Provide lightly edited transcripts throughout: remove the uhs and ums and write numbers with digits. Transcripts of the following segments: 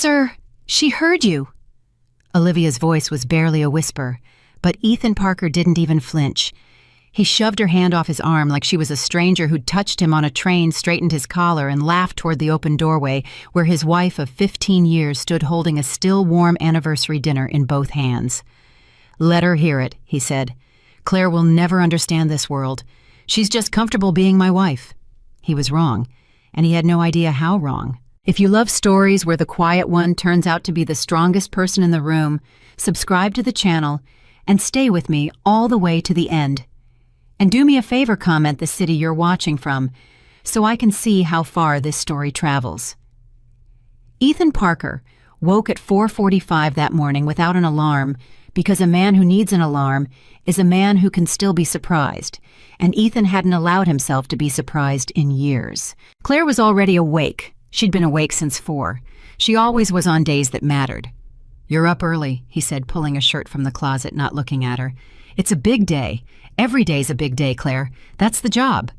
Sir, she heard you. Olivia's voice was barely a whisper, but Ethan Parker didn't even flinch. He shoved her hand off his arm like she was a stranger who'd touched him on a train, straightened his collar, and laughed toward the open doorway where his wife of 15 years stood holding a still warm anniversary dinner in both hands. Let her hear it, he said. Claire will never understand this world. She's just comfortable being my wife. He was wrong, and he had no idea how wrong. If you love stories where the quiet one turns out to be the strongest person in the room, subscribe to the channel and stay with me all the way to the end. And do me a favor, comment the city you're watching from, so I can see how far this story travels. Ethan Parker woke at 4:45 that morning without an alarm, because a man who needs an alarm is a man who can still be surprised, and Ethan hadn't allowed himself to be surprised in years. Claire was already awake. She'd been awake since 4. She always was on days that mattered. You're up early, he said, pulling a shirt from the closet, not looking at her. It's a big day. Every day's a big day, Claire. That's the job.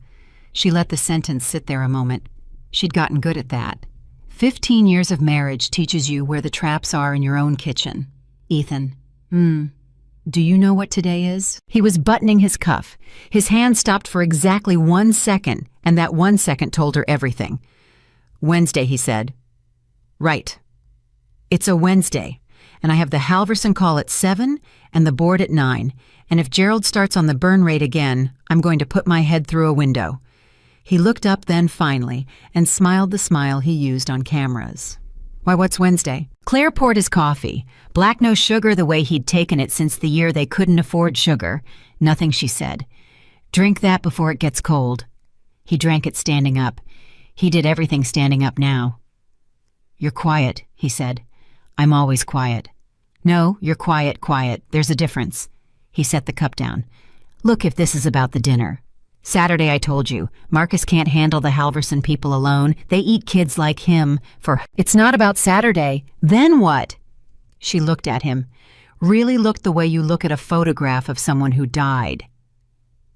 She let the sentence sit there a moment. She'd gotten good at that. 15 years of marriage teaches you where the traps are in your own kitchen. Ethan. Do you know what today is? He was buttoning his cuff. His hand stopped for exactly 1 second, and that 1 second told her everything. Wednesday, he said. Right. It's a Wednesday, and I have the Halverson call at 7 and the board at 9, and if Gerald starts on the burn rate again, I'm going to put my head through a window. He looked up then finally and smiled the smile he used on cameras. Why, what's Wednesday? Claire poured his coffee. Black, no sugar, the way he'd taken it since the year they couldn't afford sugar. Nothing, she said. Drink that before it gets cold. He drank it standing up. He did everything standing up now. You're quiet, he said. I'm always quiet. No, you're quiet. There's a difference. He set the cup down. Look, if this is about the dinner. Saturday, I told you, Marcus can't handle the Halverson people alone. They eat kids like him for... It's not about Saturday. Then what? She looked at him. Really looked the way you look at a photograph of someone who died.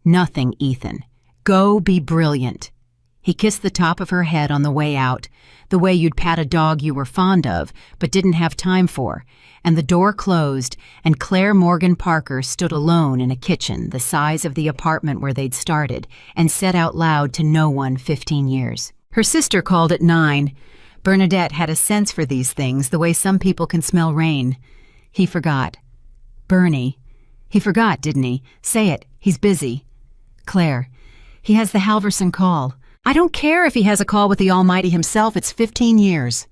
Nothing, Ethan. Go be brilliant. He kissed the top of her head on the way out, the way you'd pat a dog you were fond of, but didn't have time for, and the door closed, and Claire Morgan Parker stood alone in a kitchen the size of the apartment where they'd started, and said out loud to no one 15 years. Her sister called at 9. Bernadette had a sense for these things, the way some people can smell rain. He forgot. Bernie. He forgot, didn't he? Say it. He's busy. Claire. He has the Halverson call. I don't care if he has a call with the Almighty himself. It's 15 years.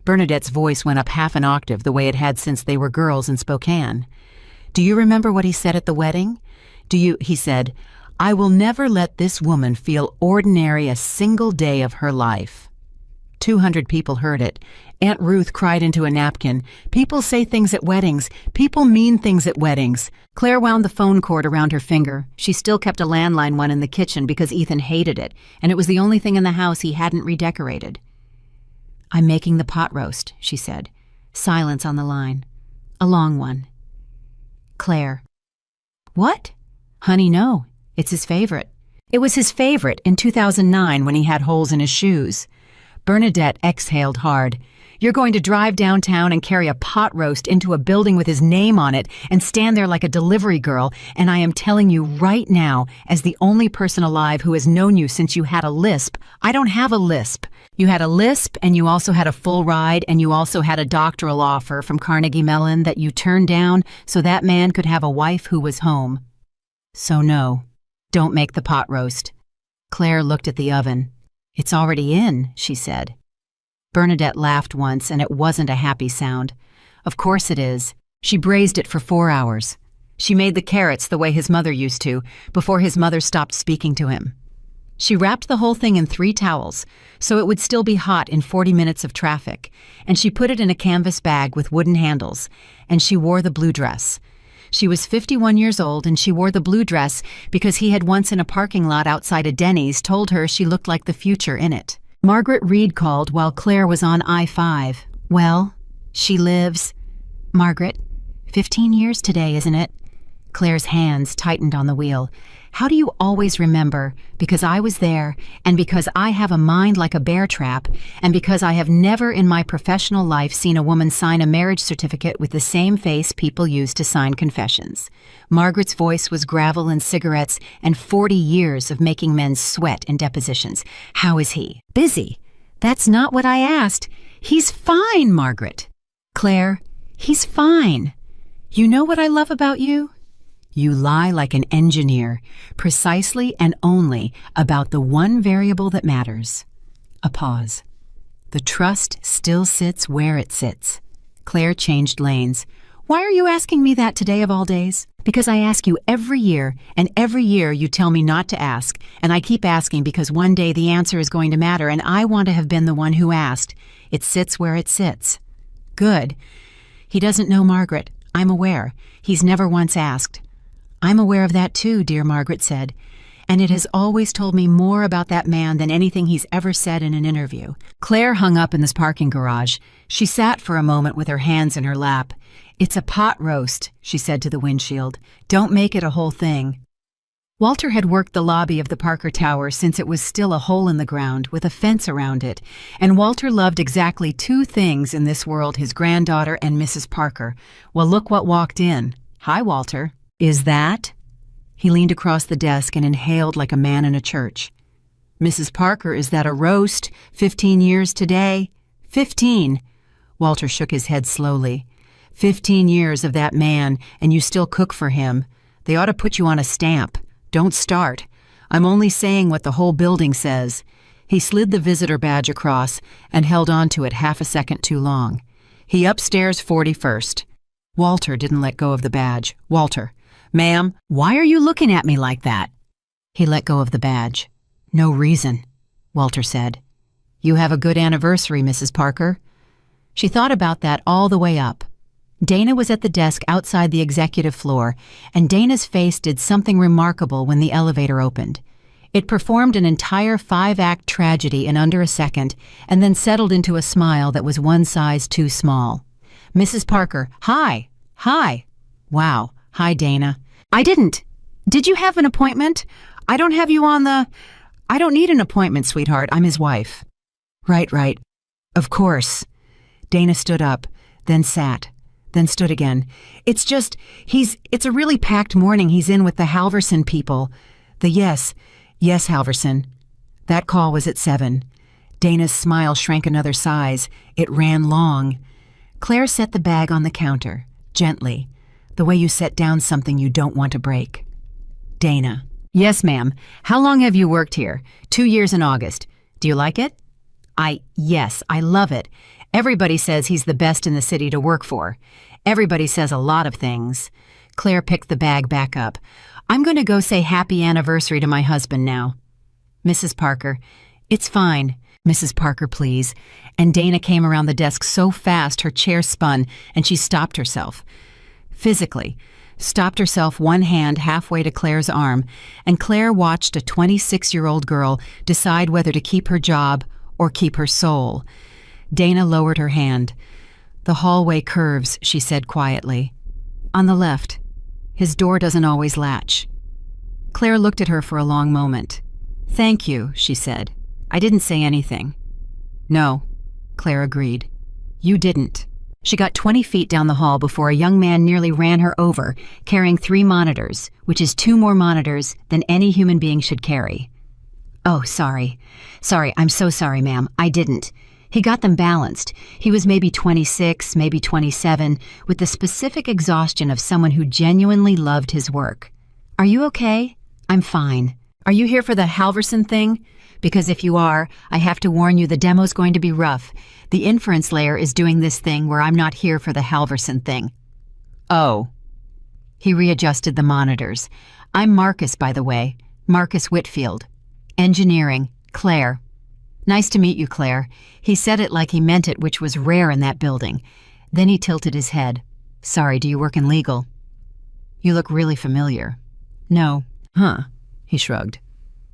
Bernadette's voice went up half an octave the way it had since they were girls in Spokane. Do you remember what he said at the wedding? He said, I will never let this woman feel ordinary a single day of her life. 200 people heard it. Aunt Ruth cried into a napkin. People say things at weddings. People mean things at weddings. Claire wound the phone cord around her finger. She still kept a landline one in the kitchen because Ethan hated it, and it was the only thing in the house he hadn't redecorated. I'm making the pot roast, she said. Silence on the line. A long one. Claire. What? Honey, no. It's his favorite. It was his favorite in 2009 when he had holes in his shoes. Bernadette exhaled hard. You're going to drive downtown and carry a pot roast into a building with his name on it and stand there like a delivery girl, and I am telling you right now, as the only person alive who has known you since you had a lisp, I don't have a lisp. You had a lisp, and you also had a full ride, and you also had a doctoral offer from Carnegie Mellon that you turned down so that man could have a wife who was home. So no, don't make the pot roast. Claire looked at the oven. It's already in, she said. Bernadette laughed once, and it wasn't a happy sound. Of course it is. She braised it for 4 hours. She made the carrots the way his mother used to, before his mother stopped speaking to him. She wrapped the whole thing in 3 towels, so it would still be hot in 40 minutes of traffic, and she put it in a canvas bag with wooden handles, and she wore the blue dress. She was 51 years old, and she wore the blue dress because he had once in a parking lot outside a Denny's told her she looked like the future in it. Margaret Reed called while Claire was on I-5. Well, she lives... Margaret, 15 years today, isn't it? Claire's hands tightened on the wheel. How do you always remember? Because I was there, and because I have a mind like a bear trap, and because I have never in my professional life seen a woman sign a marriage certificate with the same face people use to sign confessions. Margaret's voice was gravel and cigarettes and 40 years of making men sweat in depositions. How is he? Busy. That's not what I asked. He's fine, Margaret. Claire, he's fine. You know what I love about you? You lie like an engineer, precisely and only about the one variable that matters. A pause. The trust still sits where it sits. Claire changed lanes. Why are you asking me that today of all days? Because I ask you every year, and every year you tell me not to ask, and I keep asking because one day the answer is going to matter, and I want to have been the one who asked. It sits where it sits. Good. He doesn't know Margaret. I'm aware. He's never once asked. I'm aware of that too, dear Margaret said, and it has always told me more about that man than anything he's ever said in an interview. Claire hung up in this parking garage. She sat for a moment with her hands in her lap. It's a pot roast, she said to the windshield. Don't make it a whole thing. Walter had worked the lobby of the Parker Tower since it was still a hole in the ground with a fence around it, and Walter loved exactly two things in this world, his granddaughter and Mrs. Parker. Well, look what walked in. Hi, Walter. Is that? He leaned across the desk and inhaled like a man in a church. Mrs. Parker, is that a roast? 15 years today? 15. Walter shook his head slowly. 15 years of that man, and you still cook for him. They ought to put you on a stamp. Don't start. I'm only saying what the whole building says. He slid the visitor badge across and held on to it half a second too long. He upstairs 41st. Walter didn't let go of the badge. Walter. Ma'am, why are you looking at me like that? He let go of the badge. No reason, Walter said. You have a good anniversary, Mrs. Parker. She thought about that all the way up. Dana was at the desk outside the executive floor, and Dana's face did something remarkable when the elevator opened. It performed an entire 5-act tragedy in under a second, and then settled into a smile that was one size too small. Mrs. Parker, hi. Hi. Wow. Hi, Dana. I didn't. Did you have an appointment? I don't have you on the... I don't need an appointment, sweetheart. I'm his wife. Right. Of course. Dana stood up, then sat, then stood again. It's just, it's a really packed morning he's in with the Halverson people. Yes, Halverson. That call was at 7. Dana's smile shrank another size. It ran long. Claire set the bag on the counter, gently, the way you set down something you don't want to break. Dana. Yes, ma'am. How long have you worked here? 2 years in August. Do you like it? Yes, I love it. Everybody says he's the best in the city to work for. Everybody says a lot of things. Claire picked the bag back up. I'm going to go say happy anniversary to my husband now. Mrs. Parker. It's fine. Mrs. Parker, please. And Dana came around the desk so fast her chair spun and she stopped herself. Physically. Stopped herself, one hand halfway to Claire's arm, and Claire watched a 26-year-old girl decide whether to keep her job or keep her soul. Dana lowered her hand. The hallway curves, she said quietly. On the left. His door doesn't always latch. Claire looked at her for a long moment. Thank you, she said. I didn't say anything. No, Claire agreed. You didn't. She got 20 feet down the hall before a young man nearly ran her over, carrying 3 monitors, which is 2 more monitors than any human being should carry. Oh, sorry. Sorry, I'm so sorry, ma'am. I didn't. He got them balanced. He was maybe 26, maybe 27, with the specific exhaustion of someone who genuinely loved his work. Are you okay? I'm fine. Are you here for the Halverson thing? Because if you are, I have to warn you the demo's going to be rough. The inference layer is doing this thing where I'm not here for the Halverson thing. Oh. He readjusted the monitors. I'm Marcus, by the way. Marcus Whitfield. Engineering. Claire. Nice to meet you, Claire. He said it like he meant it, which was rare in that building. Then he tilted his head. Sorry, do you work in legal? You look really familiar. No. Huh. He shrugged.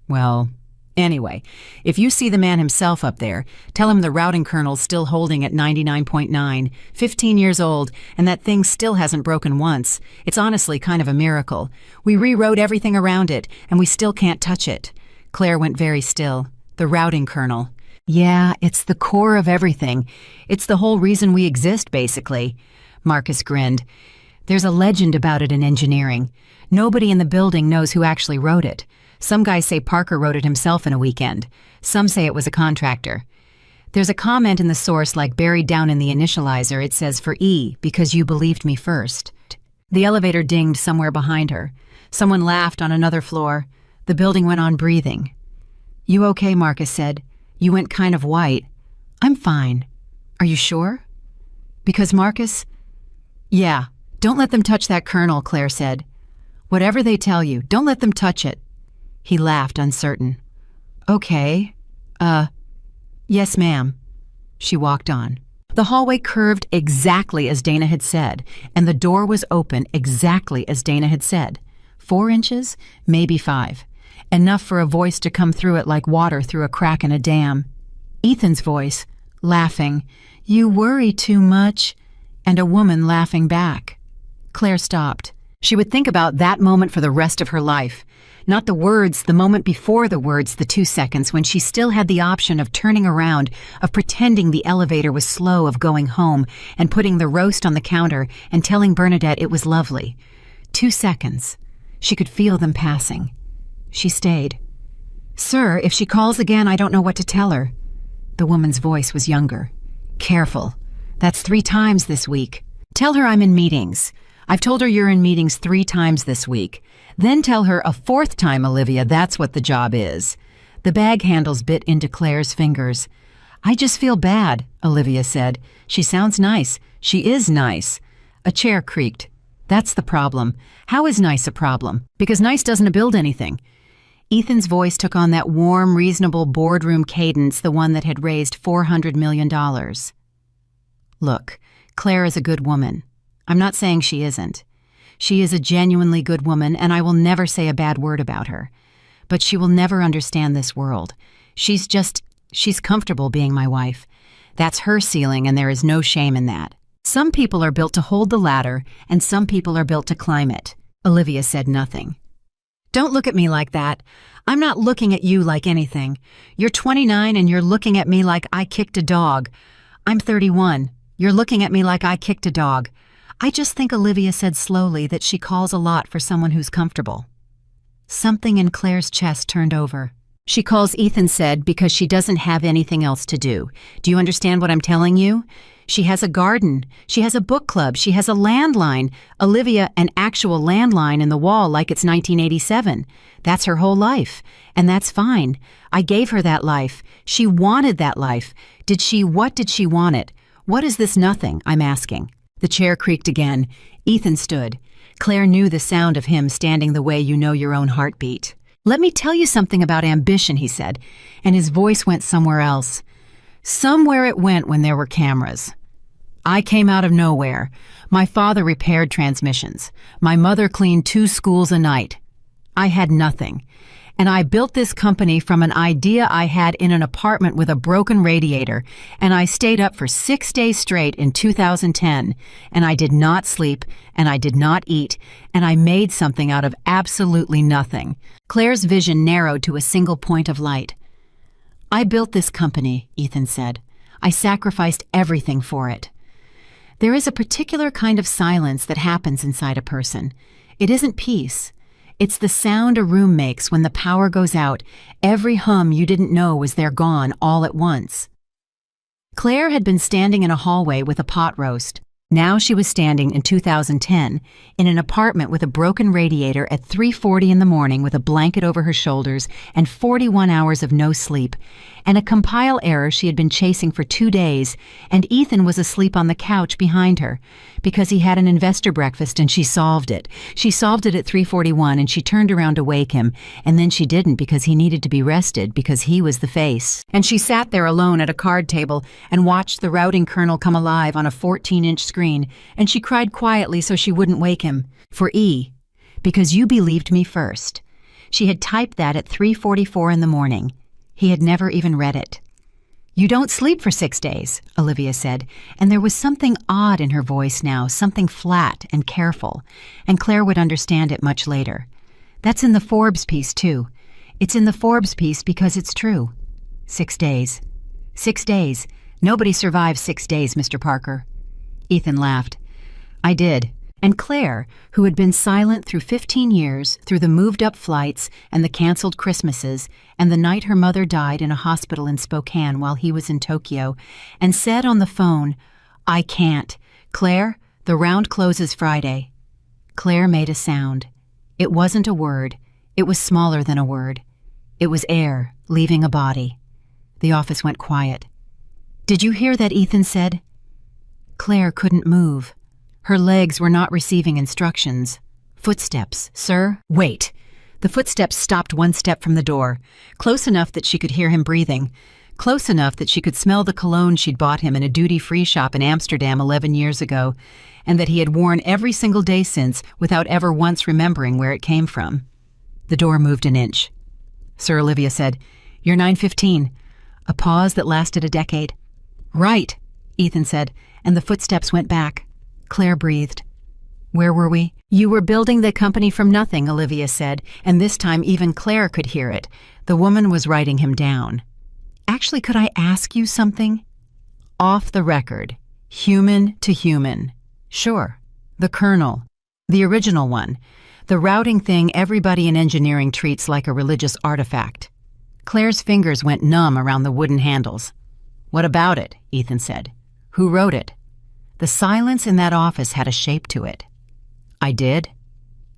Well, Anyway, if you see the man himself up there, tell him the routing kernel's still holding at 99.9, 15 years old, and that thing still hasn't broken once. It's honestly kind of a miracle. We rewrote everything around it, and we still can't touch it. Claire went very still. The routing kernel. Yeah, it's the core of everything. It's the whole reason we exist, basically. Marcus grinned. There's a legend about it in engineering. Nobody in the building knows who actually wrote it. Some guys say Parker wrote it himself in a weekend. Some say it was a contractor. There's a comment in the source like buried down in the initializer. It says, for E, because you believed me first. The elevator dinged somewhere behind her. Someone laughed on another floor. The building went on breathing. You okay, Marcus said. You went kind of white. I'm fine. Are you sure? Because Marcus? Yeah, don't let them touch that kernel, Claire said. Whatever they tell you, don't let them touch it. He laughed, uncertain. Okay. Yes, ma'am. She walked on. The hallway curved exactly as Dana had said, and the door was open exactly as Dana had said. 4 inches, maybe 5. Enough for a voice to come through it like water through a crack in a dam. Ethan's voice, laughing. You worry too much. And a woman laughing back. Claire stopped. She would think about that moment for the rest of her life. Not the words, the moment before the words, the 2 seconds when she still had the option of turning around, of pretending the elevator was slow, of going home and putting the roast on the counter and telling Bernadette it was lovely. 2 seconds. She could feel them passing. She stayed. Sir, if she calls again, I don't know what to tell her. The woman's voice was younger. Careful. That's 3 times this week. Tell her I'm in meetings. I've told her you're in meetings 3 times this week. Then tell her a 4th time, Olivia, that's what the job is. The bag handles bit into Claire's fingers. I just feel bad, Olivia said. She sounds nice. She is nice. A chair creaked. That's the problem. How is nice a problem? Because nice doesn't build anything. Ethan's voice took on that warm, reasonable boardroom cadence, the one that had raised $400 million. Look, Claire is a good woman. I'm not saying she isn't. She is a genuinely good woman, and I will never say a bad word about her. But she will never understand this world. She's comfortable being my wife. That's her ceiling, and there is no shame in that. Some people are built to hold the ladder, and some people are built to climb it. Olivia said nothing. Don't look at me like that. I'm not looking at you like anything. You're 29 and you're looking at me like I kicked a dog. I'm 31. You're looking at me like I kicked a dog. I just think Olivia said slowly that she calls a lot for someone who's comfortable. Something in Claire's chest turned over. She calls, Ethan said, because she doesn't have anything else to do. Do you understand what I'm telling you? She has a garden. She has a book club. She has a landline. Olivia, an actual landline in the wall like it's 1987. That's her whole life. And that's fine. I gave her that life. She wanted that life. What did she want it? What is this nothing, I'm asking? The chair creaked again. Ethan stood. Claire knew the sound of him standing the way you know your own heartbeat. Let me tell you something about ambition, he said, and his voice went somewhere else. Somewhere it went when there were cameras. I came out of nowhere. My father repaired transmissions. My mother cleaned 2 schools a night. I had nothing. And I built this company from an idea I had in an apartment with a broken radiator, and I stayed up for 6 days straight in 2010, and I did not sleep, and I did not eat, and I made something out of absolutely nothing. Claire's vision narrowed to a single point of light. I built this company, Ethan said. I sacrificed everything for it. There is a particular kind of silence that happens inside a person. It isn't peace. It's the sound a room makes when the power goes out. Every hum you didn't know was there gone all at once. Claire had been standing in a hallway with a pot roast. Now she was standing in 2010 in an apartment with a broken radiator at 3:40 in the morning with a blanket over her shoulders and 41 hours of no sleep, and a compile error she had been chasing for 2 days, and Ethan was asleep on the couch behind her because he had an investor breakfast and she solved it. She solved it at 3:41 and she turned around to wake him, and then she didn't because he needed to be rested because he was the face. And she sat there alone at a card table and watched the routing kernel come alive on a 14-inch screen, and she cried quietly so she wouldn't wake him. For E, because you believed me first. She had typed that at 3:44 in the morning. He had never even read it. "You don't sleep for 6 days," Olivia said, and there was something odd in her voice now, something flat and careful, and Claire would understand it much later. "That's in the Forbes piece, too. It's in the Forbes piece because it's true. 6 days. 6 days. Nobody survives 6 days, Mr. Parker." Ethan laughed. "I did." And Claire, who had been silent through 15 years, through the moved-up flights and the canceled Christmases, and the night her mother died in a hospital in Spokane while he was in Tokyo, and said on the phone, "I can't. Claire, the round closes Friday." Claire made a sound. It wasn't a word. It was smaller than a word. It was air leaving a body. The office went quiet. "Did you hear that?" Ethan said. Claire couldn't move. Her legs were not receiving instructions. "Footsteps, sir." "Wait." The footsteps stopped one step from the door, close enough that she could hear him breathing, close enough that she could smell the cologne she'd bought him in a duty-free shop in Amsterdam 11 years ago, and that he had worn every single day since without ever once remembering where it came from. The door moved an inch. Sir Olivia said, "You're 9:15. A pause that lasted a decade. "Right," Ethan said, and the footsteps went back. Claire breathed. "Where were we?" "You were building the company from nothing," Olivia said, and this time even Claire could hear it. The woman was writing him down. "Actually, could I ask you something?" "Off the record. Human to human." "Sure. The kernel. The original one. The routing thing everybody in engineering treats like a religious artifact." Claire's fingers went numb around the wooden handles. "What about it?" Ethan said. "Who wrote it?" The silence in that office had a shape to it. "I did,"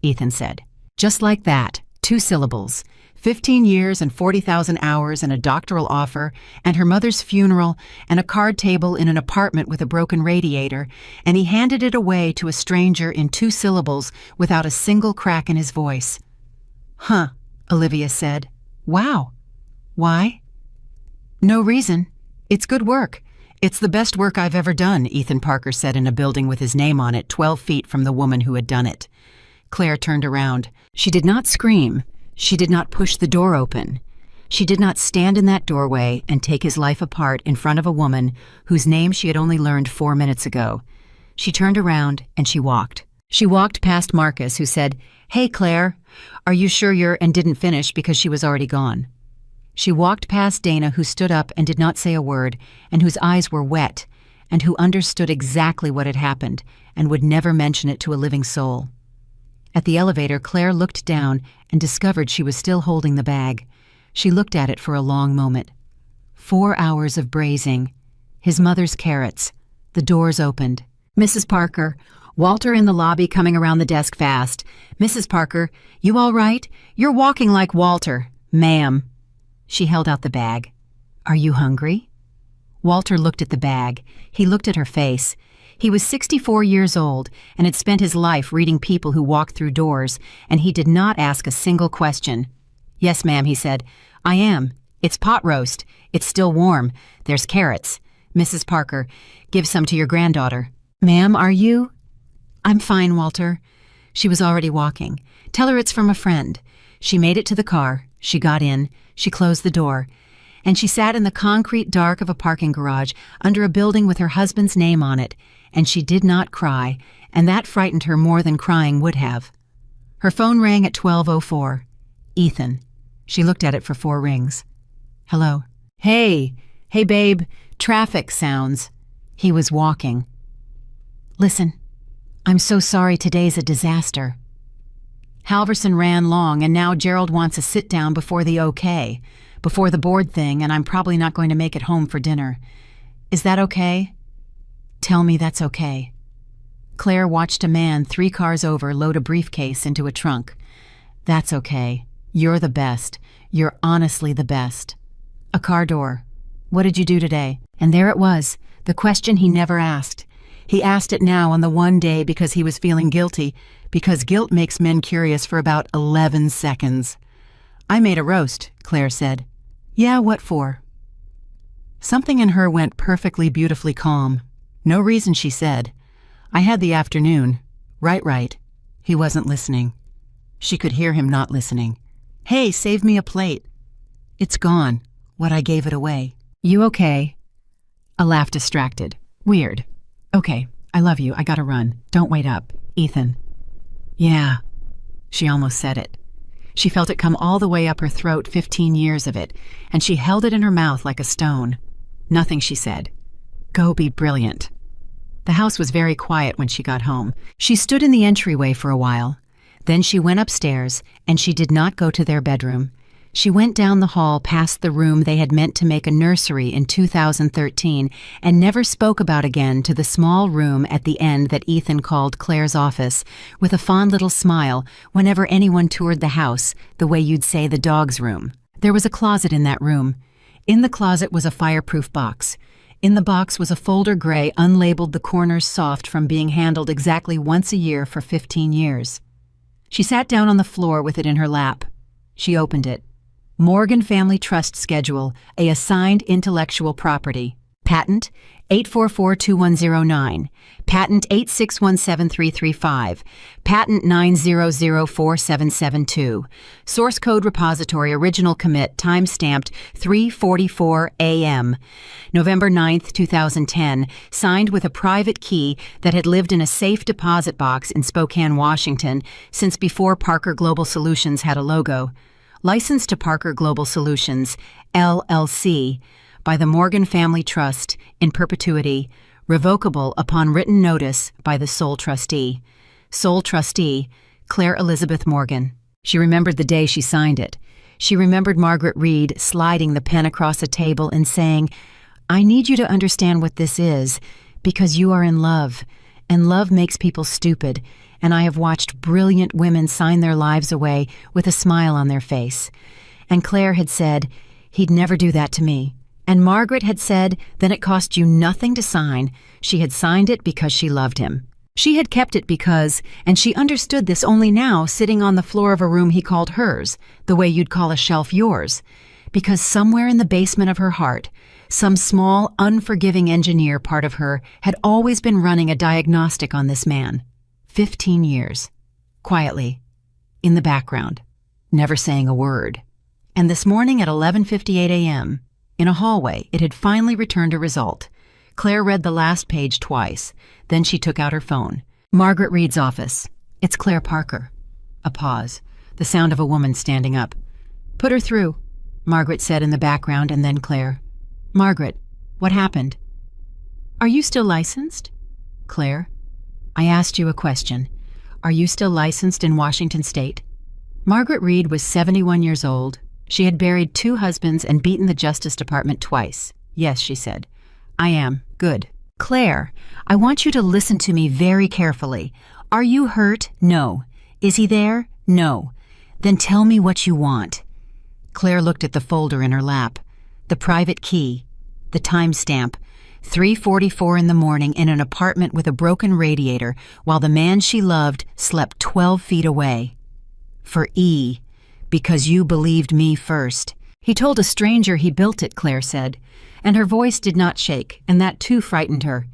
Ethan said. Just like that, 2 syllables, 15 years and 40,000 hours and a doctoral offer, and her mother's funeral, and a card table in an apartment with a broken radiator, and he handed it away to a stranger in 2 syllables without a single crack in his voice. "Huh," Olivia said. "Wow. Why?" "No reason. It's good work. It's the best work I've ever done," Ethan Parker said in a building with his name on it 12 feet from the woman who had done it. Claire turned around. She did not scream. She did not push the door open. She did not stand in that doorway and take his life apart in front of a woman whose name she had only learned 4 minutes ago. She turned around and she walked. She walked past Marcus, who said, "Hey, Claire, are you sure you're—" and didn't finish because she was already gone. She walked past Dana, who stood up and did not say a word, and whose eyes were wet, and who understood exactly what had happened and would never mention it to a living soul. At the elevator, Claire looked down and discovered she was still holding the bag. She looked at it for a long moment. 4 hours of braising. His mother's carrots. The doors opened. "Mrs. Parker." Walter in the lobby coming around the desk fast. "Mrs. Parker, you all right? You're walking like Walter." "Ma'am." She held out the bag. "Are you hungry?" Walter looked at the bag. He looked at her face. He was 64 years old and had spent his life reading people who walked through doors, and he did not ask a single question. "Yes, ma'am," he said. "I am. It's pot roast. It's still warm. There's carrots. Mrs. Parker, give some to your granddaughter." "Ma'am, are you—" "I'm fine, Walter." She was already walking. "Tell her it's from a friend." She made it to the car. She got in. She closed the door. And she sat in the concrete dark of a parking garage under a building with her husband's name on it, and she did not cry, and that frightened her more than crying would have. Her phone rang at 12:04. Ethan. She looked at it for 4 rings. "Hello." "Hey. Hey, babe. Traffic sounds." He was walking. "Listen, I'm so sorry today's a disaster. Halverson ran long, and now Gerald wants a sit-down before the OK, before the board thing, and I'm probably not going to make it home for dinner. Is that okay? Tell me that's okay." Claire watched a man 3 cars over load a briefcase into a trunk. "That's okay. You're the best. You're honestly the best." A car door. "What did you do today?" And there it was, the question he never asked. He asked it now on the one day because he was feeling guilty, because guilt makes men curious for about 11 seconds. "I made a roast," Claire said. "Yeah, what for?" Something in her went perfectly beautifully calm. "No reason," she said. "I had the afternoon." Right. He wasn't listening. She could hear him not listening. "Hey, save me a plate." "It's gone." What I gave it away. You okay? A laugh distracted. Weird. Okay, I love you. I gotta run. Don't wait up. Ethan. Yeah. She almost said it. She felt it come all the way up her throat, 15 years of it, and she held it in her mouth like a stone. Nothing, she said. Go be brilliant. The house was very quiet when she got home. She stood in the entryway for a while. Then she went upstairs, and she did not go to their bedroom. She went down the hall past the room they had meant to make a nursery in 2013 and never spoke about again to the small room at the end that Ethan called Claire's office, with a fond little smile whenever anyone toured the house, the way you'd say the dog's room. There was a closet in that room. In the closet was a fireproof box. In the box was a folder gray, unlabeled, the corners soft from being handled exactly once a year for 15 years. She sat down on the floor with it in her lap. She opened it. Morgan Family Trust Schedule, a assigned intellectual property. Patent 8442109. Patent 8617335. Patent 9004772. Source code repository original commit time-stamped 3:44 a.m. November 9th, 2010, signed with a private key that had lived in a safe deposit box in Spokane, Washington since before Parker Global Solutions had a logo. Licensed to Parker Global Solutions, LLC, by the Morgan Family Trust, in perpetuity, revocable upon written notice by the sole trustee. Sole trustee, Claire Elizabeth Morgan. She remembered the day she signed it. She remembered Margaret Reed sliding the pen across a table and saying, I need you to understand what this is, because you are in love, and love makes people stupid, and I have watched brilliant women sign their lives away with a smile on their face. And Claire had said, he'd never do that to me. And Margaret had said, then it cost you nothing to sign. She had signed it because she loved him. She had kept it because, and she understood this only now sitting on the floor of a room he called hers, the way you'd call a shelf yours, because somewhere in the basement of her heart, some small, unforgiving engineer part of her had always been running a diagnostic on this man. 15 years. Quietly. In the background. Never saying a word. And this morning at 11:58 a.m., in a hallway, it had finally returned a result. Claire read the last page twice. Then she took out her phone. Margaret Reed's office. It's Claire Parker. A pause. The sound of a woman standing up. Put her through, Margaret said in the background, and then Claire. Margaret, what happened? Are you still licensed? Claire. I asked you a question. Are you still licensed in Washington State? Margaret Reed was 71 years old. She had buried 2 husbands and beaten the Justice Department twice. Yes, she said. I am. Good. Claire, I want you to listen to me very carefully. Are you hurt? No. Is he there? No. Then tell me what you want. Claire looked at the folder in her lap. The private key. The timestamp. 3:44 in the morning in an apartment with a broken radiator while the man she loved slept 12 feet away. For E, because you believed me first. He told a stranger he built it, Claire said, and her voice did not shake, and that too frightened her.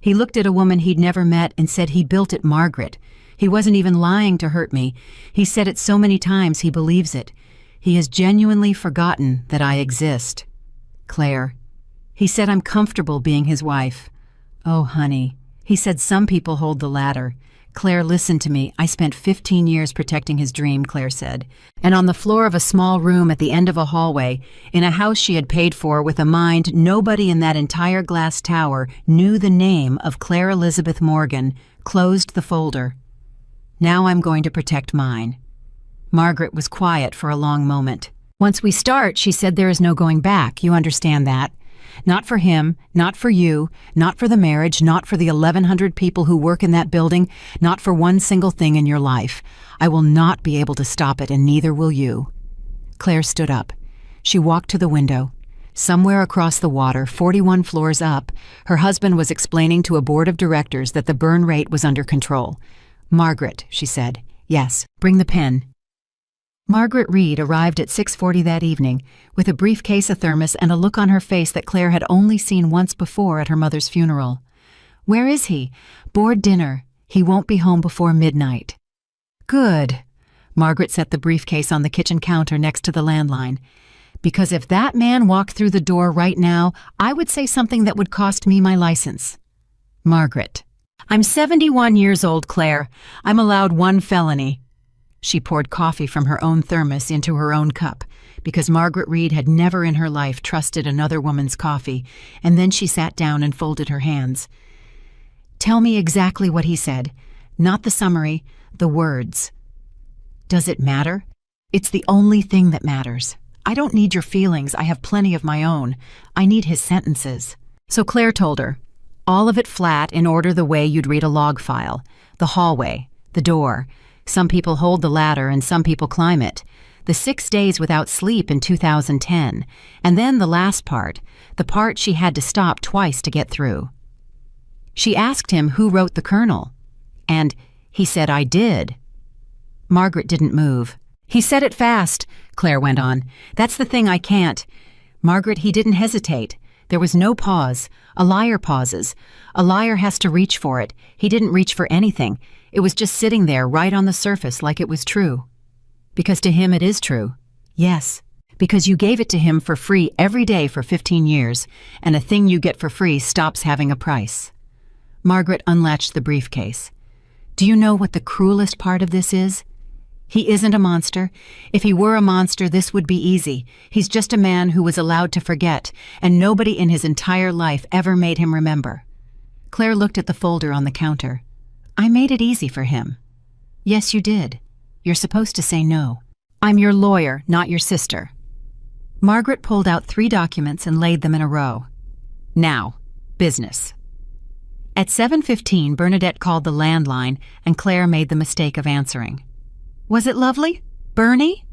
He looked at a woman he'd never met and said he built it, Margaret. He wasn't even lying to hurt me. He said it so many times he believes it. He has genuinely forgotten that I exist. Claire. He said I'm comfortable being his wife. Oh, honey. He said some people hold the ladder. Claire, listen to me. I spent 15 years protecting his dream, Claire said. And on the floor of a small room at the end of a hallway, in a house she had paid for with a mind nobody in that entire glass tower knew the name of Claire Elizabeth Morgan, closed the folder. Now I'm going to protect mine. Margaret was quiet for a long moment. Once we start, she said, there is no going back. You understand that? Not for him, not for you, not for the marriage, not for the 1,100 people who work in that building, not for one single thing in your life. I will not be able to stop it, and neither will you. Claire stood up. She walked to the window. Somewhere across the water, 41 floors up, her husband was explaining to a board of directors that the burn rate was under control. Margaret, she said. Yes, bring the pen. Margaret Reed arrived at 6:40 that evening, with a briefcase, a thermos, and a look on her face that Claire had only seen once before at her mother's funeral. Where is he? Board dinner. He won't be home before midnight. Good. Margaret set the briefcase on the kitchen counter next to the landline. Because if that man walked through the door right now, I would say something that would cost me my license. Margaret. I'm 71 years old, Claire. I'm allowed one felony. She poured coffee from her own thermos into her own cup, because Margaret Reed had never in her life trusted another woman's coffee, and then she sat down and folded her hands. Tell me exactly what he said. Not the summary, the words. Does it matter? It's the only thing that matters. I don't need your feelings, I have plenty of my own. I need his sentences. So Claire told her, all of it flat in order the way you'd read a log file. The hallway, the door. Some people hold the ladder and some people climb it. The 6 days without sleep in 2010. And then the last part, the part she had to stop twice to get through. She asked him who wrote the Colonel. And he said, I did. Margaret didn't move. He said it fast, Claire went on. That's the thing I can't. Margaret, he didn't hesitate. There was no pause. A liar pauses. A liar has to reach for it. He didn't reach for anything. It was just sitting there right on the surface like it was true. Because to him it is true. Yes. Because you gave it to him for free every day for 15 years, and a thing you get for free stops having a price. Margaret unlatched the briefcase. Do you know what the cruelest part of this is? He isn't a monster. If he were a monster, this would be easy. He's just a man who was allowed to forget, and nobody in his entire life ever made him remember. Claire looked at the folder on the counter. I made it easy for him. Yes, you did. You're supposed to say no. I'm your lawyer, not your sister. Margaret pulled out 3 documents and laid them in a row. Now, business. At 7:15, Bernadette called the landline, and Claire made the mistake of answering. Was it lovely? Bernie?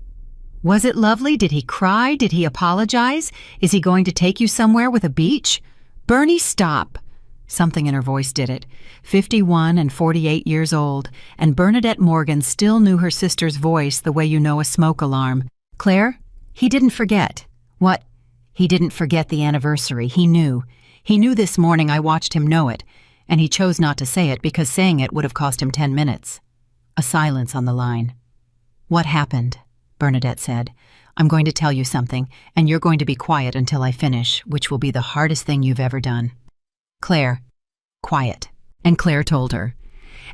Was it lovely? Did he cry? Did he apologize? Is he going to take you somewhere with a beach? Bernie, stop. Something in her voice did it. 51 and 48 years old, and Bernadette Morgan still knew her sister's voice the way you know a smoke alarm. Claire, he didn't forget. What? He didn't forget the anniversary. He knew. He knew this morning. I watched him know it, and he chose not to say it because saying it would have cost him 10 minutes. A silence on the line. What happened? Bernadette said. I'm going to tell you something, and you're going to be quiet until I finish, which will be the hardest thing you've ever done. Claire, quiet. And Claire told her.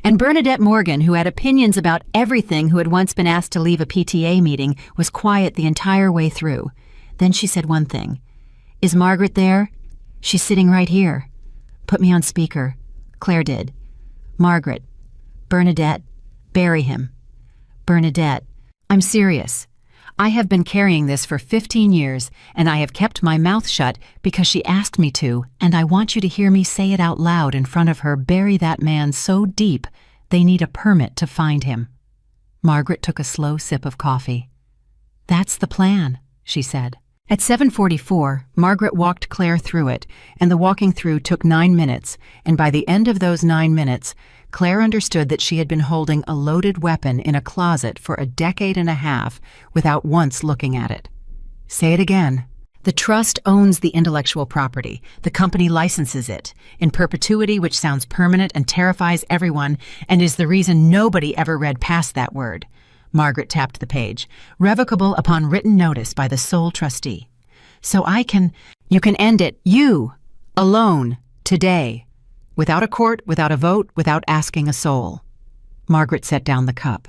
And Bernadette Morgan, who had opinions about everything, who had once been asked to leave a PTA meeting, was quiet the entire way through. Then she said one thing. Is Margaret there? She's sitting right here. Put me on speaker. Claire did. Margaret. Bernadette. Bury him. Bernadette. I'm serious. I have been carrying this for 15 years, and I have kept my mouth shut because she asked me to, and I want you to hear me say it out loud in front of her. Bury that man so deep, they need a permit to find him. Margaret took a slow sip of coffee. That's the plan, she said. At 7:44, Margaret walked Claire through it, and the walking through took 9 minutes, and by the end of those 9 minutes, Claire understood that she had been holding a loaded weapon in a closet for a decade and a half without once looking at it. Say it again. The trust owns the intellectual property. The company licenses it in perpetuity, which sounds permanent and terrifies everyone, and is the reason nobody ever read past that word. Margaret tapped the page. Revocable upon written notice by the sole trustee. So you can end it, you, alone, today. Without a court, without a vote, without asking a soul. Margaret set down the cup.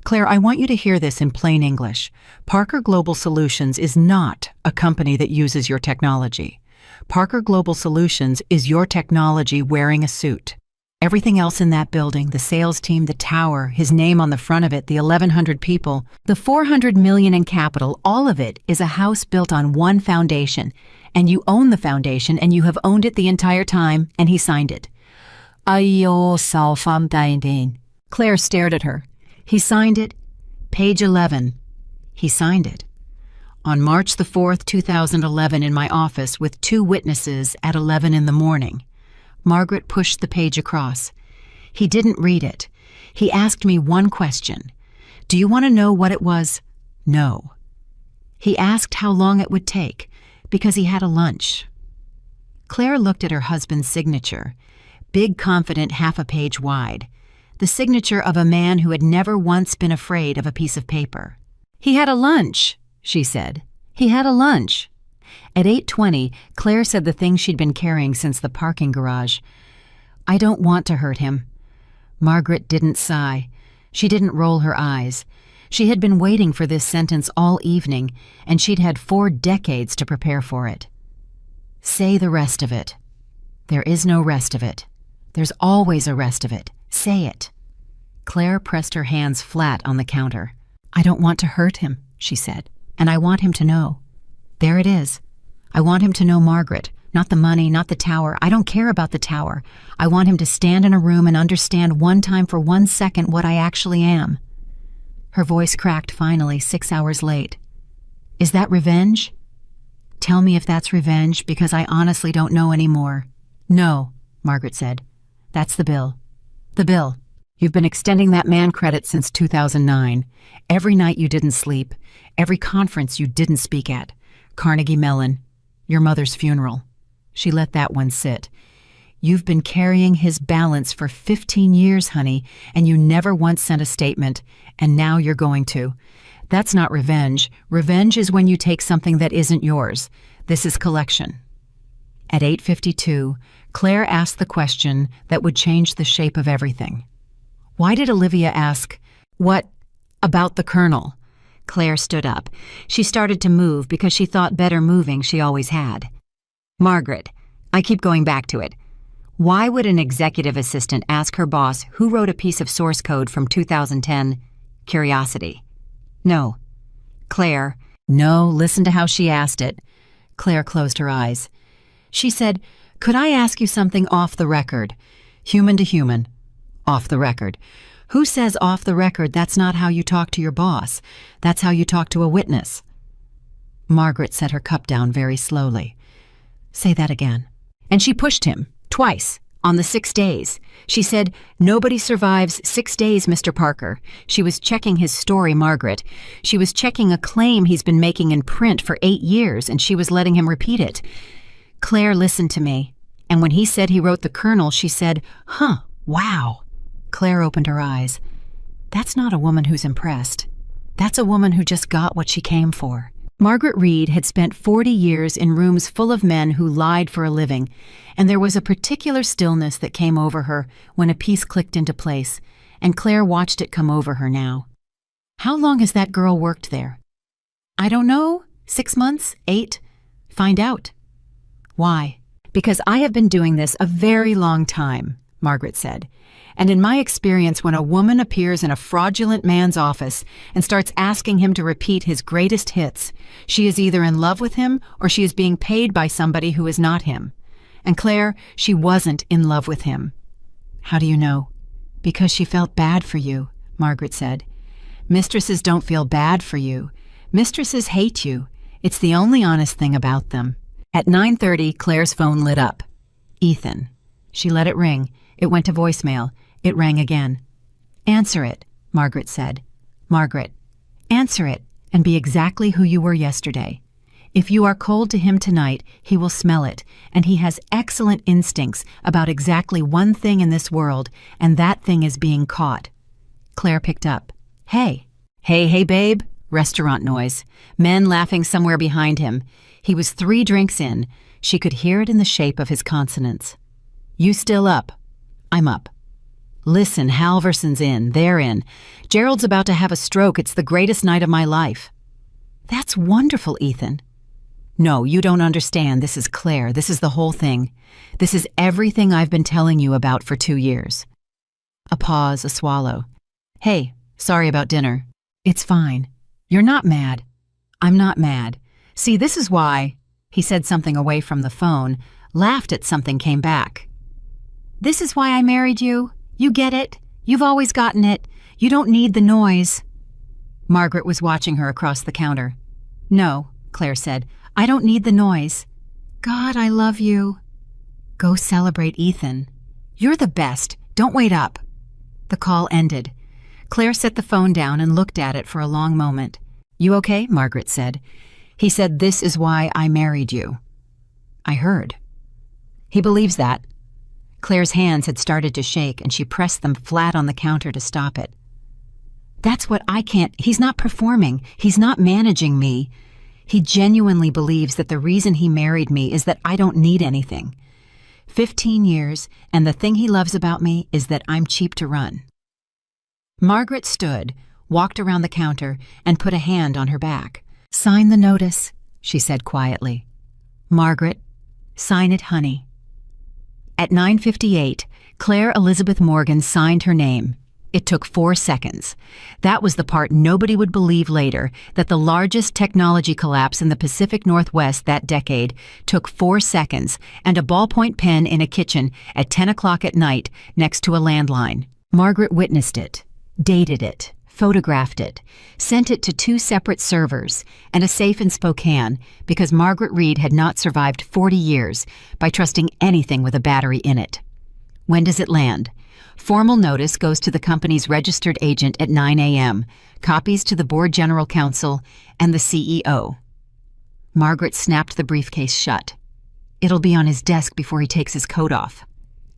Claire, I want you to hear this in plain English. Parker Global Solutions is not a company that uses your technology. Parker Global Solutions is your technology wearing a suit. Everything else in that building, the sales team, the tower, his name on the front of it, the 1,100 people, the $400 million in capital, all of it is a house built on one foundation. And you own the foundation, and you have owned it the entire time, and he signed it. Claire stared at her. He signed it. Page 11. He signed it. On March the 4th, 2011, in my office with 2 witnesses at 11 in the morning. Margaret pushed the page across. He didn't read it. He asked me one question. Do you want to know what it was? No. He asked how long it would take, because he had a lunch. Claire looked at her husband's signature, big, confident, half a page wide, the signature of a man who had never once been afraid of a piece of paper. He had a lunch, she said. He had a lunch. At 8:20, Claire said the thing she'd been carrying since the parking garage. I don't want to hurt him. Margaret didn't sigh. She didn't roll her eyes. She had been waiting for this sentence all evening, and she'd had 4 decades to prepare for it. Say the rest of it. There is no rest of it. There's always a rest of it. Say it. Claire pressed her hands flat on the counter. I don't want to hurt him, she said, and I want him to know. There it is. I want him to know Margaret, not the money, not the tower. I don't care about the tower. I want him to stand in a room and understand one time for 1 second what I actually am. Her voice cracked finally 6 hours late. Is that revenge? Tell me if that's revenge, because I honestly don't know anymore. No, Margaret said. That's the bill. The bill. You've been extending that man credit since 2009. Every night you didn't sleep. Every conference you didn't speak at. Carnegie Mellon. Your mother's funeral. She let that one sit. You've been carrying his balance for 15 years, honey, and you never once sent a statement, and now you're going to. That's not revenge. Revenge is when you take something that isn't yours. This is collection. At 8:52, Claire asked the question that would change the shape of everything. Why did Olivia ask, "What about the Colonel?" Claire stood up. She started to move because she thought better moving she always had. Margaret, I keep going back to it. Why would an executive assistant ask her boss who wrote a piece of source code from 2010? Curiosity. No. Claire, no, listen to how she asked it. Claire closed her eyes. She said, could I ask you something off the record? Human to human. Off the record. Who says off the record that's not how you talk to your boss? That's how you talk to a witness. Margaret set her cup down very slowly. Say that again. And she pushed him, twice, on the 6 days. She said, nobody survives 6 days, Mr. Parker. She was checking his story, Margaret. She was checking a claim he's been making in print for 8 years, and she was letting him repeat it. Claire listened to me, and when he said he wrote the Colonel, she said, huh, wow. Claire opened her eyes. That's not a woman who's impressed. That's a woman who just got what she came for. Margaret Reed had spent 40 years in rooms full of men who lied for a living, and there was a particular stillness that came over her when a piece clicked into place, and Claire watched it come over her now. How long has that girl worked there? I don't know. 6 months? 8? Find out. Why? Because I have been doing this a very long time, Margaret said. And in my experience, when a woman appears in a fraudulent man's office and starts asking him to repeat his greatest hits, she is either in love with him or she is being paid by somebody who is not him. And Claire, she wasn't in love with him. How do you know? Because she felt bad for you, Margaret said. Mistresses don't feel bad for you. Mistresses hate you. It's the only honest thing about them. At 9:30, Claire's phone lit up. Ethan. She let it ring. It went to voicemail. It rang again. Answer it, Margaret said. Margaret, answer it and be exactly who you were yesterday. If you are cold to him tonight, he will smell it, and he has excellent instincts about exactly one thing in this world, and that thing is being caught. Claire picked up. Hey. Hey, babe. Restaurant noise. Men laughing somewhere behind him. He was 3 drinks in. She could hear it in the shape of his consonants. You still up? I'm up. Listen, Halverson's in. They're in. Gerald's about to have a stroke. It's the greatest night of my life. That's wonderful, Ethan. No, you don't understand. This is Claire. This is the whole thing. This is everything I've been telling you about for 2 years. A pause, a swallow. Hey, sorry about dinner. It's fine. You're not mad. I'm not mad. See, this is why. He said something away from the phone, laughed at something, came back. This is why I married you. You get it. You've always gotten it. You don't need the noise. Margaret was watching her across the counter. No, Claire said. I don't need the noise. God, I love you. Go celebrate Ethan. You're the best. Don't wait up. The call ended. Claire set the phone down and looked at it for a long moment. You okay? Margaret said. He said, this is why I married you. I heard. He believes that. Claire's hands had started to shake, and she pressed them flat on the counter to stop it. That's what I can't. He's not performing. He's not managing me. He genuinely believes that the reason he married me is that I don't need anything. 15 years, and the thing he loves about me is that I'm cheap to run." Margaret stood, walked around the counter, and put a hand on her back. "Sign the notice," she said quietly. "Margaret, sign it, honey." At 9:58, Claire Elizabeth Morgan signed her name. It took 4 seconds. That was the part nobody would believe later, that the largest technology collapse in the Pacific Northwest that decade took 4 seconds and a ballpoint pen in a kitchen at 10 o'clock at night next to a landline. Margaret witnessed it, dated it, photographed it, sent it to 2 separate servers and a safe in Spokane because Margaret Reed had not survived 40 years by trusting anything with a battery in it. When does it land? Formal notice goes to the company's registered agent at 9 a.m., copies to the board general counsel and the CEO. Margaret snapped the briefcase shut. It'll be on his desk before he takes his coat off.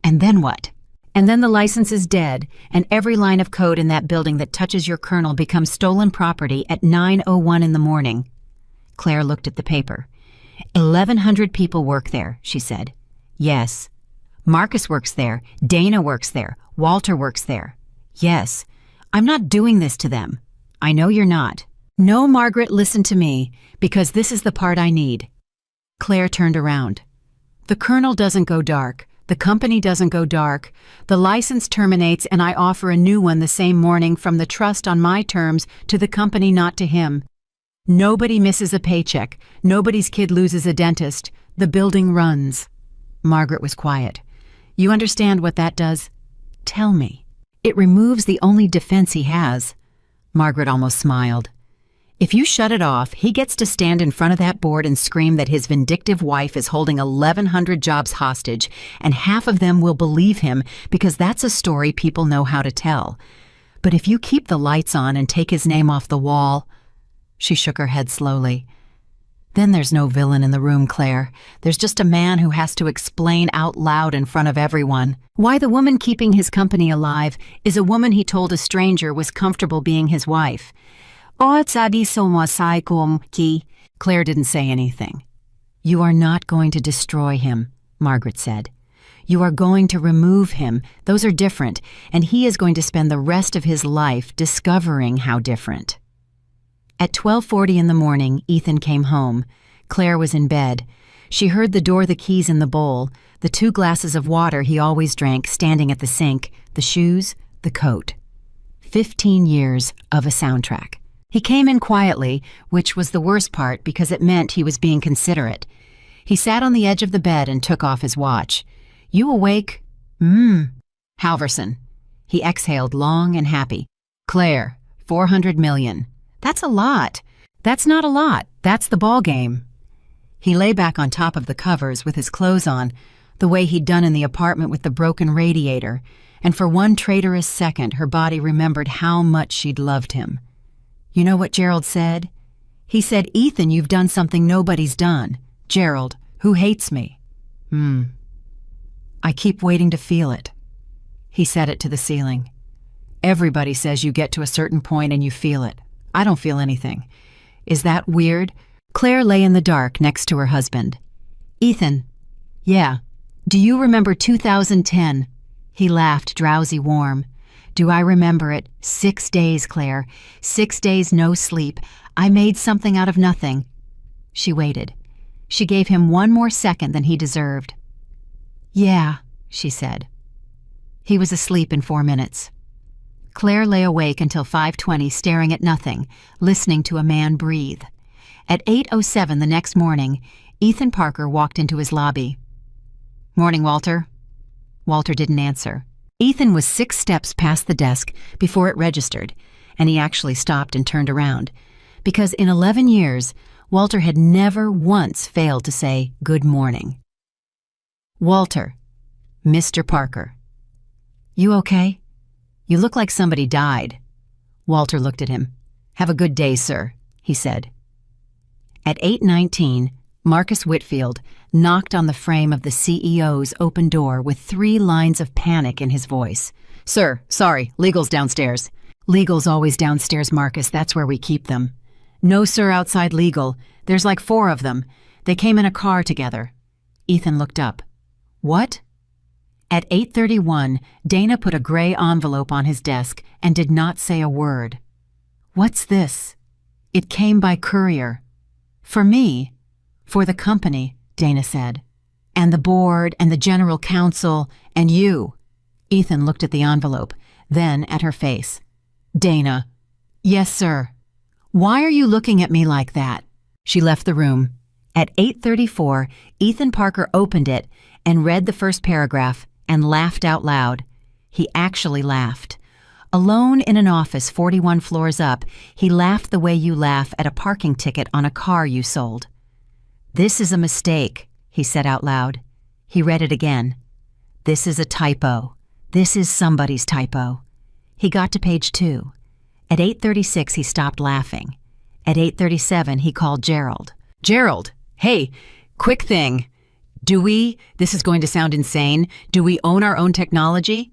And then what? And then the license is dead, and every line of code in that building that touches your kernel becomes stolen property at 9:01 in the morning. Claire looked at the paper. 1,100 people work there, she said. Yes. Marcus works there, Dana works there, Walter works there. Yes. I'm not doing this to them. I know you're not. No, Margaret, listen to me, because this is the part I need. Claire turned around. The kernel doesn't go dark. The company doesn't go dark. The license terminates and I offer a new one the same morning from the trust on my terms to the company, not to him. Nobody misses a paycheck. Nobody's kid loses a dentist. The building runs. Margaret was quiet. You understand what that does? Tell me. It removes the only defense he has. Margaret almost smiled. If you shut it off, he gets to stand in front of that board and scream that his vindictive wife is holding 1,100 jobs hostage, and half of them will believe him because that's a story people know how to tell. But if you keep the lights on and take his name off the wall... She shook her head slowly. Then there's no villain in the room, Claire. There's just a man who has to explain out loud in front of everyone why the woman keeping his company alive is a woman he told a stranger was comfortable being his wife. Claire didn't say anything. You are not going to destroy him, Margaret said. You are going to remove him. Those are different, and he is going to spend the rest of his life discovering how different. At 12:40 in the morning, Ethan came home. Claire was in bed. She heard the door, the keys in the bowl, the 2 glasses of water he always drank standing at the sink, the shoes, the coat. 15 years of a soundtrack. He came in quietly, which was the worst part because it meant he was being considerate. He sat on the edge of the bed and took off his watch. You awake? Halverson. He exhaled long and happy. Claire, 400 million. That's a lot. That's not a lot. That's the ball game. He lay back on top of the covers with his clothes on, the way he'd done in the apartment with the broken radiator, and for one traitorous second her body remembered how much she'd loved him. You know what Gerald said? He said, Ethan, you've done something nobody's done. Gerald, who hates me. I keep waiting to feel it. He said it to the ceiling. Everybody says you get to a certain point and you feel it. I don't feel anything. Is that weird? Claire lay in the dark next to her husband. Ethan. Yeah. Do you remember 2010? He laughed, drowsy warm. Do I remember it? 6 days, Claire. 6 days no sleep. I made something out of nothing. She waited. She gave him one more second than he deserved. Yeah, she said. He was asleep in 4 minutes. Claire lay awake until 5:20, staring at nothing, listening to a man breathe. At 8:07 the next morning, Ethan Parker walked into his lobby. Morning, Walter. Walter didn't answer. Ethan was 6 steps past the desk before it registered, and he actually stopped and turned around, because in 11 years, Walter had never once failed to say good morning. Walter. Mr. Parker. You okay? You look like somebody died. Walter looked at him. Have a good day, sir, he said. At 8:19, Marcus Whitfield knocked on the frame of the CEO's open door with 3 lines of panic in his voice. Sir, sorry, legal's downstairs. Legal's always downstairs, Marcus. That's where we keep them. No, sir, outside legal. There's like 4 of them. They came in a car together. Ethan looked up. What? At 8:31, Dana put a gray envelope on his desk and did not say a word. What's this? It came by courier. For me? For the company, Dana said. And the board and the general counsel and you. Ethan looked at the envelope, then at her face. Dana. Yes, sir. Why are you looking at me like that? She left the room. At 8:34, Ethan Parker opened it and read the first paragraph and laughed out loud. He actually laughed. Alone in an office 41 floors up, he laughed the way you laugh at a parking ticket on a car you sold. This is a mistake, he said out loud. He read it again. This is a typo. This is somebody's typo. He got to page 2. At 8:36, he stopped laughing. At 8:37, he called Gerald. Gerald, hey, quick thing. This is going to sound insane, do we own our own technology?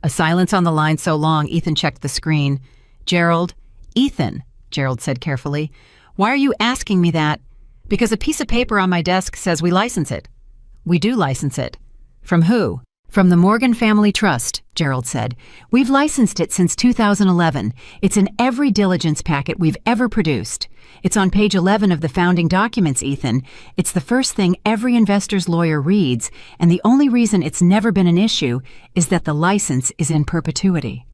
A silence on the line so long, Ethan checked the screen. Gerald, Ethan, Gerald said carefully, why are you asking me that? Because a piece of paper on my desk says we license it. We do license it. From who? From the Morgan Family Trust, Gerald said. We've licensed it since 2011. It's in every diligence packet we've ever produced. It's on page 11 of the founding documents, Ethan. It's the first thing every investor's lawyer reads, and the only reason it's never been an issue is that the license is in perpetuity.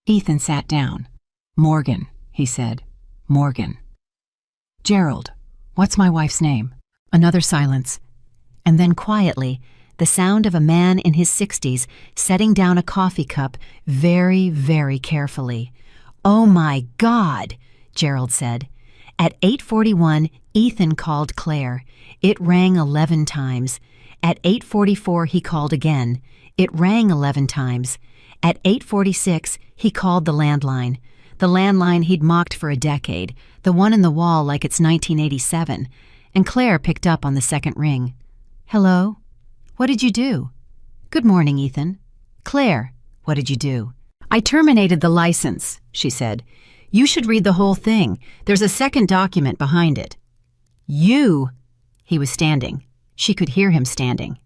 Ethan sat down. Morgan, he said. Morgan. Gerald, what's my wife's name? Another silence. And then quietly, the sound of a man in his 60s setting down a coffee cup very, very carefully. Oh my God, Gerald said. At 8:41, Ethan called Claire. It rang 11 times. At 8:44, he called again. It rang 11 times. At 8:46, he called the landline. The landline he'd mocked for a decade, the one in the wall like it's 1987. And Claire picked up on the second ring. Hello? What did you do? Good morning, Ethan. Claire, what did you do? I terminated the license, she said. You should read the whole thing. There's a second document behind it. You? He was standing. She could hear him standing.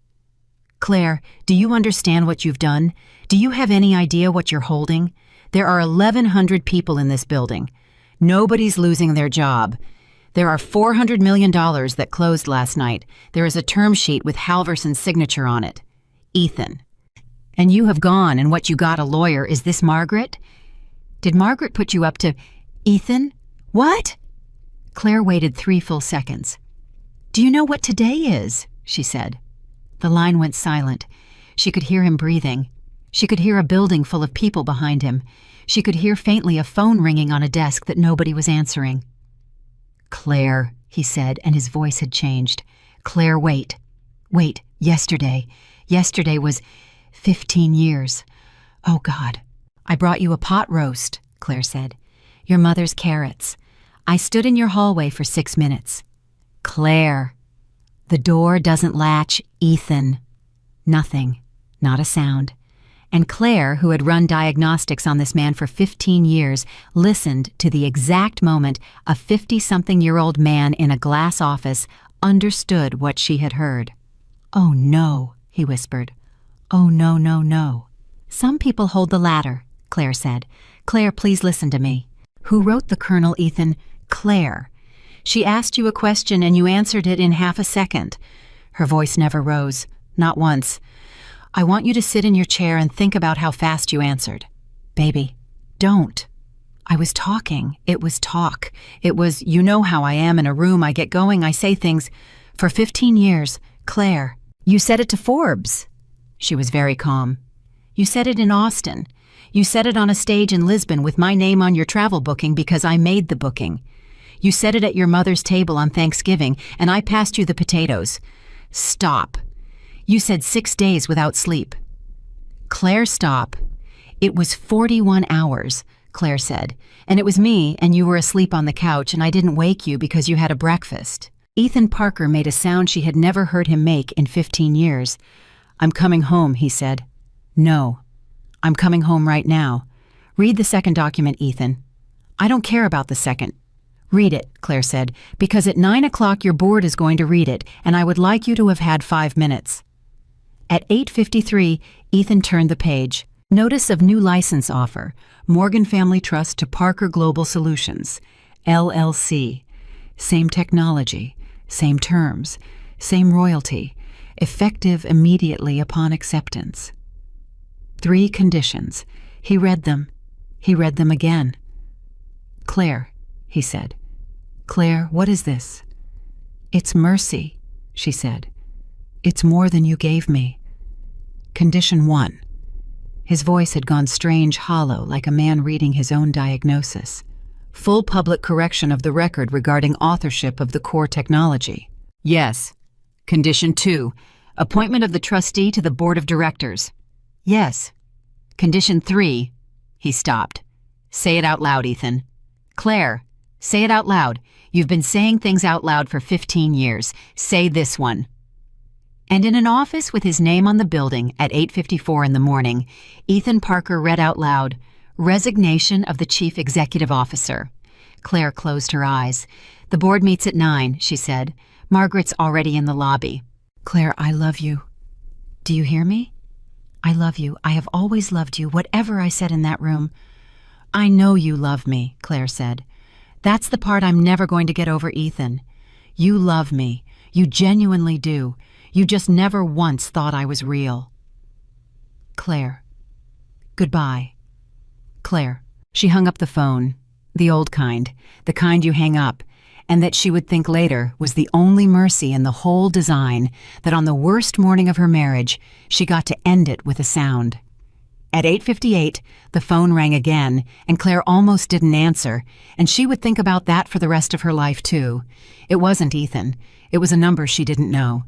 Claire, do you understand what you've done? Do you have any idea what you're holding? There are 1,100 people in this building. Nobody's losing their job. There are $400 million that closed last night. There is a term sheet with Halverson's signature on it. Ethan. And you have gone, and what you got a lawyer. Is this Margaret? Did Margaret put you up to... Ethan? What? Claire waited 3 full seconds. Do you know what today is? She said. The line went silent. She could hear him breathing. She could hear a building full of people behind him. She could hear faintly a phone ringing on a desk that nobody was answering. Claire, he said, and his voice had changed. Claire, wait. Wait, yesterday. Yesterday was 15 years. Oh, God. I brought you a pot roast, Claire said. Your mother's carrots. I stood in your hallway for 6 minutes. Claire. The door doesn't latch, Ethan. Nothing. Not a sound. And Claire, who had run diagnostics on this man for 15 years, listened to the exact moment a 50-something-year-old man in a glass office understood what she had heard. Oh, no, he whispered. Oh, no, no, no. Some people hold the latter, Claire said. Claire, please listen to me. Who wrote the Colonel, Ethan? Claire. She asked you a question and you answered it in half a second. Her voice never rose, not once. I want you to sit in your chair and think about how fast you answered. Baby, don't. I was talking. It was talk. It was, you know how I am in a room. I get going. I say things. For 15 years, Claire, you said it to Forbes. She was very calm. You said it in Austin. You said it on a stage in Lisbon with my name on your travel booking because I made the booking. You said it at your mother's table on Thanksgiving, and I passed you the potatoes. Stop. You said 6 days without sleep. Claire, stop. It was 41 hours, Claire said, and it was me, and you were asleep on the couch, and I didn't wake you because you had a breakfast. Ethan Parker made a sound she had never heard him make in 15 years. I'm coming home, he said. No. I'm coming home right now. Read the second document, Ethan. I don't care about the second. Read it, Claire said, because at 9 o'clock your board is going to read it, and I would like you to have had 5 minutes. At 8:53, Ethan turned the page. Notice of new license offer. Morgan Family Trust to Parker Global Solutions, LLC. Same technology, same terms, same royalty, effective immediately upon acceptance. 3 conditions. He read them. He read them again. Claire, he said. Claire, what is this? It's mercy, she said. It's more than you gave me. Condition 1. His voice had gone strange hollow, like a man reading his own diagnosis. Full public correction of the record regarding authorship of the core technology. Yes. Condition 2. Appointment of the trustee to the board of directors. Yes. Condition 3. He stopped. Say it out loud, Ethan. Claire, say it out loud. You've been saying things out loud for 15 years. Say this one. And in an office with his name on the building at 8:54 in the morning, Ethan Parker read out loud, Resignation of the Chief Executive Officer. Claire closed her eyes. The board meets at 9, she said. Margaret's already in the lobby. Claire, I love you. Do you hear me? I love you. I have always loved you, whatever I said in that room. I know you love me, Claire said. That's the part I'm never going to get over, Ethan. You love me. You genuinely do. You just never once thought I was real. Claire. Goodbye. Claire. She hung up the phone. The old kind. The kind you hang up. And that she would think later was the only mercy in the whole design, that on the worst morning of her marriage, she got to end it with a sound. At 8:58, the phone rang again, and Claire almost didn't answer, and she would think about that for the rest of her life, too. It wasn't Ethan. It was a number she didn't know.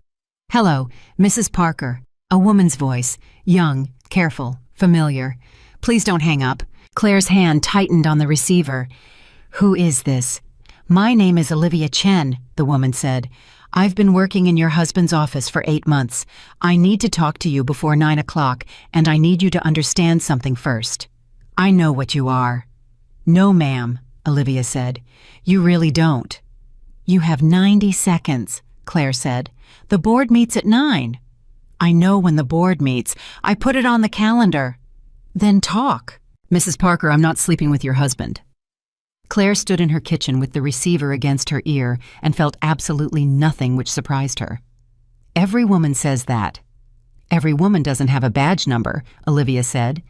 Hello, Mrs. Parker. A woman's voice. Young, careful, familiar. Please don't hang up. Claire's hand tightened on the receiver. Who is this? My name is Olivia Chen, the woman said. I've been working in your husband's office for 8 months. I need to talk to you before 9 o'clock, and I need you to understand something first. I know what you are. No, ma'am, Olivia said. You really don't. You have 90 seconds, Claire said. The board meets at 9. I know when the board meets. I put it on the calendar. Then talk. Mrs. Parker, I'm not sleeping with your husband. Claire stood in her kitchen with the receiver against her ear and felt absolutely nothing, which surprised her. Every woman says that. Every woman doesn't have a badge number, Olivia said.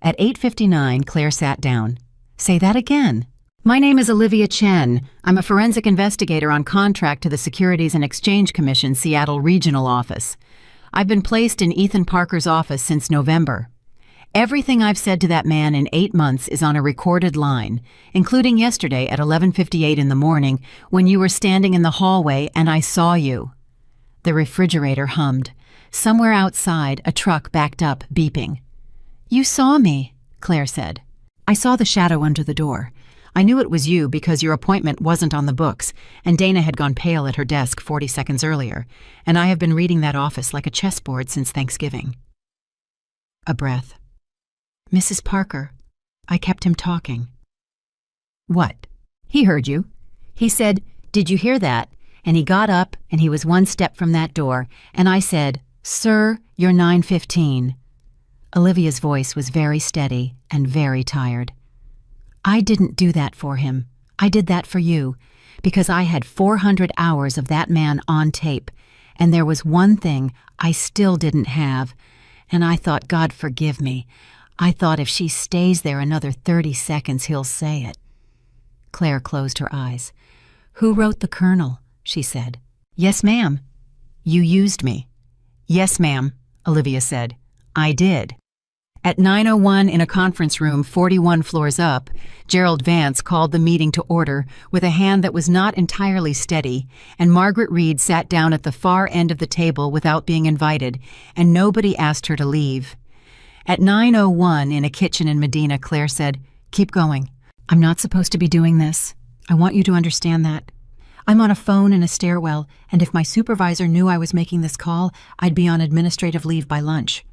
At 8:59, Claire sat down. Say that again. My name is Olivia Chen. I'm a forensic investigator on contract to the Securities and Exchange Commission Seattle Regional Office. I've been placed in Ethan Parker's office since November. Everything I've said to that man in 8 months is on a recorded line, including yesterday at 11:58 in the morning when you were standing in the hallway and I saw you. The refrigerator hummed. Somewhere outside, a truck backed up, beeping. You saw me, Claire said. I saw the shadow under the door. I knew it was you because your appointment wasn't on the books, and Dana had gone pale at her desk 40 seconds earlier, and I have been reading that office like a chessboard since Thanksgiving. A breath. Mrs. Parker. I kept him talking. What? He heard you. He said, Did you hear that? And he got up, and he was one step from that door, and I said, Sir, you're 9:15. Olivia's voice was very steady and very tired. I didn't do that for him. I did that for you, because I had 400 hours of that man on tape, and there was one thing I still didn't have, and I thought, God forgive me, I thought if she stays there another 30 seconds, he'll say it. Claire closed her eyes. Who wrote the Colonel? She said. Yes, ma'am. You used me. Yes, ma'am, Olivia said. I did. At 9:01 in a conference room 41 floors up, Gerald Vance called the meeting to order with a hand that was not entirely steady, and Margaret Reed sat down at the far end of the table without being invited, and nobody asked her to leave. At 9:01 in a kitchen in Medina, Claire said, Keep going. I'm not supposed to be doing this. I want you to understand that. I'm on a phone in a stairwell, and if my supervisor knew I was making this call, I'd be on administrative leave by lunch.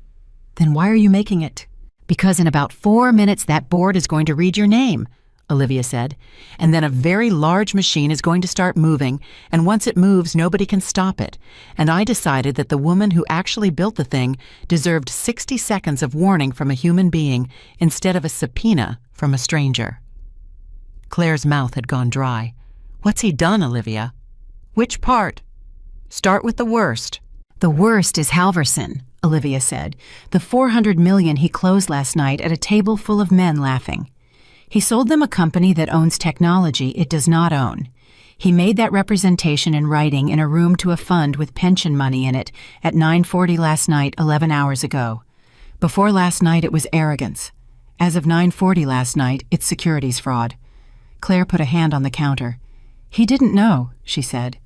Then why are you making it? Because in about 4 minutes that board is going to read your name. Olivia said. "And then a very large machine is going to start moving, and once it moves, nobody can stop it. And I decided that the woman who actually built the thing deserved 60 seconds of warning from a human being instead of a subpoena from a stranger." Claire's mouth had gone dry. "What's he done, Olivia?" "Which part?" "Start with the worst." "The worst is Halverson," Olivia said. "The $400 million he closed last night at a table full of men laughing. He sold them a company that owns technology it does not own. He made that representation in writing in a room to a fund with pension money in it at 9:40 last night, 11 hours ago. Before last night it was arrogance. As of 9:40 last night, it's securities fraud." Claire put a hand on the counter. "He didn't know," she said.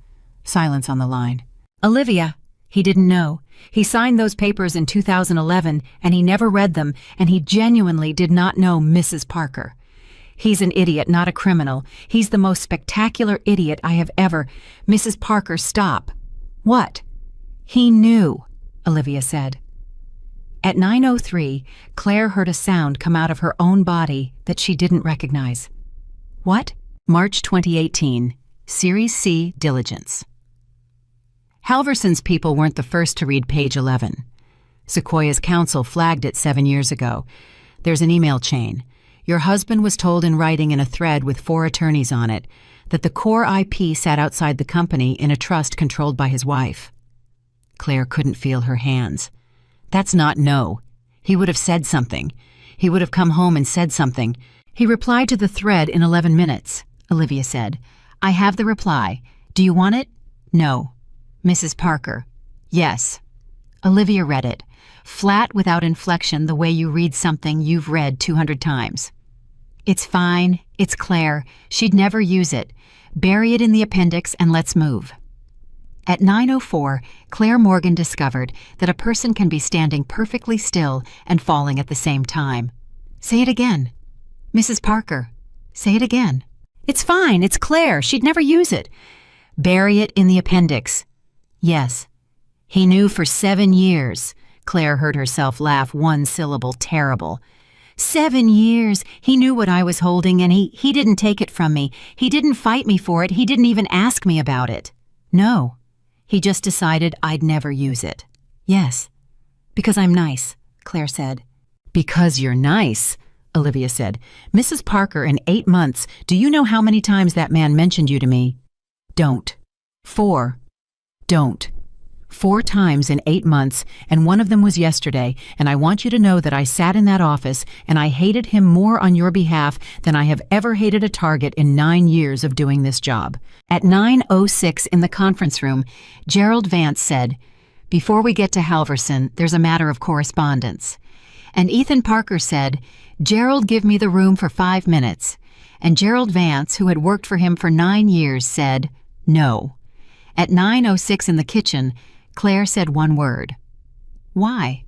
Silence on the line. "Olivia, he didn't know. He signed those papers in 2011, and he never read them, and he genuinely did not know Mrs. Parker. He's an idiot, not a criminal. He's the most spectacular idiot I have ever— Mrs. Parker, stop." "What?" "He knew," Olivia said. At 9:03, Claire heard a sound come out of her own body that she didn't recognize. What? March 2018, Series C, Diligence. Halverson's people weren't the first to read page 11. Sequoia's counsel flagged it 7 years ago. There's an email chain. Your husband was told in writing in a thread with 4 attorneys on it that the core IP sat outside the company in a trust controlled by his wife. Claire couldn't feel her hands. That's not no. He would have said something. He would have come home and said something. He replied to the thread in 11 minutes, Olivia said. "I have the reply. Do you want it?" "No." "Mrs. Parker." "Yes." Olivia read it, flat without inflection the way you read something you've read 200 times. "It's fine. It's Claire. She'd never use it. Bury it in the appendix and let's move." At 9:04, Claire Morgan discovered that a person can be standing perfectly still and falling at the same time. "Say it again." "Mrs. Parker." "Say it again." "It's fine. It's Claire. She'd never use it." "Bury it in the appendix." "Yes." "He knew for 7 years." Claire heard herself laugh one syllable, terrible. 7 years. He knew what I was holding, and he didn't take it from me. He didn't fight me for it. He didn't even ask me about it. No. He just decided I'd never use it. "Yes. Because I'm nice," Claire said. "Because you're nice," Olivia said. "Mrs. Parker, in 8 months, do you know how many times that man mentioned you to me?" "Don't." 4. "Don't." 4 times in 8 months, and one of them was yesterday, and I want you to know that I sat in that office and I hated him more on your behalf than I have ever hated a target in 9 years of doing this job. At 9:06 in the conference room, Gerald Vance said, "Before we get to Halverson, there's a matter of correspondence." And Ethan Parker said, "Gerald, give me the room for 5 minutes." And Gerald Vance, who had worked for him for 9 years, said, "No." At 9:06 in the kitchen, Claire said one word. "Why?"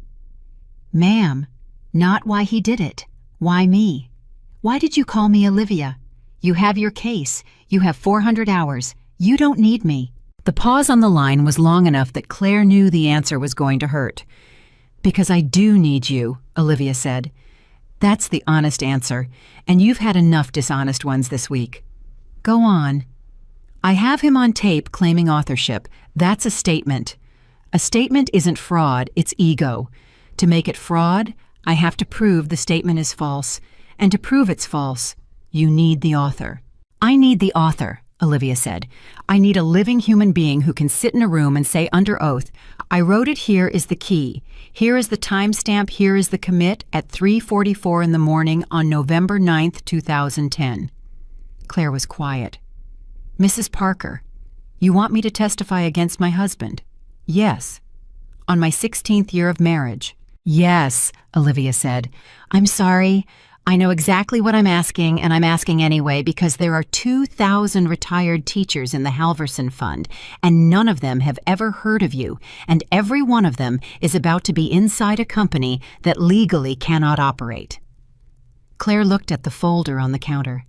"Ma'am, not why he did it. Why me? Why did you call me Olivia? You have your case. You have 400 hours. You don't need me." The pause on the line was long enough that Claire knew the answer was going to hurt. "Because I do need you," Olivia said. "That's the honest answer, and you've had enough dishonest ones this week. Go on." "I have him on tape claiming authorship. That's a statement. A statement isn't fraud, it's ego. To make it fraud, I have to prove the statement is false. And to prove it's false, you need the author." "I need the author," Olivia said. "I need a living human being who can sit in a room and say under oath, 'I wrote it, here is the key. Here is the timestamp, here is the commit at 3:44 in the morning on November 9th, 2010. Claire was quiet. "Mrs. Parker, you want me to testify against my husband?" "Yes." "On my 16th year of marriage?" "Yes," Olivia said. "I'm sorry. I know exactly what I'm asking, and I'm asking anyway because there are 2,000 retired teachers in the Halverson Fund, and none of them have ever heard of you, and every one of them is about to be inside a company that legally cannot operate." Claire looked at the folder on the counter.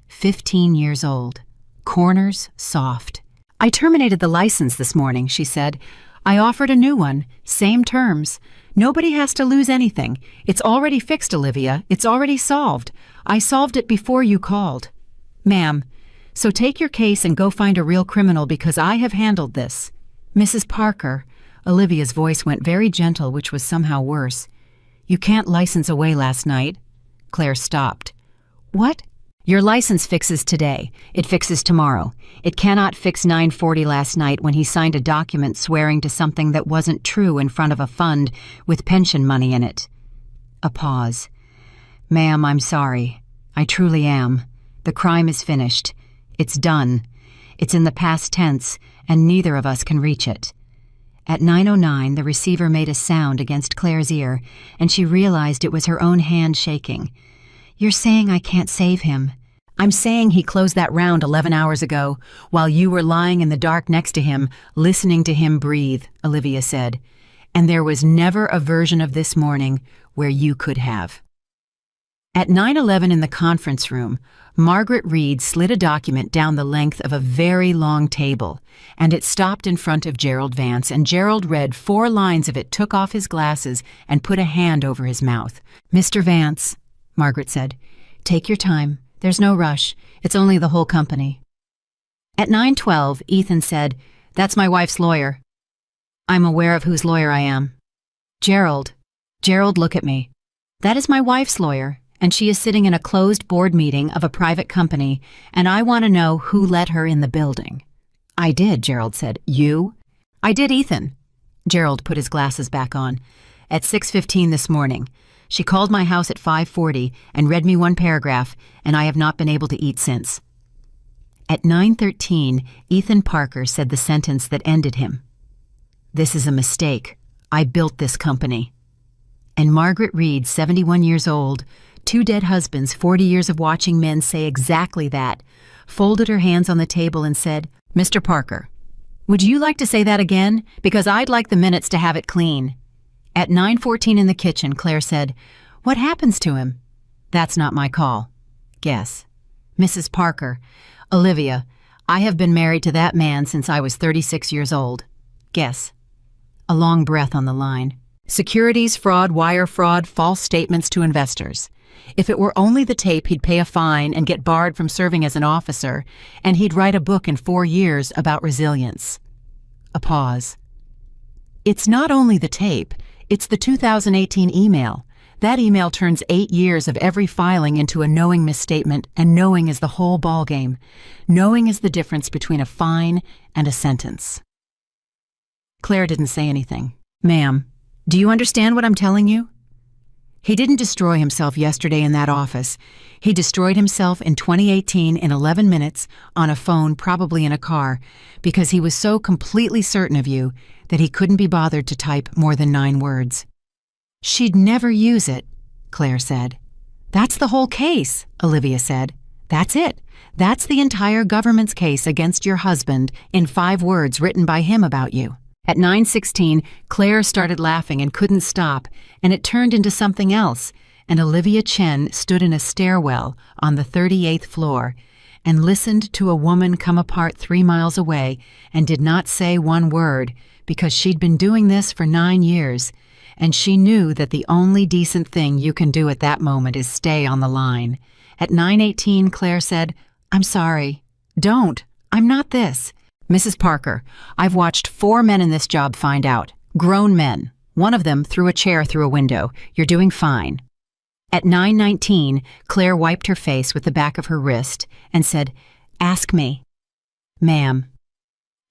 15 years old. Corners soft. "I terminated the license this morning," she said. I offered a new one, same terms. Nobody has to lose anything. It's already fixed, Olivia. It's already solved. I solved it before you called. Ma'am, so take your case and go find a real criminal because I have handled this. Mrs. Parker, Olivia's voice went very gentle, which was somehow worse. You can't license away last night. Claire stopped. What? Your license fixes today. It fixes tomorrow. It cannot fix 940 last night when he signed a document swearing to something that wasn't true in front of a fund with pension money in it. A pause. Ma'am, I'm sorry. I truly am. The crime is finished. It's done. It's in the past tense, and neither of us can reach it. At 9:09, the receiver made a sound against Claire's ear, and she realized it was her own hand shaking. You're saying I can't save him. I'm saying he closed that round 11 hours ago, while you were lying in the dark next to him, listening to him breathe, Olivia said. And there was never a version of this morning where you could have. At 9:11 in the conference room, Margaret Reed slid a document down the length of a very long table, and it stopped in front of Gerald Vance, and Gerald read 4 lines of it, took off his glasses, and put a hand over his mouth. Mr. Vance, Margaret said, take your time. There's no rush. It's only the whole company. At 9:12, Ethan said, That's my wife's lawyer. I'm aware of whose lawyer I am. Gerald, look at me. That is my wife's lawyer, and she is sitting in a closed board meeting of a private company, and I want to know who let her in the building. I did, Gerald said. You? I did, Ethan. Gerald put his glasses back on. At 6:15 this morning. She called my house at 5:40 and read me one paragraph, and I have not been able to eat since. At 9:13, Ethan Parker said the sentence that ended him. This is a mistake. I built this company. And Margaret Reed, 71 years old, 2 dead husbands, 40 years of watching men say exactly that, folded her hands on the table and said, Mr. Parker, would you like to say that again? Because I'd like the minutes to have it clean. At 9:14 in the kitchen, Claire said, What happens to him? That's not my call. Guess. Mrs. Parker, Olivia, I have been married to that man since I was 36 years old. Guess. A long breath on the line. Securities fraud, wire fraud, false statements to investors. If it were only the tape, he'd pay a fine and get barred from serving as an officer, and he'd write a book in 4 years about resilience. A pause. It's not only the tape. It's the 2018 email. That email turns 8 years of every filing into a knowing misstatement, and knowing is the whole ballgame. Knowing is the difference between a fine and a sentence. Claire didn't say anything. Ma'am, do you understand what I'm telling you? He didn't destroy himself yesterday in that office. He destroyed himself in 2018 in 11 minutes on a phone, probably in a car, because he was so completely certain of you that he couldn't be bothered to type more than 9 words. She'd never use it, Claire said. That's the whole case, Olivia said. That's it. That's the entire government's case against your husband in 5 words written by him about you. At 9:16, Claire started laughing and couldn't stop, and it turned into something else, and Olivia Chen stood in a stairwell on the 38th floor and listened to a woman come apart 3 miles away and did not say one word because she'd been doing this for 9 years, and she knew that the only decent thing you can do at that moment is stay on the line. At 9:18, Claire said, I'm sorry. Don't. I'm not this. Mrs. Parker, I've watched 4 men in this job find out. Grown men. One of them threw a chair through a window. You're doing fine. At 9:19, Claire wiped her face with the back of her wrist and said, Ask me. Ma'am.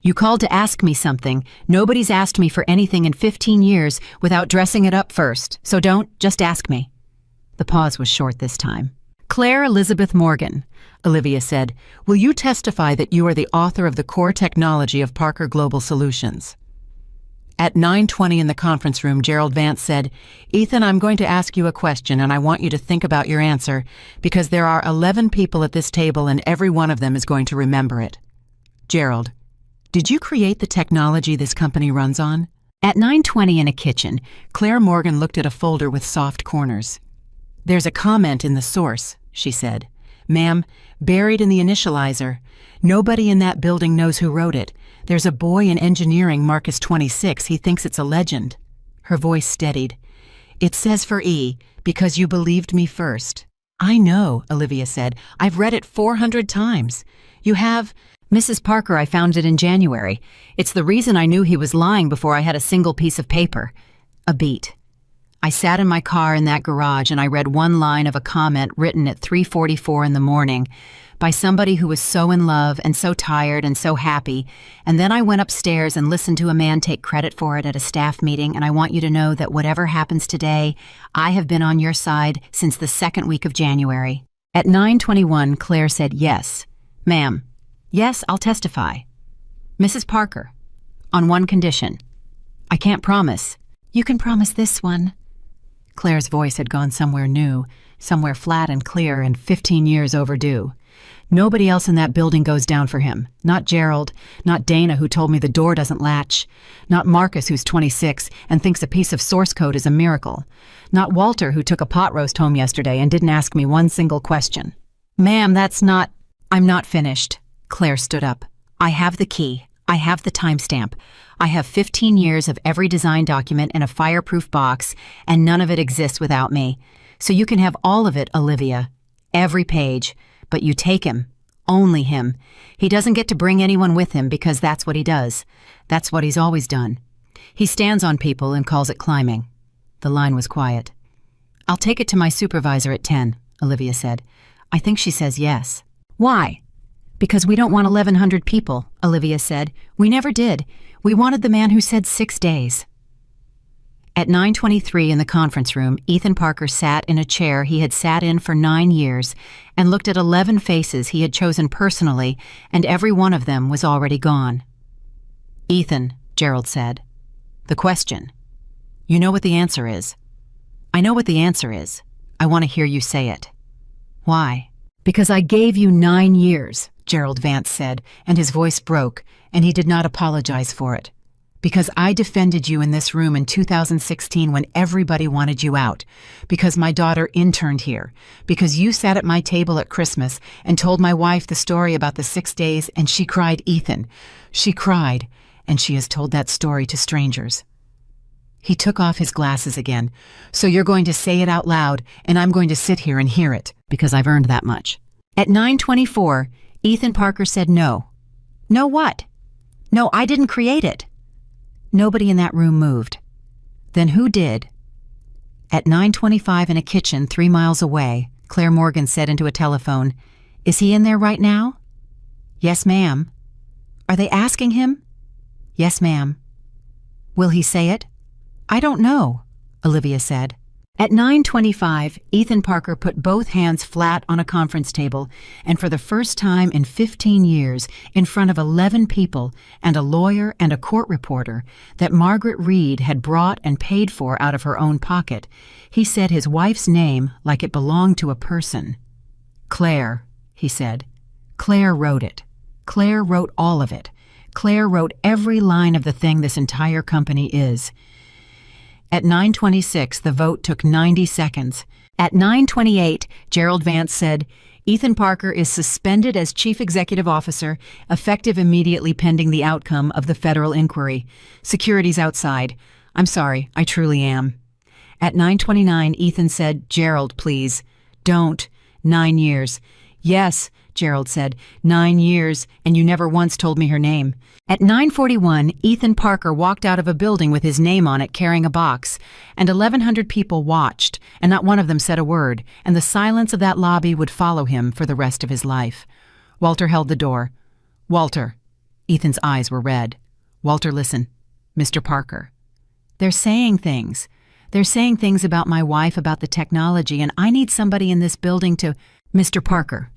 You called to ask me something. Nobody's asked me for anything in 15 years without dressing it up first, so just ask me. The pause was short this time. Claire Elizabeth Morgan, Olivia said, will you testify that you are the author of the core technology of Parker Global Solutions? At 9:20 in the conference room, Gerald Vance said, Ethan, I'm going to ask you a question, and I want you to think about your answer, because there are 11 people at this table, and every one of them is going to remember it. Gerald, did you create the technology this company runs on? At 9:20 in a kitchen, Claire Morgan looked at a folder with soft corners. There's a comment in the source, she said. Ma'am, buried in the initializer. Nobody in that building knows who wrote it. There's a boy in engineering, Marcus 26. He thinks it's a legend. Her voice steadied. It says for E, because you believed me first. I know, Olivia said. I've read it 400 times. You have? Mrs. Parker, I found it in January. It's the reason I knew he was lying before I had a single piece of paper. A beat. I sat in my car in that garage and I read one line of a comment written at 3:44 in the morning by somebody who was so in love and so tired and so happy, and then I went upstairs and listened to a man take credit for it at a staff meeting, and I want you to know that whatever happens today, I have been on your side since the second week of January. At 9:21, Claire said, yes. Ma'am. Yes, I'll testify. Mrs. Parker, on one condition. I can't promise. You can promise this one. Claire's voice had gone somewhere new, somewhere flat and clear and 15 years overdue. Nobody else in that building goes down for him. Not Gerald, not Dana, who told me the door doesn't latch, not Marcus, who's 26 and thinks a piece of source code is a miracle, not Walter, who took a pot roast home yesterday and didn't ask me one single question. Ma'am, I'm not finished. Claire stood up. I have the key. I have the timestamp. I have 15 years of every design document in a fireproof box, and none of it exists without me. So you can have all of it, Olivia. Every page. But you take him. Only him. He doesn't get to bring anyone with him because that's what he does. That's what he's always done. He stands on people and calls it climbing. The line was quiet. I'll take it to my supervisor at 10, Olivia said. I think she says yes. Why? Because we don't want 1,100 people, Olivia said. We never did. We wanted the man who said 6 days. At 9:23 in the conference room, Ethan Parker sat in a chair he had sat in for 9 years and looked at 11 faces he had chosen personally, and every one of them was already gone. Ethan, Gerald said. The question. You know what the answer is. I know what the answer is. I want to hear you say it. Why? Because I gave you 9 years, Gerald Vance said, and his voice broke, and he did not apologize for it. Because I defended you in this room in 2016 when everybody wanted you out. Because my daughter interned here. Because you sat at my table at Christmas and told my wife the story about the 6 days, and she cried, Ethan. She cried, and she has told that story to strangers. He took off his glasses again. So you're going to say it out loud, and I'm going to sit here and hear it, because I've earned that much. At 9:24, Ethan Parker said no. No what? No, I didn't create it. Nobody in that room moved. Then who did? At 9:25 in a kitchen 3 miles away, Claire Morgan said into a telephone, Is he in there right now? Yes, ma'am. Are they asking him? Yes, ma'am. Will he say it? I don't know, Olivia said. At 9:25, Ethan Parker put both hands flat on a conference table, and for the first time in 15 years, in front of 11 people and a lawyer and a court reporter that Margaret Reed had brought and paid for out of her own pocket, he said his wife's name like it belonged to a person. Claire, he said. Claire wrote it. Claire wrote all of it. Claire wrote every line of the thing this entire company is. At 9:26, the vote took 90 seconds. At 9:28, Gerald Vance said, Ethan Parker is suspended as Chief Executive Officer, effective immediately pending the outcome of the federal inquiry. Security's outside. I'm sorry, I truly am. At 9:29, Ethan said, Gerald, please. Don't. 9 years. Yes, Gerald said, 9 years, and you never once told me her name. At 9:41, Ethan Parker walked out of a building with his name on it carrying a box, and 1,100 people watched, and not one of them said a word, and the silence of that lobby would follow him for the rest of his life. Walter held the door. Walter. Ethan's eyes were red. Walter, listen. Mr. Parker. They're saying things. They're saying things about my wife, about the technology, and I need somebody in this building to... Mr. Parker,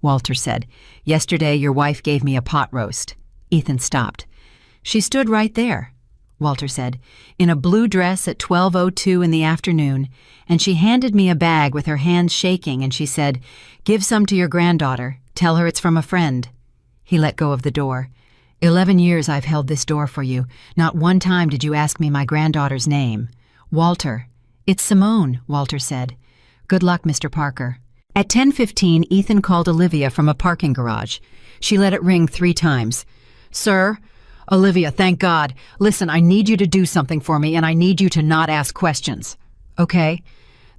Walter said, yesterday your wife gave me a pot roast. Ethan stopped. She stood right there, Walter said, in a blue dress at 12:02 in the afternoon, and she handed me a bag with her hands shaking, and she said, Give some to your granddaughter. Tell her it's from a friend. He let go of the door. 11 years I've held this door for you. Not one time did you ask me my granddaughter's name. Walter. It's Simone, Walter said. Good luck, Mr. Parker. At 10:15, Ethan called Olivia from a parking garage. She let it ring 3 times. Sir, Olivia, thank God. Listen, I need you to do something for me, and I need you to not ask questions. Okay?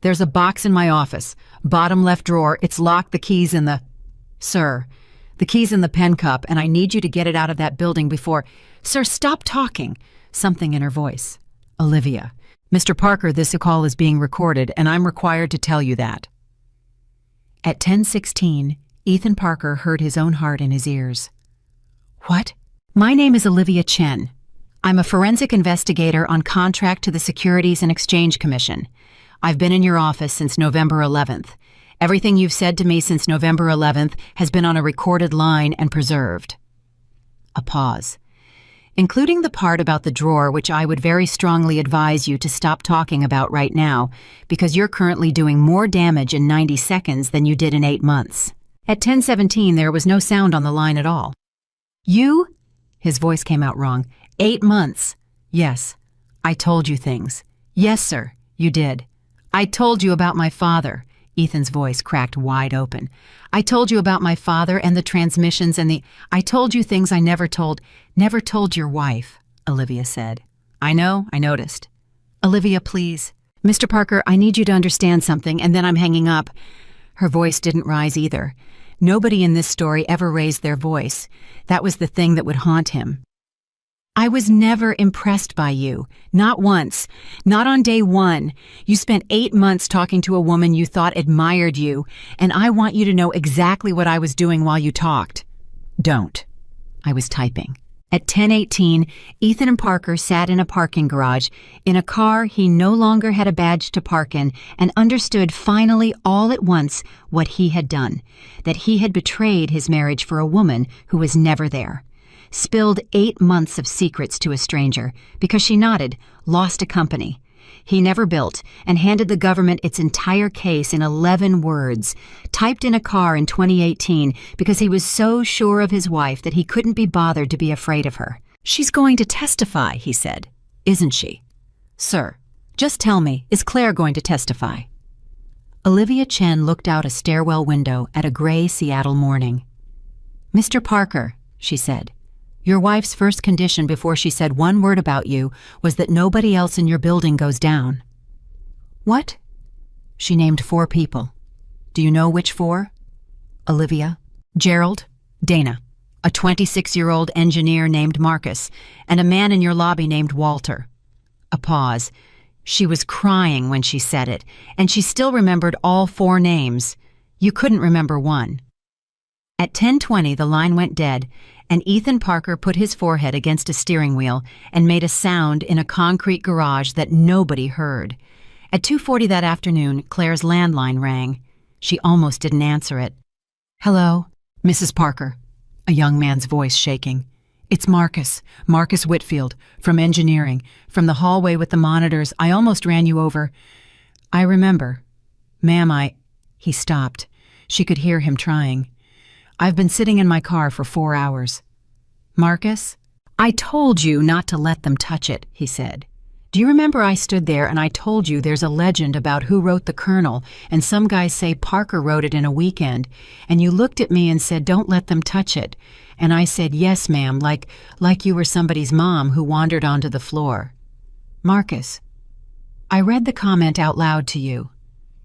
There's a box in my office. Bottom left drawer. It's locked, the keys in the... Sir, the key's in the pen cup, and I need you to get it out of that building before... Sir, stop talking. Something in her voice. Olivia. Mr. Parker, this call is being recorded, and I'm required to tell you that. At 10:16, Ethan Parker heard his own heart in his ears. What? My name is Olivia Chen. I'm a forensic investigator on contract to the Securities and Exchange Commission. I've been in your office since November 11th. Everything you've said to me since November 11th has been on a recorded line and preserved. A pause. Including the part about the drawer, which I would very strongly advise you to stop talking about right now, because you're currently doing more damage in 90 seconds than you did in 8 months. At 10:17, there was no sound on the line at all. You? His voice came out wrong. 8 months. Yes. I told you things. Yes, sir, you did. I told you about my father. Ethan's voice cracked wide open. I told you about my father and the transmissions and I told you things I never told your wife, Olivia said. I know, I noticed. Olivia, please. Mr. Parker, I need you to understand something, and then I'm hanging up. Her voice didn't rise either. Nobody in this story ever raised their voice. That was the thing that would haunt him. I was never impressed by you. Not once. Not on day one. You spent 8 months talking to a woman you thought admired you, and I want you to know exactly what I was doing while you talked. Don't. I was typing. At 10:18, Ethan and Parker sat in a parking garage, in a car he no longer had a badge to park in, and understood finally all at once what he had done, that he had betrayed his marriage for a woman who was never there. Spilled 8 months of secrets to a stranger because she nodded, lost a company. He never built and handed the government its entire case in 11 words, typed in a car in 2018 because he was so sure of his wife that he couldn't be bothered to be afraid of her. She's going to testify, he said. Isn't she? Sir, just tell me, is Claire going to testify? Olivia Chen looked out a stairwell window at a gray Seattle morning. Mr. Parker, she said. Your wife's first condition before she said one word about you was that nobody else in your building goes down. What? She named 4 people. Do you know which 4? Olivia, Gerald, Dana, a 26-year-old engineer named Marcus, and a man in your lobby named Walter. A pause. She was crying when she said it, and she still remembered all 4 names. You couldn't remember one. At 10:20, the line went dead, and Ethan Parker put his forehead against a steering wheel and made a sound in a concrete garage that nobody heard. At 2:40 that afternoon, Claire's landline rang. She almost didn't answer it. Hello, Mrs. Parker, a young man's voice shaking. It's Marcus Whitfield, from engineering, from the hallway with the monitors. I almost ran you over. I remember. Ma'am, He stopped. She could hear him trying. I've been sitting in my car for 4 hours. Marcus? I told you not to let them touch it, he said. Do you remember I stood there and I told you there's a legend about who wrote the Colonel, and some guys say Parker wrote it in a weekend, and you looked at me and said, don't let them touch it. And I said, yes, ma'am, like you were somebody's mom who wandered onto the floor. Marcus, I read the comment out loud to you.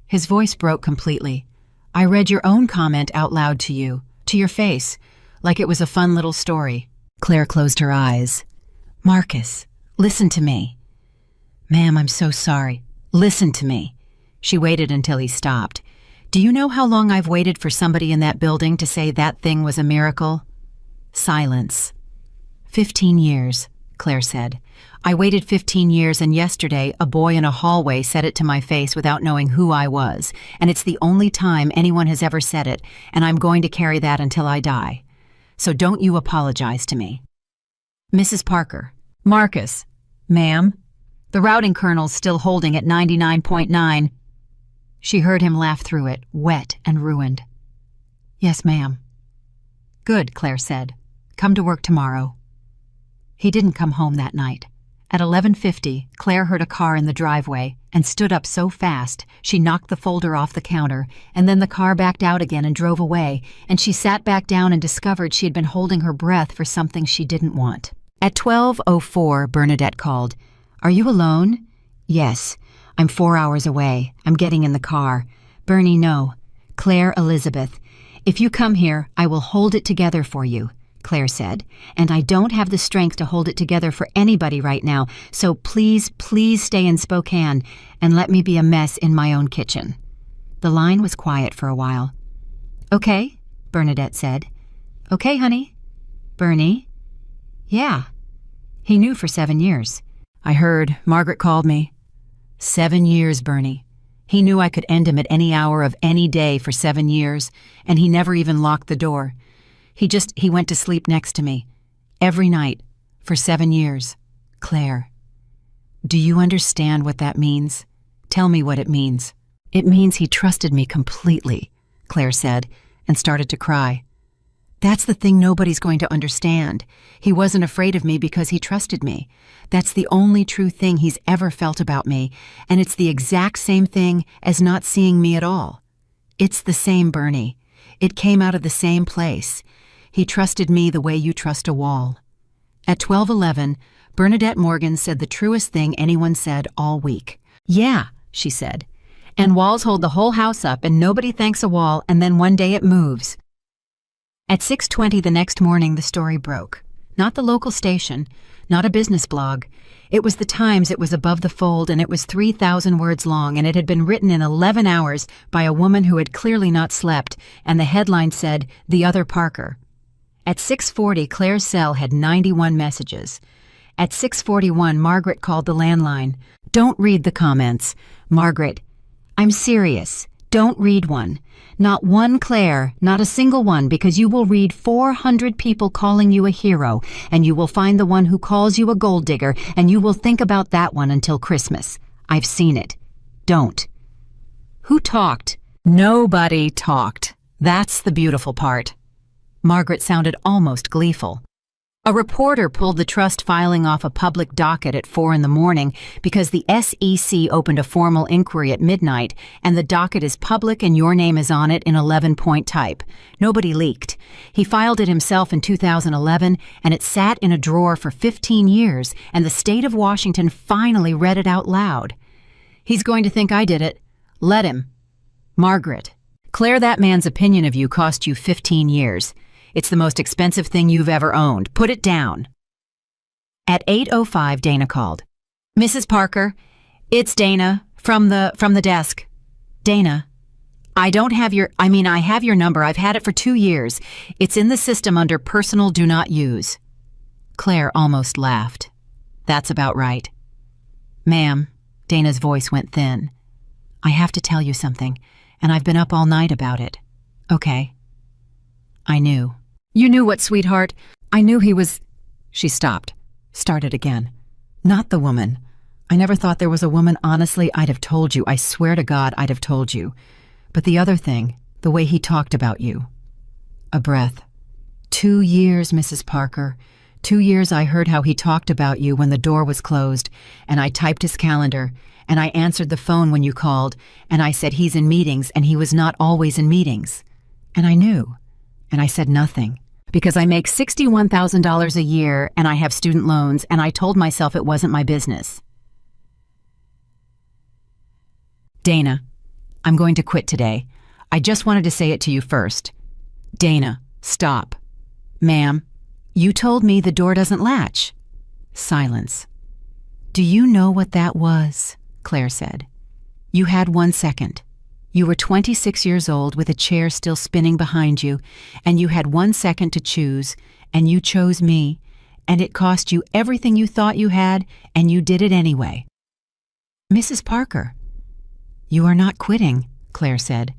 His voice broke completely. I read your own comment out loud to you. To your face, like it was a fun little story. Claire closed her eyes. Marcus, listen to me. Ma'am, I'm so sorry. Listen to me. She waited until he stopped. Do you know how long I've waited for somebody in that building to say that thing was a miracle? Silence. 15 years, Claire said. I waited 15 years, and yesterday a boy in a hallway said it to my face without knowing who I was, and it's the only time anyone has ever said it, and I'm going to carry that until I die. So don't you apologize to me. Mrs. Parker. Marcus. Ma'am? The routing colonel's still holding at 99.9. She heard him laugh through it, wet and ruined. Yes, ma'am. Good, Claire said. Come to work tomorrow. He didn't come home that night. At 11:50, Claire heard a car in the driveway and stood up so fast she knocked the folder off the counter, and then the car backed out again and drove away, and she sat back down and discovered she had been holding her breath for something she didn't want. At 12:04, Bernadette called. "Are you alone?" "Yes. I'm 4 hours away. I'm getting in the car." "Bernie, no. Claire Elizabeth. If you come here, I will hold it together for you," Claire said. "And I don't have the strength to hold it together for anybody right now, so please, please stay in Spokane and let me be a mess in my own kitchen." The line was quiet for a while. "Okay," Bernadette said. "Okay, honey." "Bernie?" "Yeah." He knew for 7 years. "I heard. Margaret called me." 7 years, Bernie. He knew I could end him at any hour of any day for 7 years, and he never even locked the door. He went to sleep next to me. Every night. For 7 years. Claire. Do you understand what that means? Tell me what it means. "It means he trusted me completely," Claire said, and started to cry. "That's the thing nobody's going to understand. He wasn't afraid of me because he trusted me. That's the only true thing he's ever felt about me, and it's the exact same thing as not seeing me at all. It's the same, Bernie. It came out of the same place. He trusted me the way you trust a wall." At 12:11, Bernadette Morgan said the truest thing anyone said all week. "Yeah," she said. "And walls hold the whole house up, and nobody thanks a wall, and then one day it moves." At 6:20 the next morning, the story broke. Not the local station, not a business blog. It was the Times. It was above the fold, and it was 3,000 words long, and it had been written in 11 hours by a woman who had clearly not slept, and the headline said, "The Other Parker." At 6:40, Claire's cell had 91 messages. At 6:41, Margaret called the landline. "Don't read the comments. Margaret, I'm serious. Don't read one. Not one Claire, not a single one, because you will read 400 people calling you a hero, and you will find the one who calls you a gold digger, and you will think about that one until Christmas. I've seen it. Don't." Who talked? Nobody talked. That's the beautiful part. Margaret sounded almost gleeful. A reporter pulled the trust filing off a public docket at 4 in the morning because the SEC opened a formal inquiry at midnight, and the docket is public and your name is on it in 11-point type. Nobody leaked. He filed it himself in 2011, and it sat in a drawer for 15 years, and the state of Washington finally read it out loud. He's going to think I did it. Let him. Margaret, Claire, that man's opinion of you cost you 15 years. It's the most expensive thing you've ever owned. Put it down. At 8:05, Dana called. "Mrs. Parker, it's Dana from the desk." "Dana, I have your number. I've had it for 2 years. It's in the system under personal do not use." Claire almost laughed. "That's about right." "Ma'am," Dana's voice went thin. "I have to tell you something, and I've been up all night about it." "Okay." "I knew." "You knew what, sweetheart?" "I knew he was—" She stopped, started again. "Not the woman. I never thought there was a woman. Honestly, I'd have told you. I swear to God, I'd have told you. But the other thing, the way he talked about you." A breath. 2 years, Mrs. Parker. 2 years I heard how he talked about you when the door was closed, and I typed his calendar, and I answered the phone when you called, and I said he's in meetings, and he was not always in meetings. And I knew, and I said nothing. Because I make $61,000 a year, and I have student loans, and I told myself it wasn't my business. "Dana, I'm going to quit today. I just wanted to say it to you first." "Dana, stop." "Ma'am, you told me the door doesn't latch." Silence. "Do you know what that was?" Claire said. "You had 1 second. You were 26 years old with a chair still spinning behind you, and you had 1 second to choose, and you chose me, and it cost you everything you thought you had, and you did it anyway." "Mrs. Parker." "You are not quitting," Claire said.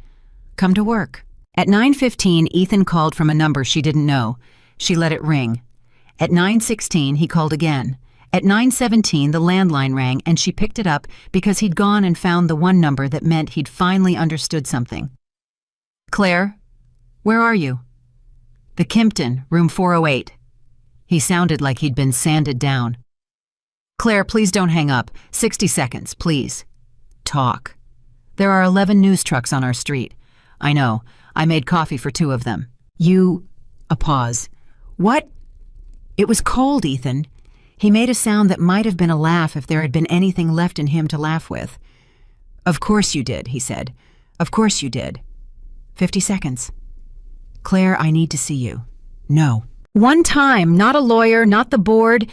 "Come to work." At 9:15, Ethan called from a number she didn't know. She let it ring. At 9:16, he called again. At 9:17, the landline rang, and she picked it up because he'd gone and found the one number that meant he'd finally understood something. "Claire, where are you?" "The Kimpton, room 408. He sounded like he'd been sanded down. "Claire, please don't hang up. 60 seconds, please." "Talk." "There are 11 news trucks on our street." "I know. I made coffee for 2 of them." "You—" A pause. "What?" "It was cold, Ethan. He made a sound that might have been a laugh if there had been anything left in him to laugh with. "Of course you did," he said. "Of course you did. 50 seconds. Claire, I need to see you." "No." "One time, not a lawyer, not the board,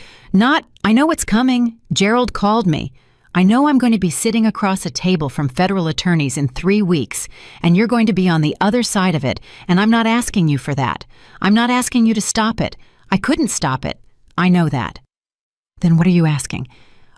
I know what's coming. Gerald called me. I know I'm going to be sitting across a table from federal attorneys in 3 weeks, and you're going to be on the other side of it, and I'm not asking you for that. I'm not asking you to stop it. I couldn't stop it. I know that." "Then what are you asking?"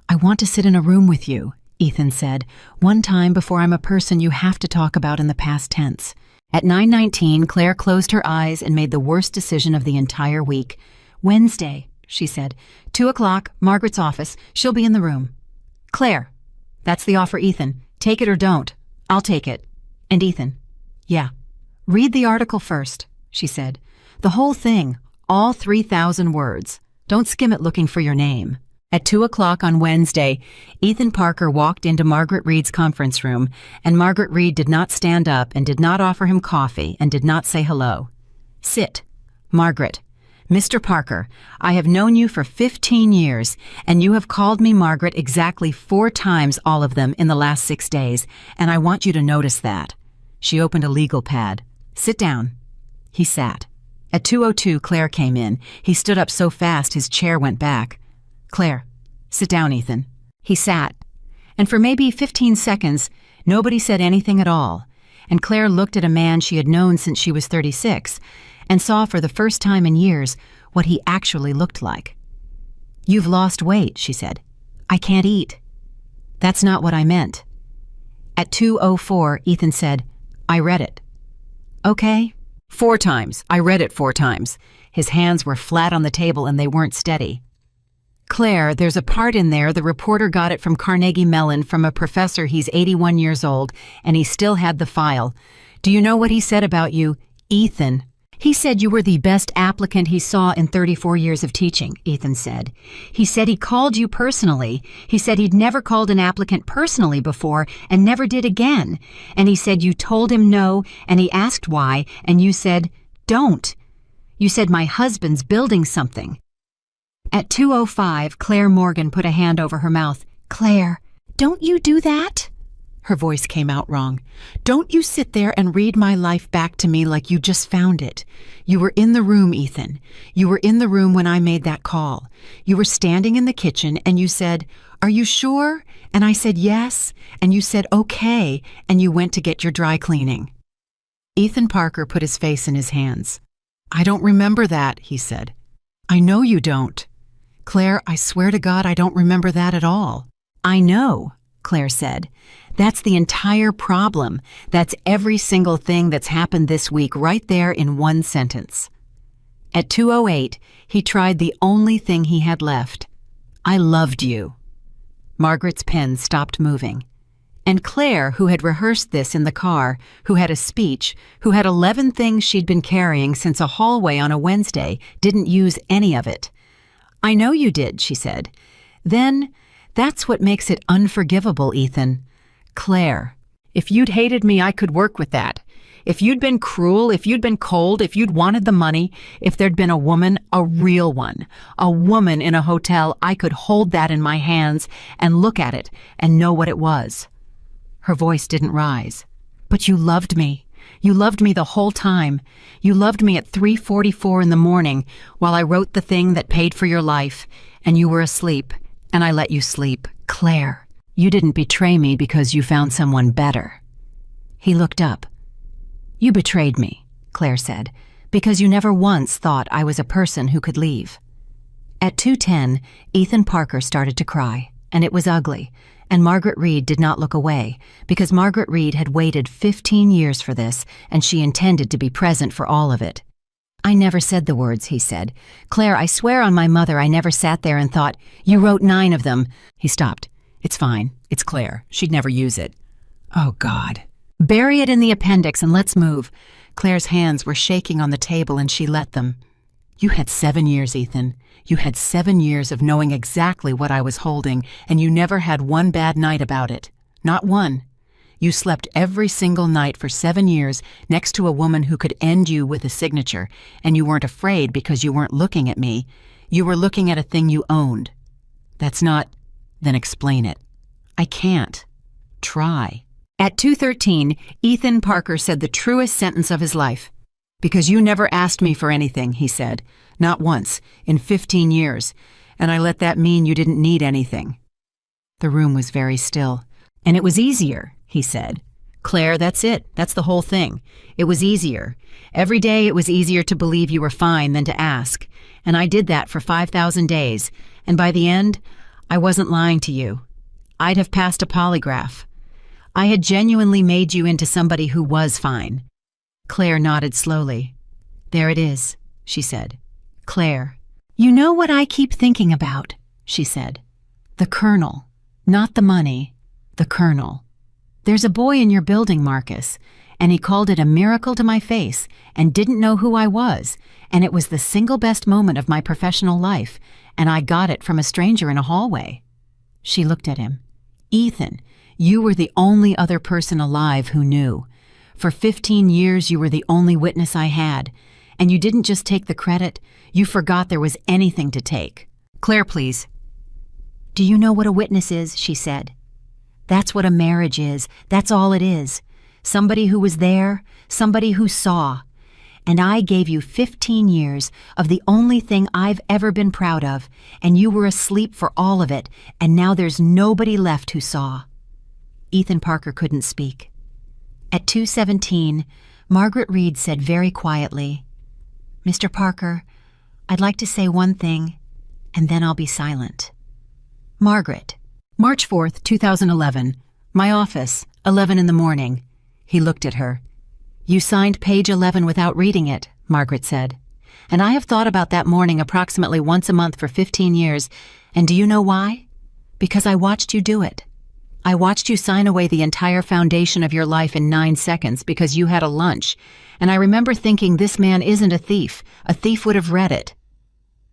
"I want to sit in a room with you," Ethan said, "one time before I'm a person you have to talk about in the past tense." At 9:19, Claire closed her eyes and made the worst decision of the entire week. "Wednesday," she said. 2 o'clock, Margaret's office. She'll be in the room." "Claire, that's the offer, Ethan. Take it or don't. I'll take it." "And Ethan?" "Yeah." "Read the article first," she said. "The whole thing, all 3,000 words. Don't skim it looking for your name." At 2 o'clock on Wednesday, Ethan Parker walked into Margaret Reed's conference room, and Margaret Reed did not stand up and did not offer him coffee and did not say hello. "Sit. Margaret. Mr. Parker, I have known you for 15 years, and you have called me Margaret exactly 4 times, all of them in the last 6 days, and I want you to notice that." She opened a legal pad. "Sit down." He sat. At 2:02, Claire came in. He stood up so fast his chair went back. "Claire, sit down, Ethan." He sat. And for maybe 15 seconds, nobody said anything at all, and Claire looked at a man she had known since she was 36, and saw for the first time in years what he actually looked like. "You've lost weight," she said. "I can't eat." "That's not what I meant." At 2:04, Ethan said, "I read it." "Okay." 4 times. I read it 4 times. His hands were flat on the table and they weren't steady. "Claire, there's a part in there, the reporter got it from Carnegie Mellon from a professor. He's 81 years old, and he still had the file. Do you know what he said about you? Ethan. He said you were the best applicant he saw in 34 years of teaching," Ethan said. "He said he called you personally. He said he'd never called an applicant personally before and never did again. And he said you told him no, and he asked why, and you said, 'Don't.' You said my husband's building something." At 2:05, Claire Morgan put a hand over her mouth. "Claire, don't you do that?" Her voice came out wrong. "Don't you sit there and read my life back to me like you just found it. You were in the room, Ethan. You were in the room when I made that call. You were standing in the kitchen and you said, 'Are you sure?' And I said, 'Yes.' And you said, 'Okay,' and you went to get your dry cleaning." Ethan Parker put his face in his hands. "I don't remember that," he said. "I know you don't." "Claire, I swear to God I don't remember that at all." "I know," Claire said. "That's the entire problem. That's every single thing that's happened this week right there in one sentence." At 2:08, he tried the only thing he had left. "I loved you." Margaret's pen stopped moving. And Claire, who had rehearsed this in the car, who had a speech, who had 11 things she'd been carrying since a hallway on a Wednesday, didn't use any of it. "I know you did," she said. "Then, that's what makes it unforgivable, Ethan. Claire, if you'd hated me, I could work with that. If you'd been cruel, if you'd been cold, if you'd wanted the money, if there'd been a woman, a real one, a woman in a hotel, I could hold that in my hands and look at it and know what it was." Her voice didn't rise. "But you loved me. You loved me the whole time. You loved me at 3:44 in the morning while I wrote the thing that paid for your life, and you were asleep, and I let you sleep. Claire, you didn't betray me because you found someone better." He looked up. "You betrayed me," Claire said, "because you never once thought I was a person who could leave." At 2:10, Ethan Parker started to cry, and it was ugly. And Margaret Reed did not look away, because Margaret Reed had waited 15 years for this, and she intended to be present for all of it. "I never said the words," he said. "Claire, I swear on my mother I never sat there and thought, 'You wrote 9 of them.'" He stopped. "It's fine. It's Claire. She'd never use it." "Oh, God." "Bury it in the appendix and let's move." Claire's hands were shaking on the table and she let them. "You had 7 years, Ethan. You had 7 years of knowing exactly what I was holding, and you never had one bad night about it. Not one. You slept every single night for 7 years next to a woman who could end you with a signature, and you weren't afraid because you weren't looking at me. You were looking at a thing you owned. That's not... Then explain it. I can't. Try. At 2:13, Ethan Parker said the truest sentence of his life. Because you never asked me for anything, he said. Not once, in 15 years. And I let that mean you didn't need anything. The room was very still. And it was easier, he said. Claire, that's it. That's the whole thing. It was easier. Every day it was easier to believe you were fine than to ask. And I did that for 5,000 days. And by the end, I wasn't lying to you. I'd have passed a polygraph. I had genuinely made you into somebody who was fine. Claire nodded slowly. There it is, she said. Claire. You know what I keep thinking about, she said. The Colonel. Not the money. The Colonel. There's a boy in your building, Marcus, and he called it a miracle to my face and didn't know who I was, and it was the single best moment of my professional life, and I got it from a stranger in a hallway. She looked at him. Ethan, you were the only other person alive who knew. For 15 years you were the only witness I had, and you didn't just take the credit, you forgot there was anything to take. Claire, please. Do you know what a witness is? She said. That's what a marriage is. That's all it is. Somebody who was there, somebody who saw. And I gave you 15 years of the only thing I've ever been proud of, and you were asleep for all of it, and now there's nobody left who saw. Ethan Parker couldn't speak. At 2:17, Margaret Reed said very quietly, Mr. Parker, I'd like to say one thing, and then I'll be silent. Margaret. March 4th, 2011. My office, 11 in the morning. He looked at her. You signed page 11 without reading it, Margaret said. And I have thought about that morning approximately once a month for 15 years, and do you know why? Because I watched you do it. I watched you sign away the entire foundation of your life in 9 seconds because you had a lunch, and I remember thinking this man isn't a thief. A thief would have read it.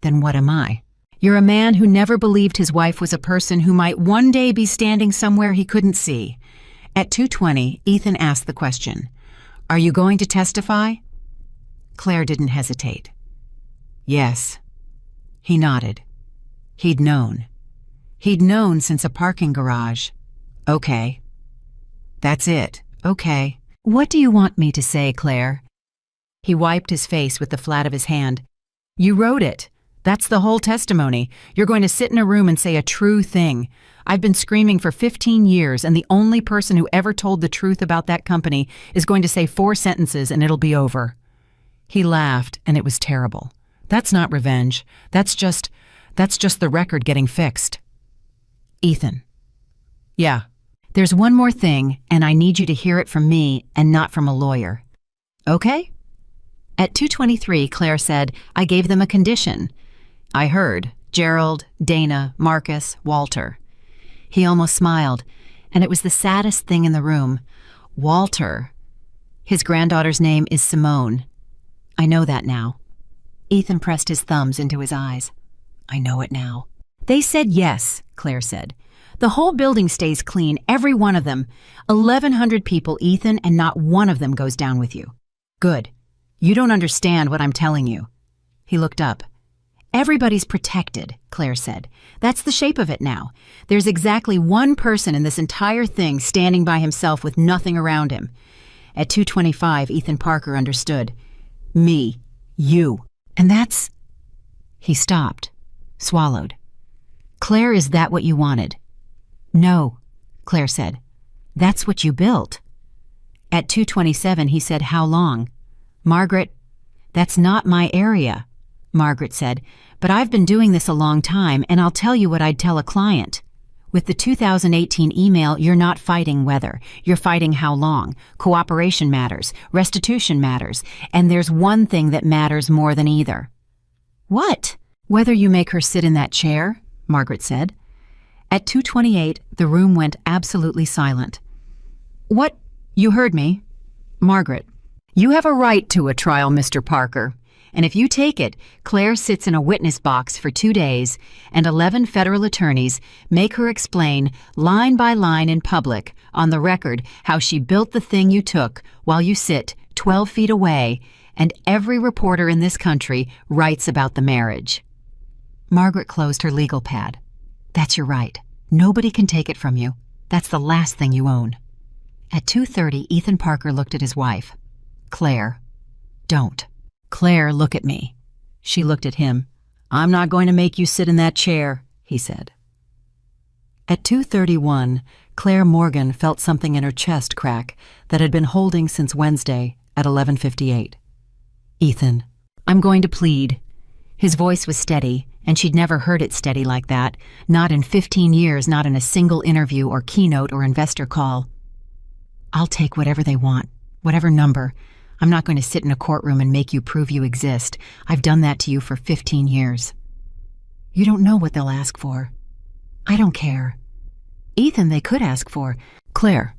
Then what am I? You're a man who never believed his wife was a person who might one day be standing somewhere he couldn't see. At 2:20, Ethan asked the question, Are you going to testify? Claire didn't hesitate. Yes. He nodded. He'd known. He'd known since a parking garage. Okay. That's it. Okay. What do you want me to say, Claire? He wiped his face with the flat of his hand. You wrote it. That's the whole testimony. You're going to sit in a room and say a true thing. I've been screaming for 15 years, and the only person who ever told the truth about that company is going to say 4 sentences and it'll be over. He laughed, and it was terrible. That's not revenge. That's just the record getting fixed. Ethan. Yeah. There's one more thing, and I need you to hear it from me and not from a lawyer. Okay? At 2:23, Claire said, I gave them a condition. I heard. Gerald, Dana, Marcus, Walter. He almost smiled, and it was the saddest thing in the room. Walter. His granddaughter's name is Simone. I know that now. Ethan pressed his thumbs into his eyes. I know it now. They said yes, Claire said. The whole building stays clean, every one of them. 1,100 people, Ethan, and not one of them goes down with you. Good. You don't understand what I'm telling you. He looked up. Everybody's protected, Claire said. That's the shape of it now. There's exactly one person in this entire thing standing by himself with nothing around him. At 2:25, Ethan Parker understood. Me. You. And that's... He stopped. Swallowed. Claire, is that what you wanted? No, Claire said. That's what you built. At 2:27, he said, how long? Margaret, that's not my area, Margaret said, but I've been doing this a long time, and I'll tell you what I'd tell a client. With the 2018 email, you're not fighting whether. You're fighting how long. Cooperation matters. Restitution matters. And there's one thing that matters more than either. What? Whether you make her sit in that chair, Margaret said. At 2:28, the room went absolutely silent. What? You heard me. Margaret. You have a right to a trial, Mr. Parker. And if you take it, Claire sits in a witness box for 2 days, and 11 federal attorneys make her explain line by line in public, on the record, how she built the thing you took while you sit 12 feet away, and every reporter in this country writes about the marriage. Margaret closed her legal pad. That's your right. Nobody can take it from you. That's the last thing you own. At 2:30, Ethan Parker looked at his wife. Claire, don't. Claire, look at me. She looked at him. I'm not going to make you sit in that chair, he said. At 2:31, Claire Morgan felt something in her chest crack that had been holding since Wednesday at 11:58. Ethan, I'm going to plead. His voice was steady, and she'd never heard it steady like that, not in 15 years, not in a single interview or keynote or investor call. I'll take whatever they want, whatever number. I'm not going to sit in a courtroom and make you prove you exist. I've done that to you for 15 years. You don't know what they'll ask for. I don't care. Ethan, they could ask for. Claire.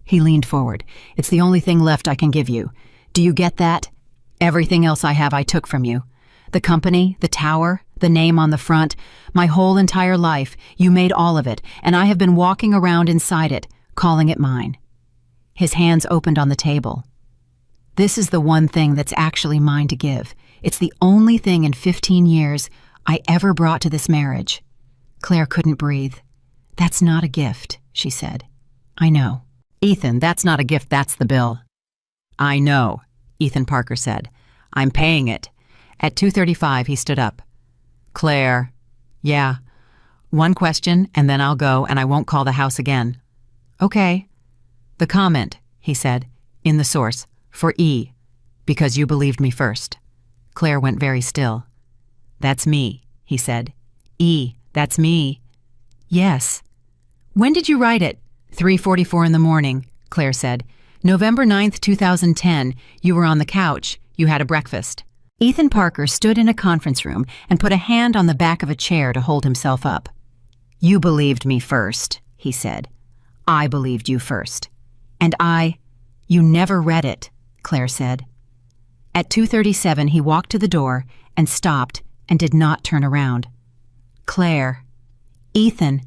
He leaned forward. It's the only thing left I can give you. Do you get that? Everything else I have I took from you. The company, the tower, the name on the front, my whole entire life, you made all of it, and I have been walking around inside it, calling it mine. His hands opened on the table. This is the one thing that's actually mine to give. It's the only thing in 15 years I ever brought to this marriage. Claire couldn't breathe. That's not a gift, she said. I know. Ethan, that's not a gift, that's the bill. I know, Ethan Parker said. I'm paying it. At 2:35, he stood up. Claire, yeah. One question, and then I'll go, and I won't call the house again. Okay. The comment, he said, in the source, for E, because you believed me first. Claire went very still. That's me, he said. E, that's me. Yes. When did you write it? 3:44 in the morning, Claire said. November 9th, 2010, you were on the couch. You had a breakfast. Ethan Parker stood in a conference room and put a hand on the back of a chair to hold himself up. You believed me first, he said. I believed you first. And you never read it, Claire said. At 2:37, he walked to the door and stopped and did not turn around. Claire, Ethan,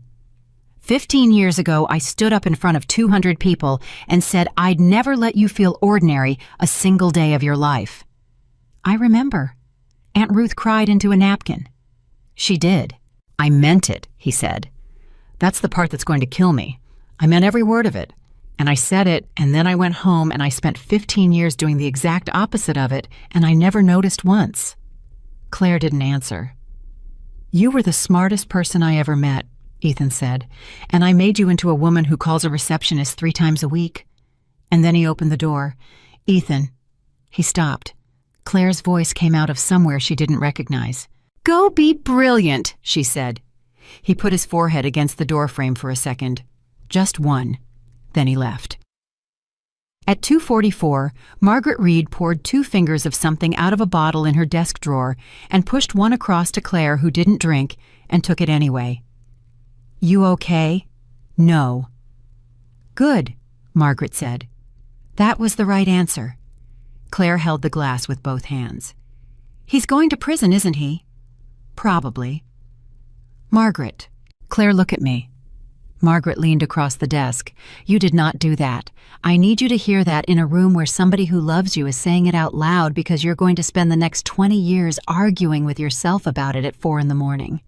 15 years ago, I stood up in front of 200 people and said I'd never let you feel ordinary a single day of your life. I remember. Aunt Ruth cried into a napkin. She did. I meant it, he said. That's the part that's going to kill me. I meant every word of it. And I said it, and then I went home and I spent 15 years doing the exact opposite of it, and I never noticed once. Claire didn't answer. You were the smartest person I ever met, Ethan said, and I made you into a woman who calls a receptionist 3 times a week. And then he opened the door. Ethan. He stopped. Claire's voice came out of somewhere she didn't recognize. Go be brilliant, she said. He put his forehead against the doorframe for a second. Just one. Then he left. At 2:44, Margaret Reed poured 2 fingers of something out of a bottle in her desk drawer and pushed one across to Claire, who didn't drink, and took it anyway. You okay? No. Good, Margaret said. That was the right answer. Claire held the glass with both hands. He's going to prison, isn't he? Probably. Margaret. Claire, look at me. Margaret leaned across the desk. You did not do that. I need you to hear that in a room where somebody who loves you is saying it out loud because you're going to spend the next 20 years arguing with yourself about it at 4 in the morning.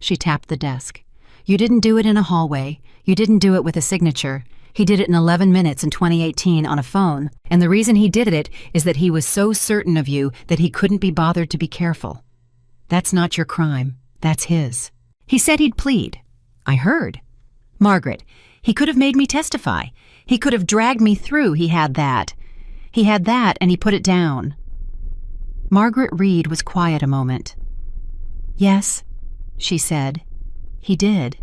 She tapped the desk. You didn't do it in a hallway. You didn't do it with a signature. He did it in 11 minutes in 2018 on a phone, and the reason he did it is that he was so certain of you that he couldn't be bothered to be careful. That's not your crime. That's his. He said he'd plead. I heard. Margaret, he could have made me testify. He could have dragged me through. He had that. He had that, and he put it down. Margaret Reed was quiet a moment. Yes, she said. He did.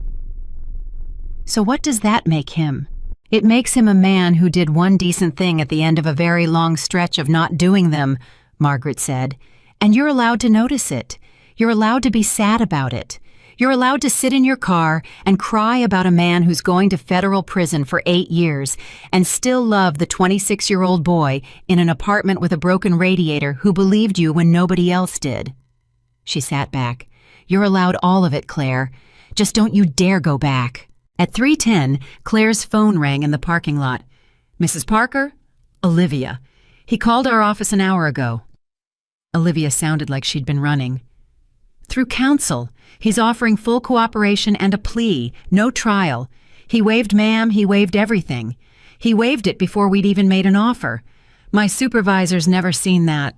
So what does that make him? It makes him a man who did one decent thing at the end of a very long stretch of not doing them, Margaret said. And you're allowed to notice it. You're allowed to be sad about it. You're allowed to sit in your car and cry about a man who's going to federal prison for 8 years and still love the 26-year-old boy in an apartment with a broken radiator who believed you when nobody else did. She sat back. You're allowed all of it, Claire. Just don't you dare go back. At 3:10, Claire's phone rang in the parking lot. Mrs. Parker? Olivia. He called our office an hour ago. Olivia sounded like she'd been running. Through counsel. He's offering full cooperation and a plea, no trial. He waived ma'am, he waived everything. He waived it before we'd even made an offer. My supervisor's never seen that.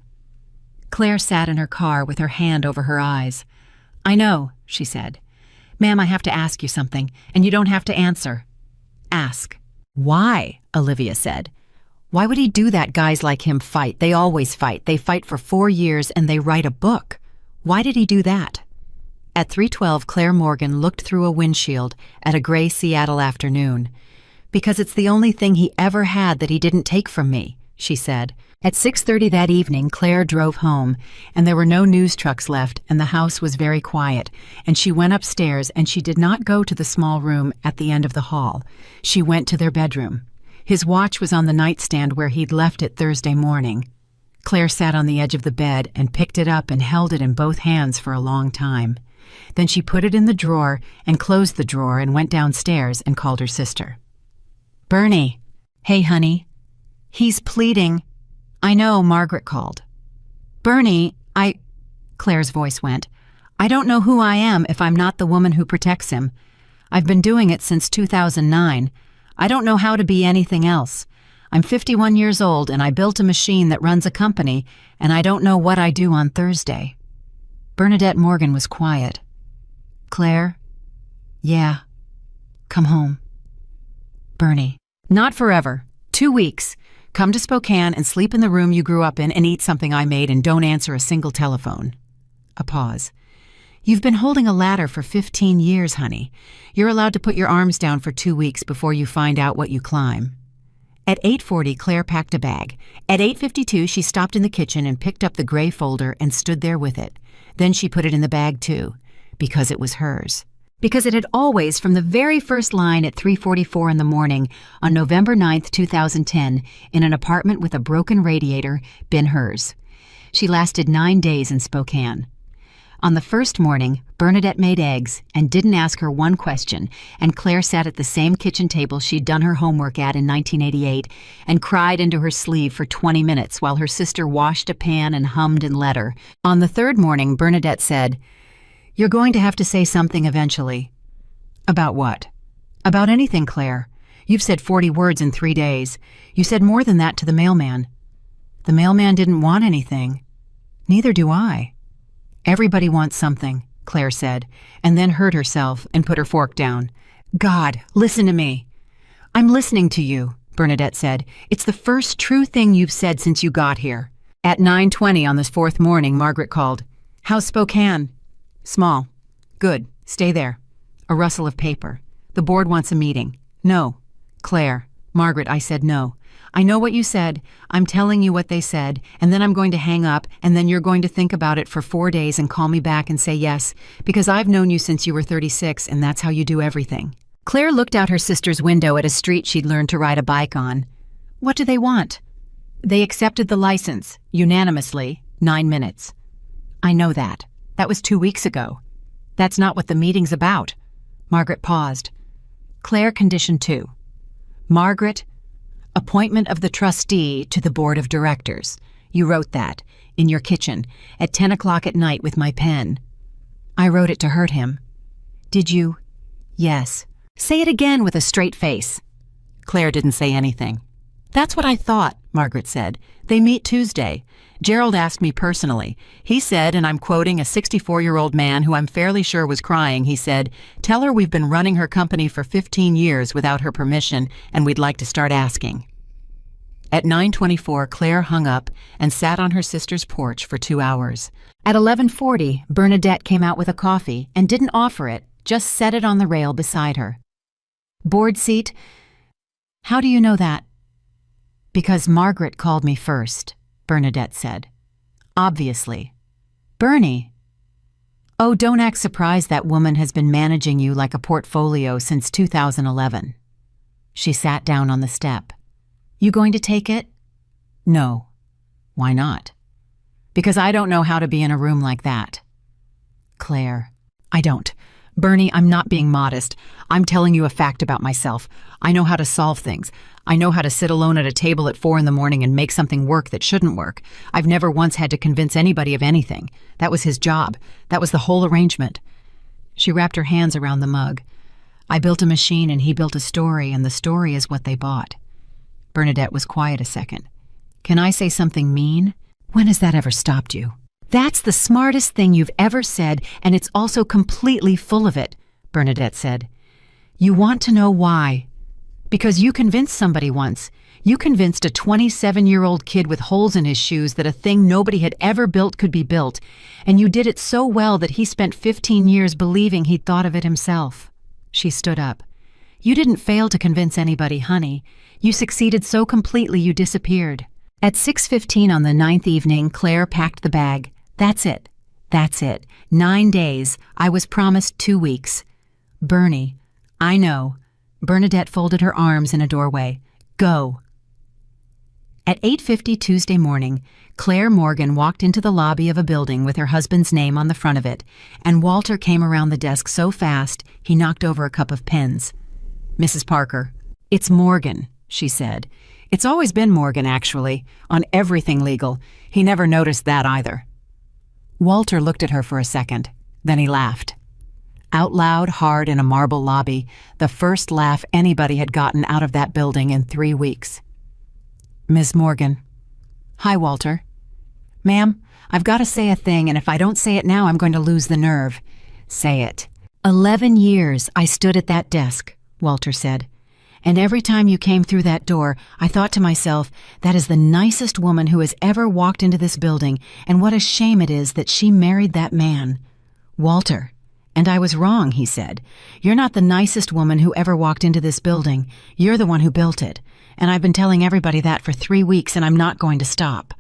Claire sat in her car with her hand over her eyes. I know, she said. Ma'am, I have to ask you something, and you don't have to answer. Ask. Why? Olivia said. Why would he do that? Guys like him fight. They always fight. They fight for 4 years and they write a book. Why did he do that? At 3:12, Claire Morgan looked through a windshield at a gray Seattle afternoon. Because it's the only thing he ever had that he didn't take from me, she said. At 6:30 that evening, Claire drove home, and there were no news trucks left, and the house was very quiet, and she went upstairs, and she did not go to the small room at the end of the hall. She went to their bedroom. His watch was on the nightstand where he'd left it Thursday morning. Claire sat on the edge of the bed and picked it up and held it in both hands for a long time. Then she put it in the drawer and closed the drawer and went downstairs and called her sister. Bernie. Hey, honey. He's pleading. I know, Margaret called. Bernie, Claire's voice went. I don't know who I am if I'm not the woman who protects him. I've been doing it since 2009. I don't know how to be anything else. I'm 51 years old and I built a machine that runs a company, and I don't know what I do on Thursday. Bernadette Morgan was quiet. Claire? Yeah. Come home. Bernie. Not forever. 2 weeks. Come to Spokane and sleep in the room you grew up in and eat something I made and don't answer a single telephone. A pause. You've been holding a ladder for 15 years, honey. You're allowed to put your arms down for 2 weeks before you find out what you climb. At 8:40, Claire packed a bag. At 8:52, she stopped in the kitchen and picked up the gray folder and stood there with it. Then she put it in the bag, too, because it was hers. Because it had always, from the very first line at 3:44 in the morning on November 9th, 2010, in an apartment with a broken radiator, been hers. She lasted 9 days in Spokane. On the first morning, Bernadette made eggs and didn't ask her one question, and Claire sat at the same kitchen table she'd done her homework at in 1988 and cried into her sleeve for 20 minutes while her sister washed a pan and hummed and led her. On the third morning, Bernadette said, You're going to have to say something eventually. About what? About anything, Claire. You've said 40 words in 3 days. You said more than that to the mailman. The mailman didn't want anything. Neither do I. Everybody wants something, Claire said, and then heard herself and put her fork down. God, listen to me. I'm listening to you, Bernadette said. It's the first true thing you've said since you got here. At 9:20 on this fourth morning, Margaret called. How's Spokane? Small. Good. Stay there. A rustle of paper. The board wants a meeting. No. Claire. Margaret, I said no. I know what you said. I'm telling you what they said, and then I'm going to hang up, and then you're going to think about it for 4 days and call me back and say yes, because I've known you since you were 36, and that's how you do everything. Claire looked out her sister's window at a street she'd learned to ride a bike on. What do they want? They accepted the license, unanimously, 9 minutes. I know that. That was 2 weeks ago. That's not what the meeting's about. Margaret paused. Claire, condition 2. Margaret, appointment of the trustee to the board of directors. You wrote that, in your kitchen, at 10 o'clock at night with my pen. I wrote it to hurt him. Did you? Yes. Say it again with a straight face. Claire didn't say anything. That's what I thought, Margaret said. They meet Tuesday. Gerald asked me personally. He said, and I'm quoting a 64-year-old man who I'm fairly sure was crying, he said, tell her we've been running her company for 15 years without her permission, and we'd like to start asking. At 9:24, Claire hung up and sat on her sister's porch for 2 hours. At 11:40, Bernadette came out with a coffee and didn't offer it, just set it on the rail beside her. Board seat? How do you know that? Because Margaret called me first, Bernadette said. Obviously. Bernie. Oh, don't act surprised that woman has been managing you like a portfolio since 2011. She sat down on the step. You going to take it? No. Why not? Because I don't know how to be in a room like that. Claire. I don't. Bernie, I'm not being modest. I'm telling you a fact about myself. I know how to solve things. I know how to sit alone at a table at 4 in the morning and make something work that shouldn't work. I've never once had to convince anybody of anything. That was his job. That was the whole arrangement. She wrapped her hands around the mug. I built a machine and he built a story, and the story is what they bought. Bernadette was quiet a second. Can I say something mean? When has that ever stopped you? That's the smartest thing you've ever said, and it's also completely full of it, Bernadette said. You want to know why? Because you convinced somebody once. You convinced a 27-year-old kid with holes in his shoes that a thing nobody had ever built could be built, and you did it so well that he spent 15 years believing he'd thought of it himself. She stood up. You didn't fail to convince anybody, honey. You succeeded so completely you disappeared. At 6:15 on the 9th evening, Claire packed the bag. That's it. That's it. 9 days. I was promised 2 weeks. Bernie. I know. Bernadette folded her arms in a doorway. Go. At 8:50 Tuesday morning, Claire Morgan walked into the lobby of a building with her husband's name on the front of it, and Walter came around the desk so fast he knocked over a cup of pens. Mrs. Parker. It's Morgan, she said. It's always been Morgan, actually, on everything legal. He never noticed that either. Walter looked at her for a second. Then he laughed. Out loud, hard in a marble lobby, the first laugh anybody had gotten out of that building in 3 weeks. Ms. Morgan. Hi, Walter. Ma'am, I've got to say a thing, and if I don't say it now, I'm going to lose the nerve. Say it. 11 years I stood at that desk, Walter said. And every time you came through that door, I thought to myself, that is the nicest woman who has ever walked into this building, and what a shame it is that she married that man. Walter. And I was wrong, he said. You're not the nicest woman who ever walked into this building. You're the one who built it. And I've been telling everybody that for 3 weeks, and I'm not going to stop.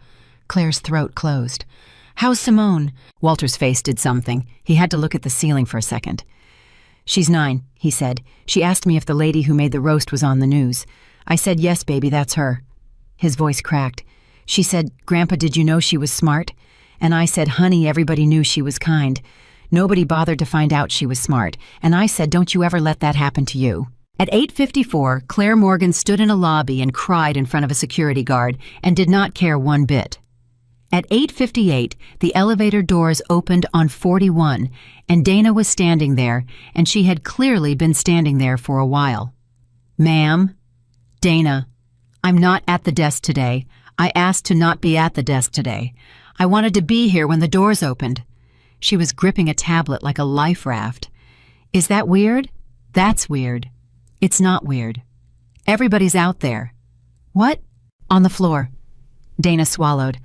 Claire's throat closed. How's Simone? Walter's face did something. He had to look at the ceiling for a second. She's 9, he said. She asked me if the lady who made the roast was on the news. I said, yes, baby, that's her. His voice cracked. She said, Grandpa, did you know she was smart? And I said, honey, everybody knew she was kind. Nobody bothered to find out she was smart, and I said, don't you ever let that happen to you. At 8:54, Claire Morgan stood in a lobby and cried in front of a security guard and did not care one bit. At 8:58, the elevator doors opened on 41, and Dana was standing there, and she had clearly been standing there for a while. Ma'am? Dana, I'm not at the desk today. I asked to not be at the desk today. I wanted to be here when the doors opened. She was gripping a tablet like a life raft. Is that weird? That's weird. It's not weird. Everybody's out there. What? On the floor. Dana swallowed.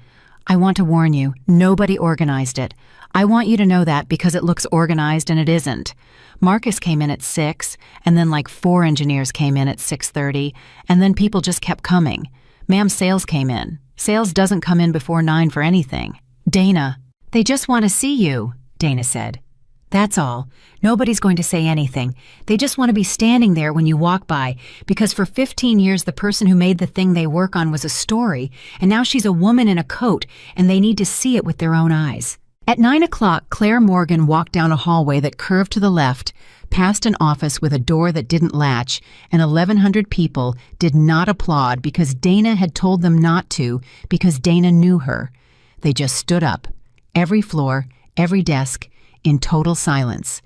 I want to warn you, nobody organized it. I want you to know that because it looks organized and it isn't. Marcus came in at 6, and then like 4 engineers came in at 6:30, and then people just kept coming. Ma'am, sales came in. Sales doesn't come in before 9 for anything. Dana. They just want to see you, Dana said. That's all. Nobody's going to say anything. They just want to be standing there when you walk by, because for 15 years the person who made the thing they work on was a story, and now she's a woman in a coat, and they need to see it with their own eyes. At 9 o'clock, Claire Morgan walked down a hallway that curved to the left, past an office with a door that didn't latch, and 1,100 people did not applaud because Dana had told them not to, because Dana knew her. They just stood up. Every floor, every desk, in total silence.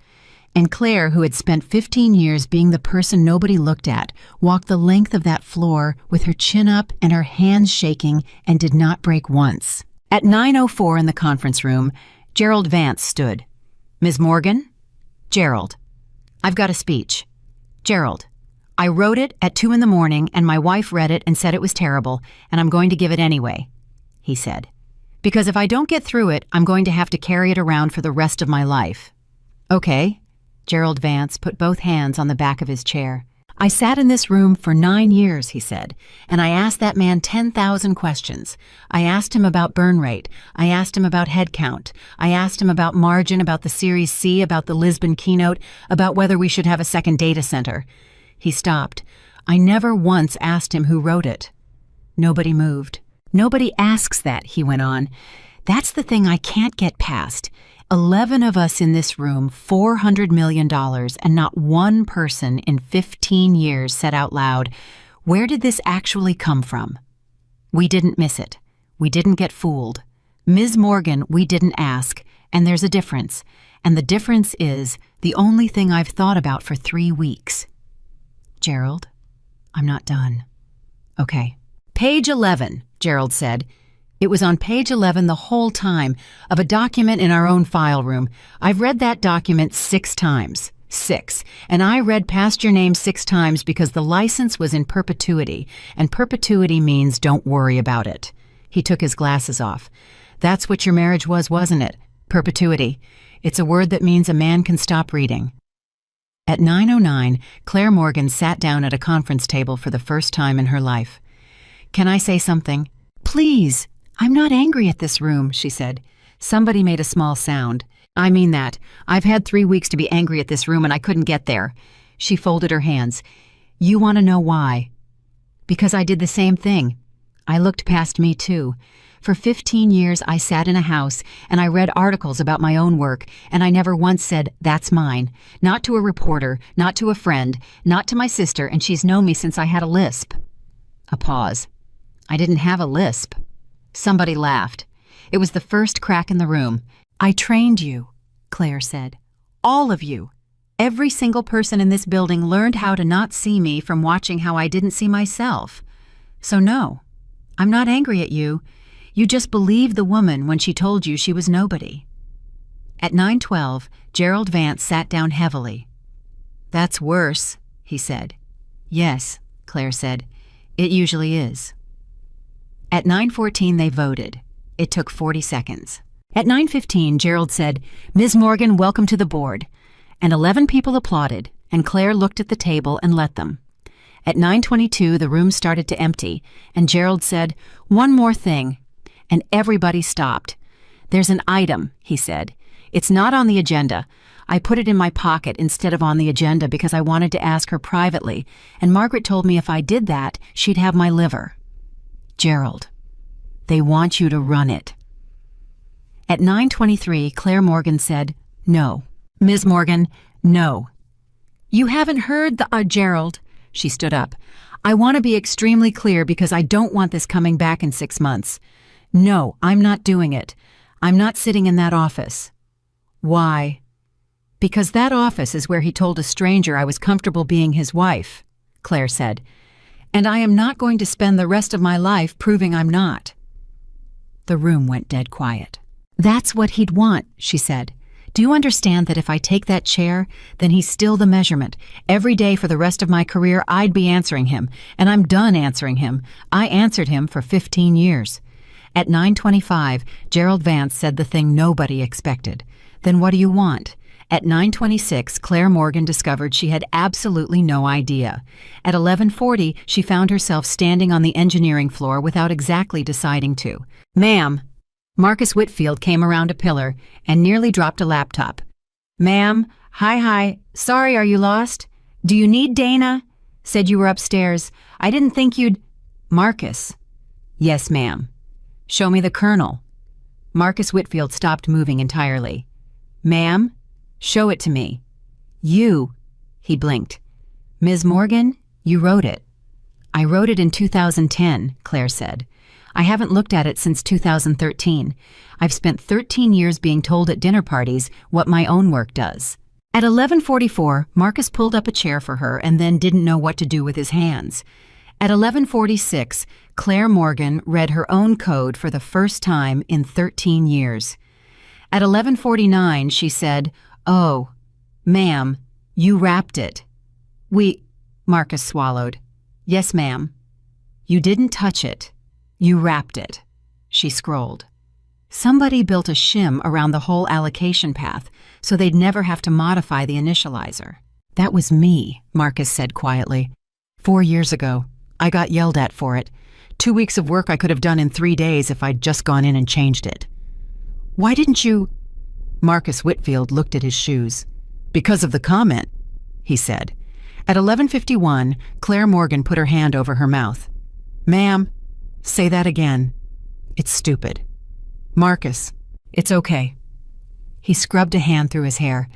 And Claire, who had spent 15 years being the person nobody looked at, walked the length of that floor with her chin up and her hands shaking and did not break once. At 9:04 in the conference room, Gerald Vance stood. Ms. Morgan? Gerald. I've got a speech. Gerald. I wrote it at 2 in the morning and my wife read it and said it was terrible, and I'm going to give it anyway, he said. Because if I don't get through it, I'm going to have to carry it around for the rest of my life. Okay. Gerald Vance put both hands on the back of his chair. I sat in this room for 9 years, he said, and I asked that man 10,000 questions. I asked him about burn rate. I asked him about head count. I asked him about margin, about the Series C, about the Lisbon keynote, about whether we should have a second data center. He stopped. I never once asked him who wrote it. Nobody moved. Nobody asks that, he went on. That's the thing I can't get past. 11 of us in this room, $400 million, and not one person in 15 years said out loud, Where did this actually come from? We didn't miss it. We didn't get fooled. Ms. Morgan, we didn't ask, and there's a difference. And the difference is the only thing I've thought about for 3 weeks. Gerald, I'm not done. Okay. Page 11, Gerald said. It was on page 11 the whole time, of a document in our own file room. I've read that document 6 times. 6. And I read past your name 6 times because the license was in perpetuity, and perpetuity means don't worry about it. He took his glasses off. That's what your marriage was, wasn't it? Perpetuity. It's a word that means a man can stop reading. At 9:09, Claire Morgan sat down at a conference table for the first time in her life. Can I say something? Please. I'm not angry at this room, she said. Somebody made a small sound. I mean that. I've had 3 weeks to be angry at this room and I couldn't get there. She folded her hands. You want to know why? Because I did the same thing. I looked past me too. For 15 years I sat in a house and I read articles about my own work, and I never once said, that's mine. Not to a reporter, not to a friend, not to my sister, and she's known me since I had a lisp. A pause. I didn't have a lisp. Somebody laughed. It was the first crack in the room. I trained you, Claire said. All of you. Every single person in this building learned how to not see me from watching how I didn't see myself. So no, I'm not angry at you. You just believed the woman when she told you she was nobody. At 9:12, Gerald Vance sat down heavily. That's worse, he said. Yes, Claire said. It usually is. At 9:14, they voted. It took 40 seconds. At 9:15, Gerald said, Ms. Morgan, welcome to the board. And 11 people applauded, and Claire looked at the table and let them. At 9:22, the room started to empty, and Gerald said, one more thing. And everybody stopped. There's an item, he said. It's not on the agenda. I put it in my pocket instead of on the agenda because I wanted to ask her privately, and Margaret told me if I did that, she'd have my liver. Gerald, they want you to run it. At 9:23, Claire Morgan said, no. Ms. Morgan, no. You haven't heard the, Gerald. She stood up. I want to be extremely clear because I don't want this coming back in 6 months. No, I'm not doing it. I'm not sitting in that office. Why? Because that office is where he told a stranger I was comfortable being his wife, Claire said. And I am not going to spend the rest of my life proving I'm not. The room went dead quiet. That's what he'd want, she said. Do you understand that if I take that chair, then he's still the measurement? Every day for the rest of my career, I'd be answering him, and I'm done answering him. I answered him for 15 years. At 9:25, Gerald Vance said the thing nobody expected. Then what do you want? At 9:26, Claire Morgan discovered she had absolutely no idea. At 11:40, she found herself standing on the engineering floor without exactly deciding to. Ma'am. Marcus Whitfield came around a pillar and nearly dropped a laptop. Ma'am, hi, sorry, are you lost? Do you need Dana? Said you were upstairs. I didn't think you'd... Marcus. Yes, ma'am. Show me the colonel. Marcus Whitfield stopped moving entirely. Ma'am, show it to me. You, he blinked. Ms. Morgan, you wrote it. I wrote it in 2010, Claire said. I haven't looked at it since 2013. I've spent 13 years being told at dinner parties what my own work does. At 11:44, Marcus pulled up a chair for her and then didn't know what to do with his hands. At 11:46, Claire Morgan read her own code for the first time in 13 years. At 11:49, she said, Oh, ma'am, you wrapped it. Marcus swallowed. Yes, ma'am. You didn't touch it. You wrapped it. She scrolled. Somebody built a shim around the whole allocation path so they'd never have to modify the initializer. That was me, Marcus said quietly. 4 years ago. I got yelled at for it. 2 weeks of work I could have done in 3 days if I'd just gone in and changed it. Why didn't you... Marcus Whitfield looked at his shoes. Because of the comment, he said. At 11:51, Claire Morgan put her hand over her mouth. Ma'am, say that again. It's stupid. Marcus, it's okay. He scrubbed a hand through his hair.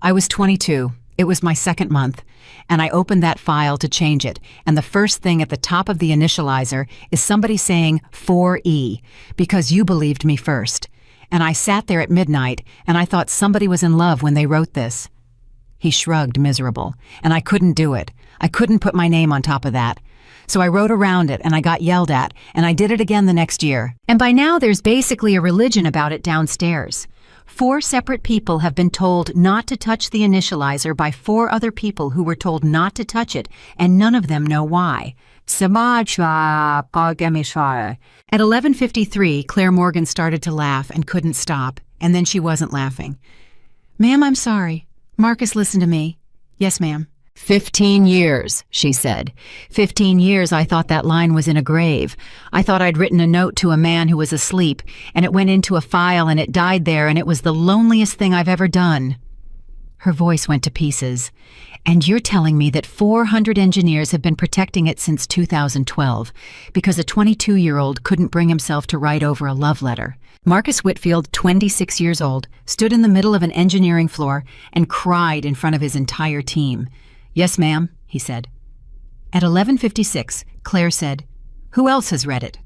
I was 22. It was my second month, and I opened that file to change it, and the first thing at the top of the initializer is somebody saying 4E, because you believed me first. And I sat there at midnight, and I thought somebody was in love when they wrote this. He shrugged, miserable, and I couldn't do it. I couldn't put my name on top of that. So I wrote around it, and I got yelled at, and I did it again the next year. And by now there's basically a religion about it downstairs. 4 separate people have been told not to touch the initializer by 4 other people who were told not to touch it, and none of them know why. At 11:53, Claire Morgan started to laugh and couldn't stop, and then she wasn't laughing. "Ma'am, I'm sorry. Marcus, listen to me." "Yes, ma'am." 15 years, she said. 15 years I thought that line was in a grave. I thought I'd written a note to a man who was asleep, and it went into a file and it died there, and it was the loneliest thing I've ever done. Her voice went to pieces. "And you're telling me that 400 engineers have been protecting it since 2012 because a 22-year-old couldn't bring himself to write over a love letter." Marcus Whitfield, 26 years old, stood in the middle of an engineering floor and cried in front of his entire team. "Yes, ma'am," he said. At 11:56, Claire said, "Who else has read it?"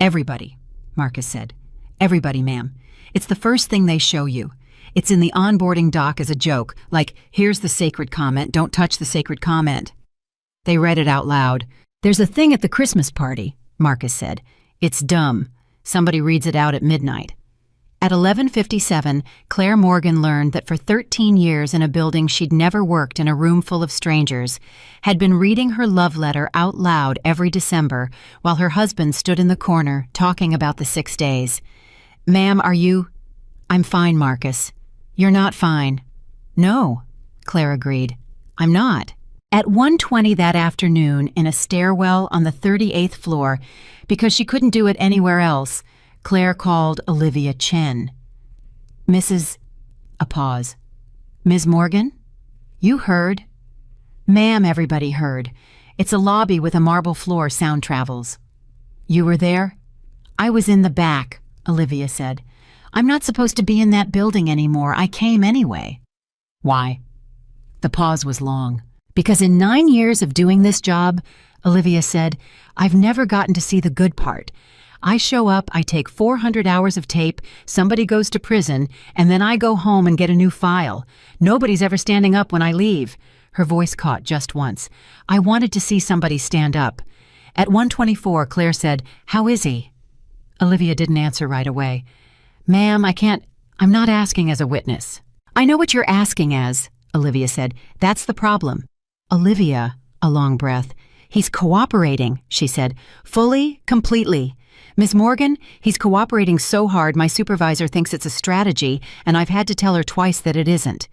"Everybody," Marcus said. "Everybody, ma'am. It's the first thing they show you. It's in the onboarding doc as a joke, like, here's the sacred comment, don't touch the sacred comment." They read it out loud. "There's a thing at the Christmas party," Marcus said. "It's dumb. Somebody reads it out at midnight." At 11:57, Claire Morgan learned that for 13 years in a building she'd never worked in a room full of strangers, had been reading her love letter out loud every December while her husband stood in the corner talking about the 6 days. "Ma'am, are you—" "I'm fine, Marcus." "You're not fine." "No," Claire agreed. "I'm not." At 1:20 that afternoon, in a stairwell on the 38th floor, because she couldn't do it anywhere else, Claire called Olivia Chen. "Mrs.—" A pause. "Ms. Morgan? You heard?" "Ma'am," everybody heard. "It's a lobby with a marble floor, sound travels." "You were there?" "I was in the back," Olivia said. "I'm not supposed to be in that building anymore. I came anyway." "Why?" The pause was long. "Because in 9 years of doing this job," Olivia said, "I've never gotten to see the good part. I show up, I take 400 hours of tape, somebody goes to prison, and then I go home and get a new file. Nobody's ever standing up when I leave." Her voice caught just once. "I wanted to see somebody stand up." At 1:24, Claire said, "How is he?" Olivia didn't answer right away. "Ma'am, I'm not asking as a witness." "I know what you're asking as," Olivia said. "That's the problem." "Olivia," a long breath. "He's cooperating," she said. "Fully, completely. Ms. Morgan, he's cooperating so hard my supervisor thinks it's a strategy, and I've had to tell her twice that it isn't."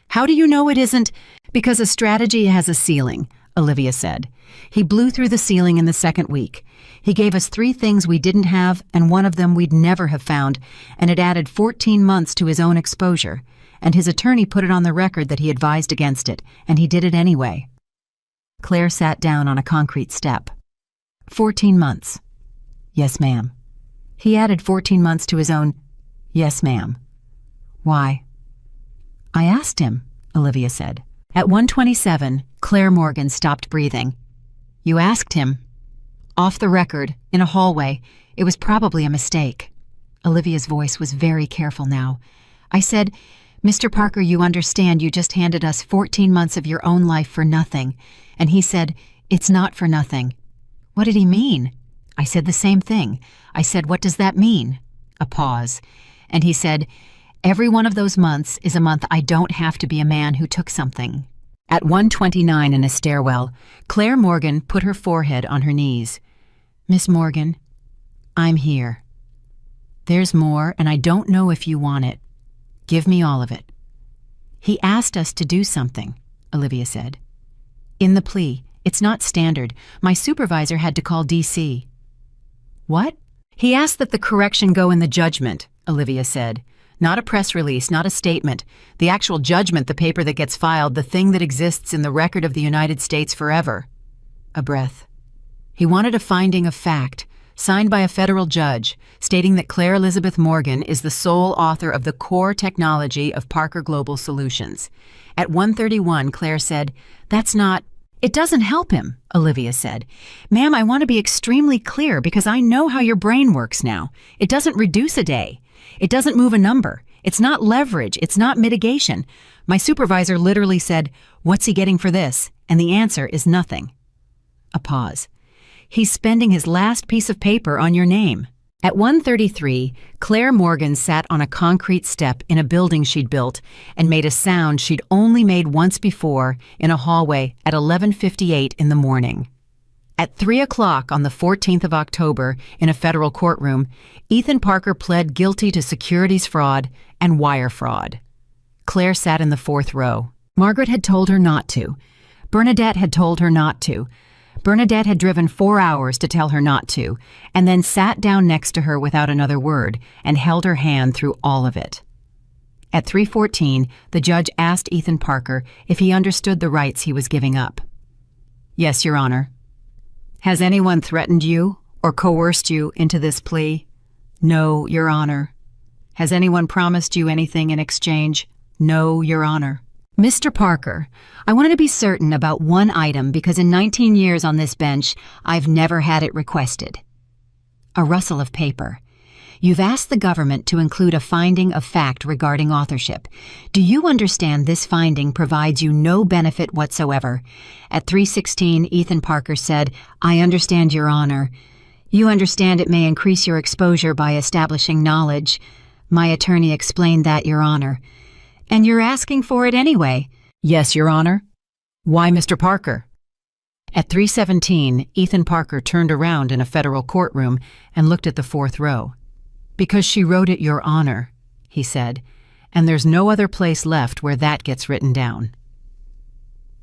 "How do you know it isn't?" "Because a strategy has a ceiling," Olivia said. "He blew through the ceiling in the second week. He gave us 3 things we didn't have, and one of them we'd never have found, and it added 14 months to his own exposure. And his attorney put it on the record that he advised against it, and he did it anyway." Claire sat down on a concrete step. 14 months. "Yes, ma'am." "He added 14 months to his own—" "Yes, ma'am." "Why?" "I asked him," Olivia said. At 1:27, Claire Morgan stopped breathing. "You asked him?" "Off the record, in a hallway. It was probably a mistake." Olivia's voice was very careful now. "I said, 'Mr. Parker, you understand you just handed us 14 months of your own life for nothing.' And he said, 'It's not for nothing.'" "What did he mean?" I said the same thing. I said, "What does that mean?" A pause. And he said, "Every one of those months is a month I don't have to be a man who took something." At 1:29 in a stairwell, Claire Morgan put her forehead on her knees. "Miss Morgan, I'm here. There's more, and I don't know if you want it. Give me all of it." "He asked us to do something," Olivia said. "In the plea. It's not standard. My supervisor had to call DC." "What?" "He asked that the correction go in the judgment," Olivia said. "Not a press release, not a statement. The actual judgment, the paper that gets filed, the thing that exists in the record of the United States forever." A breath. "He wanted a finding of fact, signed by a federal judge, stating that Claire Elizabeth Morgan is the sole author of the core technology of Parker Global Solutions. At 1:31, Claire said, "That's not—" "It doesn't help him," Olivia said. "Ma'am, I want to be extremely clear because I know how your brain works now. It doesn't reduce a day. It doesn't move a number. It's not leverage. It's not mitigation. My supervisor literally said, 'What's he getting for this?' And the answer is nothing." A pause. "He's spending his last piece of paper on your name." At 1:33, Claire Morgan sat on a concrete step in a building she'd built and made a sound she'd only made once before in a hallway at 11:58 in the morning. At 3 o'clock on the 14th of October in a federal courtroom, Ethan Parker pled guilty to securities fraud and wire fraud. Claire sat in the fourth row. Margaret had told her not to. Bernadette had told her not to. Bernadette had driven 4 hours to tell her not to, and then sat down next to her without another word and held her hand through all of it. At 3:14, the judge asked Ethan Parker if he understood the rights he was giving up. "Yes, Your Honor." "Has anyone threatened you or coerced you into this plea?" "No, Your Honor." "Has anyone promised you anything in exchange?" "No, Your Honor." "Mr. Parker, I wanted to be certain about one item because in 19 years on this bench, I've never had it requested." A rustle of paper. "You've asked the government to include a finding of fact regarding authorship. Do you understand this finding provides you no benefit whatsoever?" At 3:16, Ethan Parker said, "I understand, Your Honor. You understand it may increase your exposure by establishing knowledge. My attorney explained that, Your Honor. And you're asking for it anyway." "Yes, Your Honor." "Why, Mr. Parker?" At 3:17, Ethan Parker turned around in a federal courtroom and looked at the fourth row. "Because she wrote it, Your Honor," he said, "and there's no other place left where that gets written down."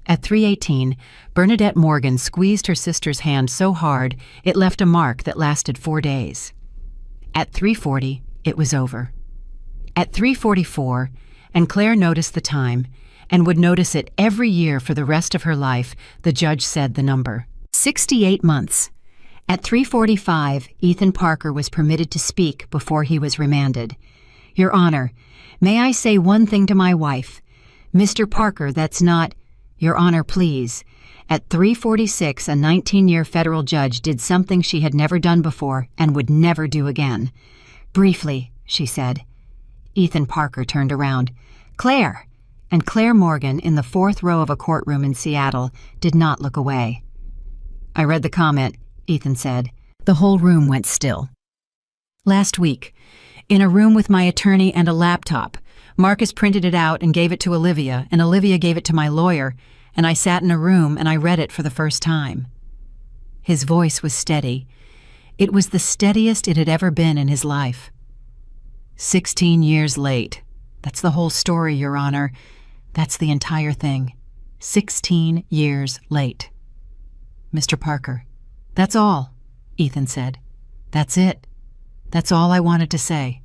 At 3:18, Bernadette Morgan squeezed her sister's hand so hard it left a mark that lasted 4 days. At 3:40, it was over. At 3:44, and Claire noticed the time, and would notice it every year for the rest of her life, the judge said the number. 68 months. At 3:45, Ethan Parker was permitted to speak before he was remanded. "Your Honor, may I say one thing to my wife? Mr. Parker, that's not—" "Your Honor, please." At 3:46, a 19-year federal judge did something she had never done before and would never do again. "Briefly," she said. Ethan Parker turned around. "Claire!" And Claire Morgan, in the fourth row of a courtroom in Seattle, did not look away. "I read the comment," Ethan said. The whole room went still. "Last week, in a room with my attorney and a laptop, Marcus printed it out and gave it to Olivia, and Olivia gave it to my lawyer, and I sat in a room and I read it for the first time." His voice was steady. It was the steadiest it had ever been in his life. 16 years late. That's the whole story, Your Honor. That's the entire thing. 16 years late. "Mr. Parker." "That's all," Ethan said. "That's it. That's all I wanted to say."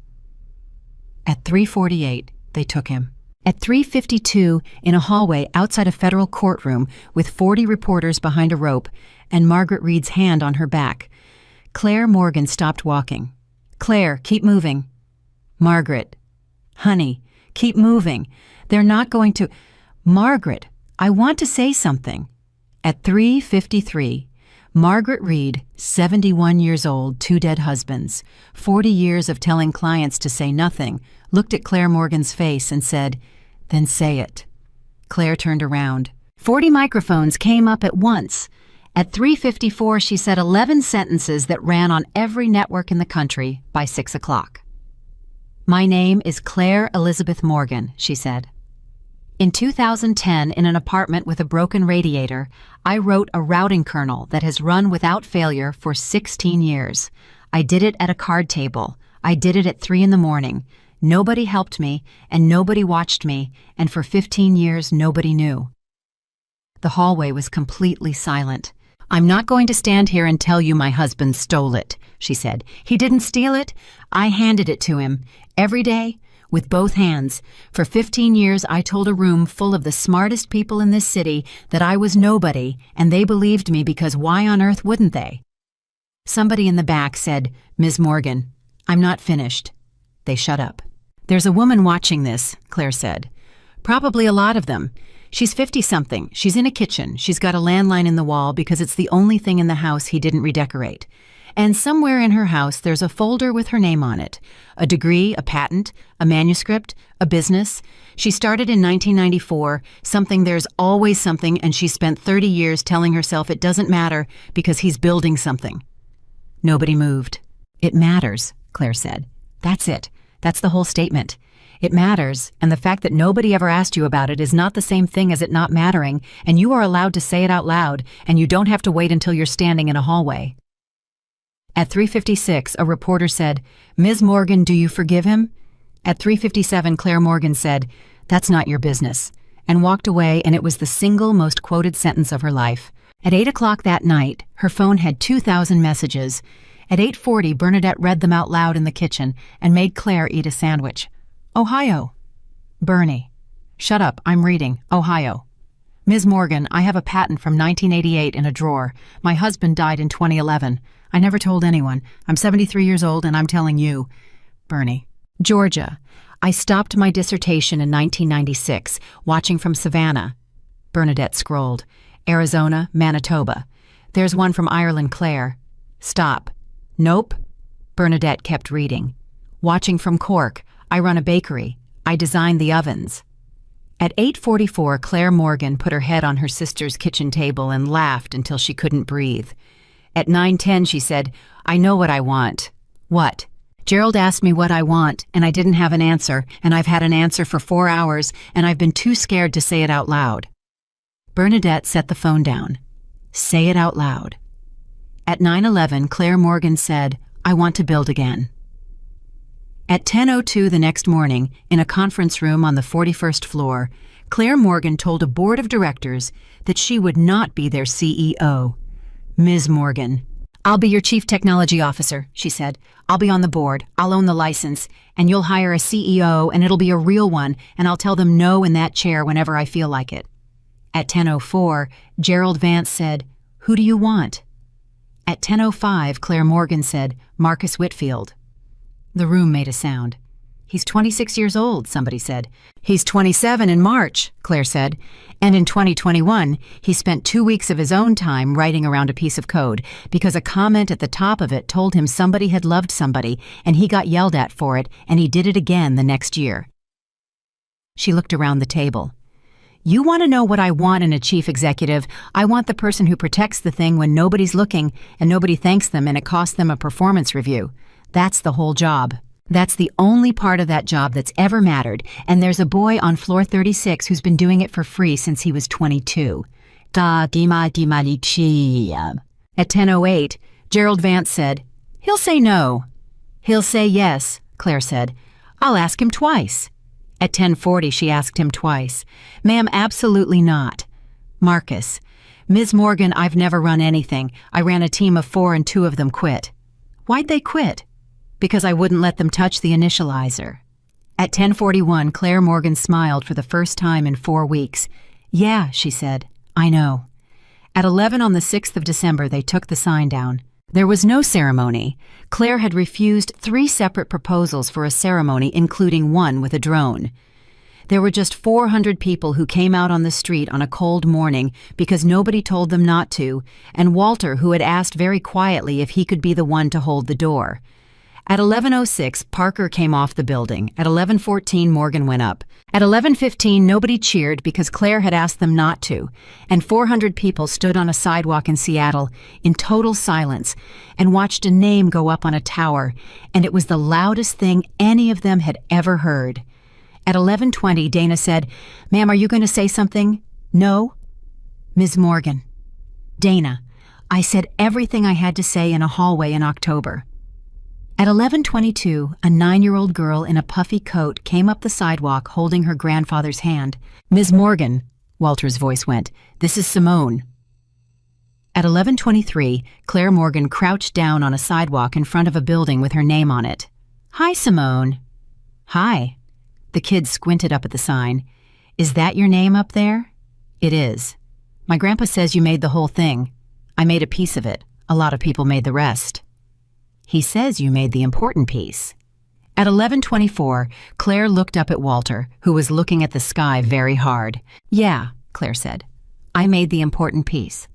At 3:48, they took him. At 3:52, in a hallway outside a federal courtroom with 40 reporters behind a rope and Margaret Reed's hand on her back, Claire Morgan stopped walking. "Claire, keep moving." "Margaret, honey, keep moving. They're not going to—" "Margaret, I want to say something." At 3:53, Margaret Reed, 71 years old, 2 dead husbands, 40 years of telling clients to say nothing, looked at Claire Morgan's face and said, "Then say it." Claire turned around. 40 microphones came up at once. At 3:54, she said 11 sentences that ran on every network in the country by 6 o'clock. "My name is Claire Elizabeth Morgan," she said. "In 2010, in an apartment with a broken radiator, I wrote a routing kernel that has run without failure for 16 years. I did it at a card table. I did it at 3 in the morning. Nobody helped me, and nobody watched me, and for 15 years nobody knew." The hallway was completely silent. "I'm not going to stand here and tell you my husband stole it," she said. "He didn't steal it. I handed it to him. Every day, with both hands. For 15 years, I told a room full of the smartest people in this city that I was nobody, and they believed me because why on earth wouldn't they?" Somebody in the back said, "Ms. Morgan, I'm not finished." They shut up. "There's a woman watching this," Claire said. "Probably a lot of them. She's 50-something. She's in a kitchen. She's got a landline in the wall because it's the only thing in the house he didn't redecorate. And somewhere in her house there's a folder with her name on it. A degree, a patent, a manuscript, a business. She started in 1994, something there's always something, and she spent 30 years telling herself it doesn't matter because he's building something." Nobody moved. "It matters," Claire said. "That's it. That's the whole statement. It matters, and the fact that nobody ever asked you about it is not the same thing as it not mattering, and you are allowed to say it out loud, and you don't have to wait until you're standing in a hallway." At 3:56, a reporter said, "Ms. Morgan, do you forgive him?" At 3:57, Claire Morgan said, "That's not your business," and walked away, and it was the single most quoted sentence of her life. At 8 o'clock that night, her phone had 2,000 messages. At 8:40, Bernadette read them out loud in the kitchen and made Claire eat a sandwich. "Ohio." "Bernie." "Shut up, I'm reading. Ohio." "Ms. Morgan, I have a patent from 1988 in a drawer. My husband died in 2011. I never told anyone. I'm 73 years old and I'm telling you." Bernie. "Georgia. I stopped my dissertation in 1996, watching from Savannah." Bernadette scrolled. "Arizona, Manitoba. There's one from Ireland, Claire." "Stop." "Nope." Bernadette kept reading. "Watching from Cork. I run a bakery. I designed the ovens." At 8:44, Claire Morgan put her head on her sister's kitchen table and laughed until she couldn't breathe. At 9:10, she said, "I know what I want." "What?" "Gerald asked me what I want, and I didn't have an answer, and I've had an answer for 4 hours, and I've been too scared to say it out loud." Bernadette set the phone down. "Say it out loud." At 9:11, Claire Morgan said, "I want to build again." At 10:02 the next morning, in a conference room on the 41st floor, Claire Morgan told a board of directors that she would not be their CEO. "Ms. Morgan, I'll be your chief technology officer," she said. "I'll be on the board, I'll own the license, and you'll hire a CEO, and it'll be a real one, and I'll tell them no in that chair whenever I feel like it." At 10:04, Gerald Vance said, "Who do you want?" At 10:05, Claire Morgan said, "Marcus Whitfield." The room made a sound. "He's 26 years old," somebody said. "He's 27 in March," Claire said. "And in 2021, he spent 2 weeks of his own time writing around a piece of code because a comment at the top of it told him somebody had loved somebody, and he got yelled at for it, and he did it again the next year." She looked around the table. "You want to know what I want in a chief executive? I want the person who protects the thing when nobody's looking and nobody thanks them and it costs them a performance review. That's the whole job. That's the only part of that job that's ever mattered, and there's a boy on floor 36 who's been doing it for free since he was 22. At 10:08, Gerald Vance said, "He'll say no." "He'll say yes," Claire said. "I'll ask him twice." At 10:40, she asked him twice. "Ma'am, absolutely not." Marcus. "Ms. Morgan, I've never run anything. I ran a team of 4 and 2 of them quit." "Why'd they quit?" "Because I wouldn't let them touch the initializer." At 10:41, Claire Morgan smiled for the first time in 4 weeks. "Yeah," she said, "I know." At 11 on the 6th of December, they took the sign down. There was no ceremony. Claire had refused 3 separate proposals for a ceremony, including one with a drone. There were just 400 people who came out on the street on a cold morning because nobody told them not to, and Walter, who had asked very quietly if he could be the one to hold the door. At 11:06, Parker came off the building. At 11:14, Morgan went up. At 11:15, nobody cheered because Claire had asked them not to, and 400 people stood on a sidewalk in Seattle in total silence and watched a name go up on a tower, and it was the loudest thing any of them had ever heard. At 11:20, Dana said, "Ma'am, are you going to say something?" "No." "Ms. Morgan." "Dana, I said everything I had to say in a hallway in October." At 11:22, a 9-year-old girl in a puffy coat came up the sidewalk holding her grandfather's hand. "Ms. Morgan," Walter's voice went, "this is Simone." At 11:23, Claire Morgan crouched down on a sidewalk in front of a building with her name on it. "Hi, Simone." "Hi." The kid squinted up at the sign. "Is that your name up there?" "It is." "My grandpa says you made the whole thing." "I made a piece of it. A lot of people made the rest. He says you made the important piece. At 11:24, Claire looked up at Walter, who was looking at the sky very hard. Yeah, Claire said. I made the important piece.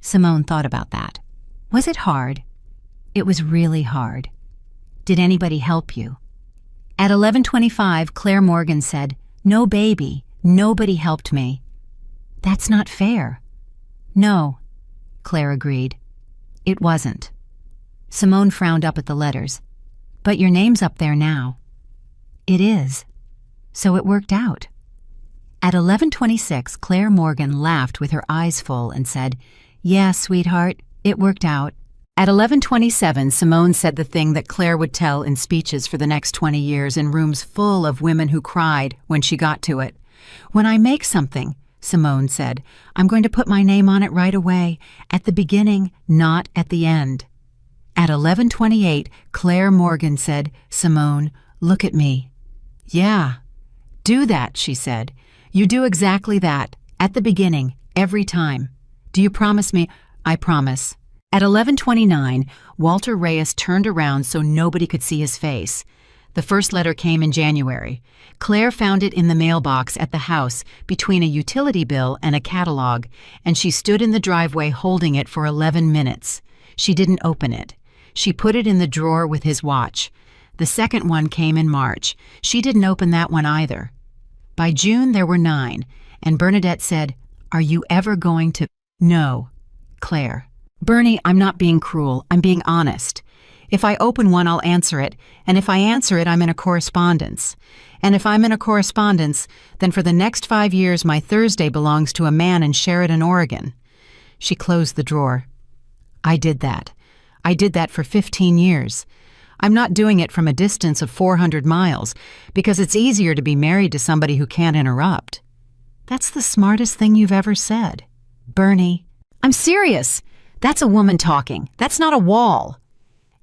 Simone thought about that. Was it hard? It was really hard. Did anybody help you? At 11:25, Claire Morgan said, No, baby, nobody helped me. That's not fair. No, Claire agreed. It wasn't. Simone frowned up at the letters. But your name's up there now. It is. So it worked out. At 11:26, Claire Morgan laughed with her eyes full and said, Yeah, sweetheart, it worked out. At 11:27, Simone said the thing that Claire would tell in speeches for the next 20 years in rooms full of women who cried when she got to it. When I make something, Simone said, I'm going to put my name on it right away, at the beginning, not at the end. At 11:28, Claire Morgan said, Simone, look at me. Yeah, do that, she said. You do exactly that, at the beginning, every time. Do you promise me? I promise. At 11:29, Walter Reyes turned around so nobody could see his face. The first letter came in January. Claire found it in the mailbox at the house between a utility bill and a catalog, and she stood in the driveway holding it for 11 minutes. She didn't open it. She put it in the drawer with his watch. The second one came in March. She didn't open that one either. By June, there were 9, and Bernadette said, Are you ever going to— No. Claire. Bernie, I'm not being cruel. I'm being honest. If I open one, I'll answer it, and if I answer it, I'm in a correspondence. And if I'm in a correspondence, then for the next 5 years, my Thursday belongs to a man in Sheridan, Oregon. She closed the drawer. I did that. I did that for 15 years. I'm not doing it from a distance of 400 miles, because it's easier to be married to somebody who can't interrupt. That's the smartest thing you've ever said. Bernie, I'm serious. That's a woman talking. That's not a wall.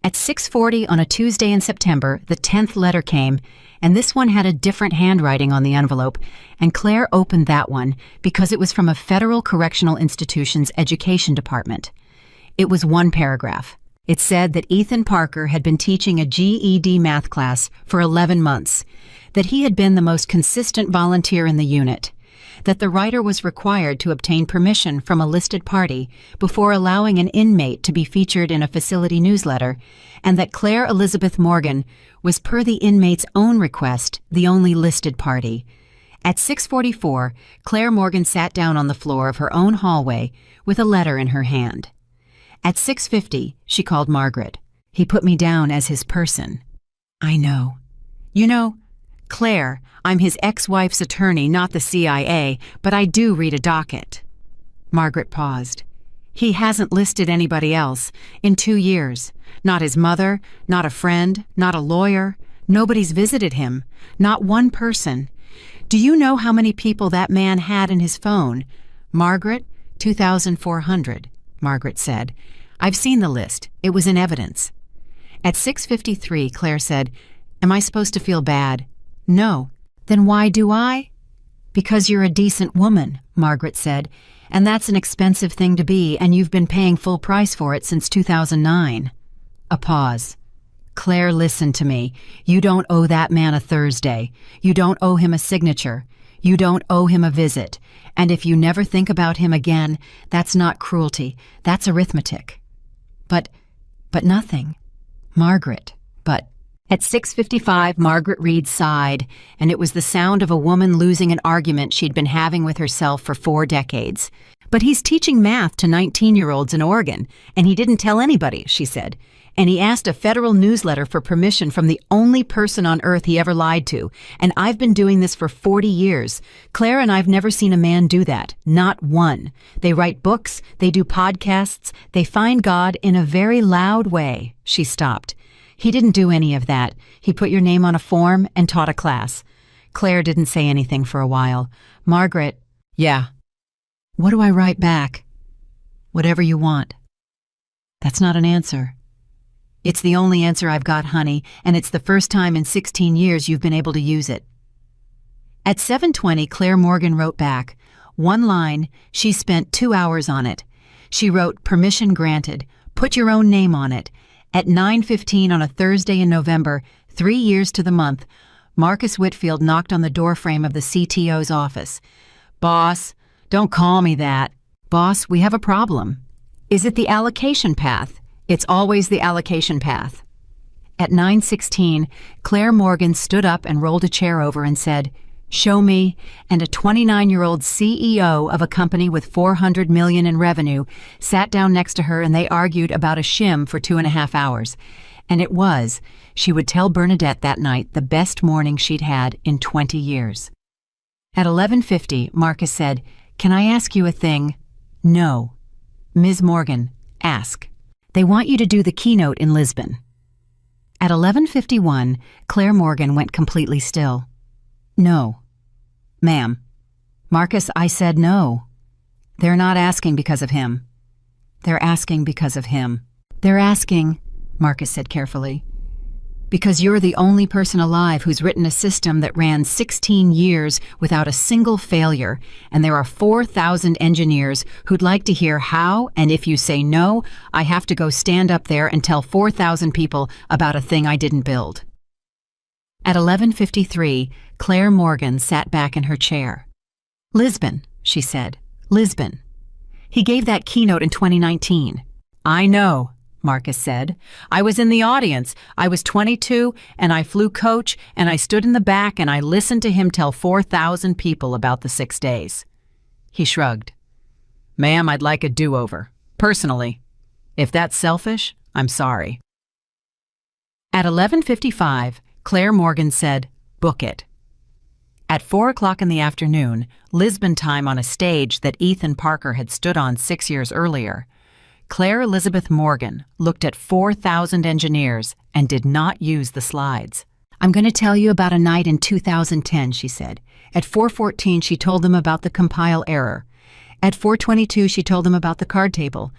At 6:40 on a Tuesday in September, the 10th letter came, and this one had a different handwriting on the envelope, and Claire opened that one because it was from a federal correctional institution's education department. It was one paragraph. It said that Ethan Parker had been teaching a GED math class for 11 months, that he had been the most consistent volunteer in the unit, that the writer was required to obtain permission from a listed party before allowing an inmate to be featured in a facility newsletter, and that Claire Elizabeth Morgan was, per the inmate's own request, the only listed party. At 6:44, Claire Morgan sat down on the floor of her own hallway with a letter in her hand. At 6:50, she called Margaret. He put me down as his person. I know. You know, Claire, I'm his ex-wife's attorney, not the CIA, but I do read a docket. Margaret paused. He hasn't listed anybody else in 2 years. Not his mother, not a friend, not a lawyer. Nobody's visited him. Not one person. Do you know how many people that man had in his phone? Margaret, 2,400, Margaret said. I've seen the list. It was in evidence. At 6:53, Claire said, Am I supposed to feel bad? No. Then why do I? Because you're a decent woman, Margaret said, and that's an expensive thing to be, and you've been paying full price for it since 2009. A pause. Claire, listen to me. You don't owe that man a Thursday. You don't owe him a signature. You don't owe him a visit. And if you never think about him again, that's not cruelty. That's arithmetic. But nothing. Margaret, but... At 6:55, Margaret Reed sighed, and it was the sound of a woman losing an argument she'd been having with herself for 4 decades. But he's teaching math to 19-year-olds in Oregon, and he didn't tell anybody, she said. And he asked a federal newsletter for permission from the only person on earth he ever lied to. And I've been doing this for 40 years. Claire and I've never seen a man do that. Not one. They write books, they do podcasts, they find God in a very loud way. She stopped. He didn't do any of that. He put your name on a form and taught a class. Claire didn't say anything for a while. Margaret, yeah. What do I write back? Whatever you want. That's not an answer. It's the only answer I've got, honey, and it's the first time in 16 years you've been able to use it. At 7:20, Claire Morgan wrote back. One line, she spent 2 hours on it. She wrote, permission granted. Put your own name on it. At 9:15 on a Thursday in November, 3 years to the month, Marcus Whitfield knocked on the doorframe of the CTO's office. "Boss, don't call me that." "Boss, we have a problem." "Is it the allocation path?" "It's always the allocation path." At 9:16, Claire Morgan stood up and rolled a chair over and said, "Show me," and a 29-year-old CEO of a company with $400 million in revenue sat down next to her and they argued about a shim for 2.5 hours. And it was, she would tell Bernadette that night, the best morning she'd had in 20 years. At 11:50, Marcus said, "Can I ask you a thing?" "No." "Ms. Morgan, ask." "They want you to do the keynote in Lisbon." At 11:51, Claire Morgan went completely still. "No." "Ma'am." "Marcus, I said no." "They're not asking because of him." "They're asking because of him." "They're asking," Marcus said carefully, "because you're the only person alive who's written a system that ran 16 years without a single failure, and there are 4,000 engineers who'd like to hear how, and if you say no, I have to go stand up there and tell 4,000 people about a thing I didn't build." At 11:53, Claire Morgan sat back in her chair. "Lisbon," she said. "Lisbon. He gave that keynote in 2019. "I know," Marcus said. "I was in the audience. I was 22, and I flew coach, and I stood in the back, and I listened to him tell 4,000 people about the 6 days." He shrugged. "Ma'am, I'd like a do-over. Personally. If that's selfish, I'm sorry." At 11:55, Claire Morgan said, "Book it." At 4 o'clock in the afternoon, Lisbon time on a stage that Ethan Parker had stood on 6 years earlier, Claire Elizabeth Morgan looked at 4,000 engineers and did not use the slides. "I'm going to tell you about a night in 2010, she said. At 4:14, she told them about the compile error. At 4:22, she told them about the card table.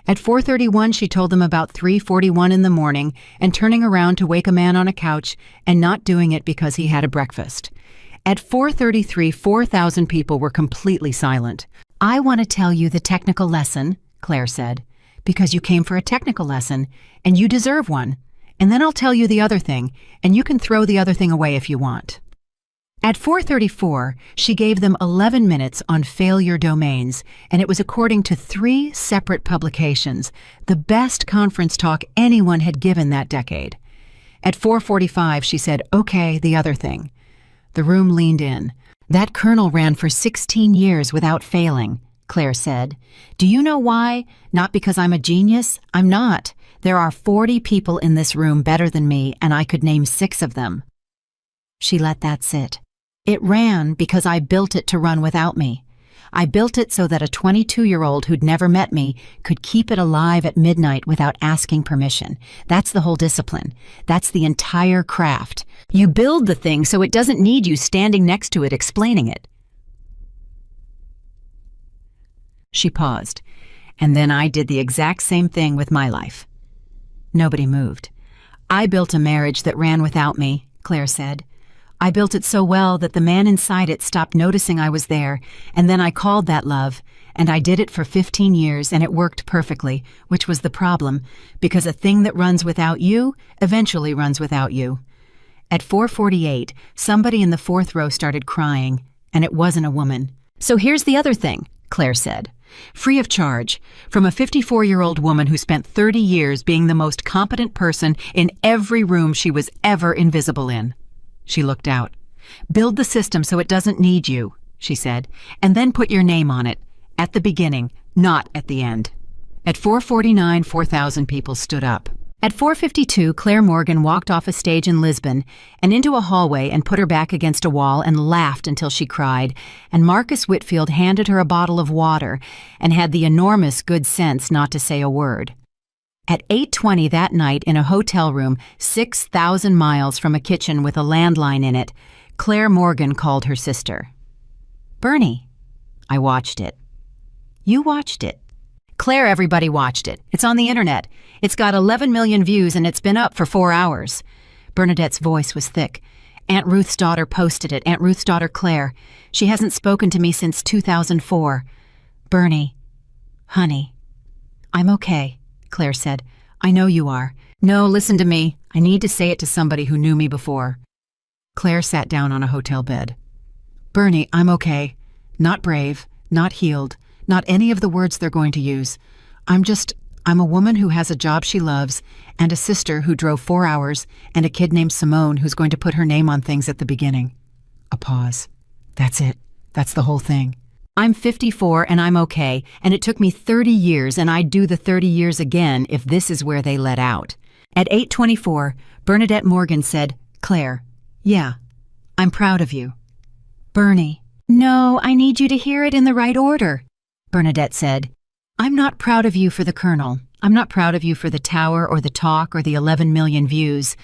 At 4:31, she told them about 3:41 in the morning and turning around to wake a man on a couch and not doing it because he had a breakfast. At 4:33, 4,000 people were completely silent. "I want to tell you the technical lesson," Claire said, "because you came for a technical lesson, and you deserve one. And then I'll tell you the other thing, and you can throw the other thing away if you want." At 4:34, she gave them 11 minutes on failure domains, and it was according to 3 separate publications, the best conference talk anyone had given that decade. At 4:45, she said, "Okay, the other thing." The room leaned in. "That kernel ran for 16 years without failing," Claire said. "Do you know why? Not because I'm a genius. I'm not. There are 40 people in this room better than me, and I could name 6 of them." She let that sit. "It ran because I built it to run without me. I built it so that a 22-year-old who'd never met me could keep it alive at midnight without asking permission. That's the whole discipline. That's the entire craft. You build the thing so it doesn't need you standing next to it explaining it." She paused. "And then I did the exact same thing with my life." Nobody moved. "I built a marriage that ran without me," Claire said. "I built it so well that the man inside it stopped noticing I was there, and then I called that love, and I did it for 15 years, and it worked perfectly, which was the problem, because a thing that runs without you eventually runs without you." At 4:48, somebody in the 4th row started crying, and it wasn't a woman. "So here's the other thing," Claire said. "Free of charge, from a 54-year-old woman who spent 30 years being the most competent person in every room she was ever invisible in." She looked out. "Build the system so it doesn't need you," she said, "and then put your name on it, at the beginning, not at the end." At 4:49, 4,000 people stood up. At 4:52, Claire Morgan walked off a stage in Lisbon and into a hallway and put her back against a wall and laughed until she cried, and Marcus Whitfield handed her a bottle of water and had the enormous good sense not to say a word. At 8:20 that night in a hotel room 6,000 miles from a kitchen with a landline in it, Claire Morgan called her sister. "Bernie." "I watched it." "You watched it?" "Claire, everybody watched it. It's on the internet. It's got 11 million views and it's been up for 4 hours. Bernadette's voice was thick. "Aunt Ruth's daughter posted it. Aunt Ruth's daughter, Claire. She hasn't spoken to me since 2004. Bernie. Honey. I'm okay. Claire said. I know you are. No, listen to me. I need to say it to somebody who knew me before. Claire sat down on a hotel bed. Bernie, I'm okay. Not brave, not healed, not any of the words they're going to use. I'm a woman who has a job she loves, and a sister who drove 4 hours, and a kid named Simone who's going to put her name on things at the beginning. A pause. That's it. That's the whole thing. I'm 54 and I'm okay, and it took me 30 years, and I'd do the 30 years again if this is where they let out. At 8:24, Bernadette Morgan said, Claire, yeah, I'm proud of you. Bernie, no, I need you to hear it in the right order, Bernadette said. I'm not proud of you for the Colonel. I'm not proud of you for the tower or the talk or the 11 million views.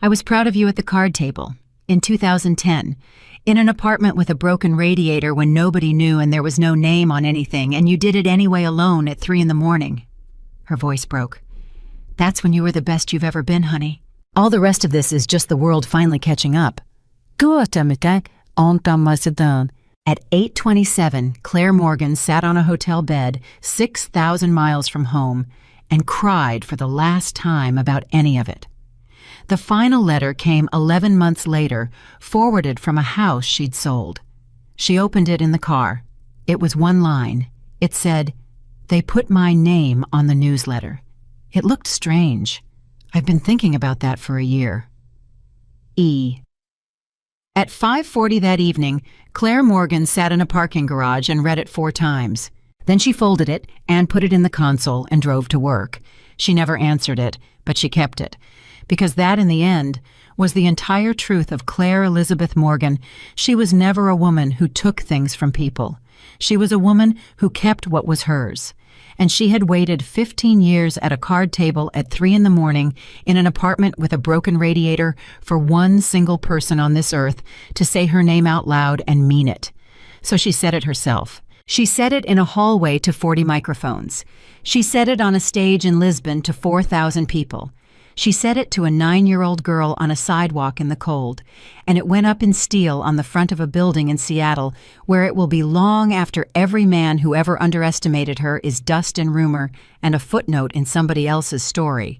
I was proud of you at the card table in 2010, in an apartment with a broken radiator when nobody knew and there was no name on anything, and you did it anyway alone at 3 a.m. Her voice broke. That's when you were the best you've ever been, honey. All the rest of this is just the world finally catching up. At 8:27, Claire Morgan sat on a hotel bed 6,000 miles from home and cried for the last time about any of it. The final letter came 11 months later, forwarded from a house she'd sold. She opened it in the car. It was one line. It said, "They put my name on the newsletter." It looked strange. I've been thinking about that for a year. E. At 5:40 that evening, Claire Morgan sat in a parking garage and read it 4 times. Then she folded it and put it in the console and drove to work. She never answered it, but she kept it. Because that, in the end, was the entire truth of Claire Elizabeth Morgan. She was never a woman who took things from people. She was a woman who kept what was hers. And she had waited 15 years at a card table at 3 a.m. in an apartment with a broken radiator for one single person on this earth to say her name out loud and mean it. So she said it herself. She said it in a hallway to 40 microphones. She said it on a stage in Lisbon to 4,000 people. She said it to a 9-year-old girl on a sidewalk in the cold, and it went up in steel on the front of a building in Seattle, where it will be long after every man who ever underestimated her is dust and rumor and a footnote in somebody else's story.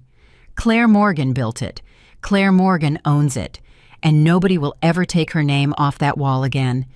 Claire Morgan built it. Claire Morgan owns it. And nobody will ever take her name off that wall again.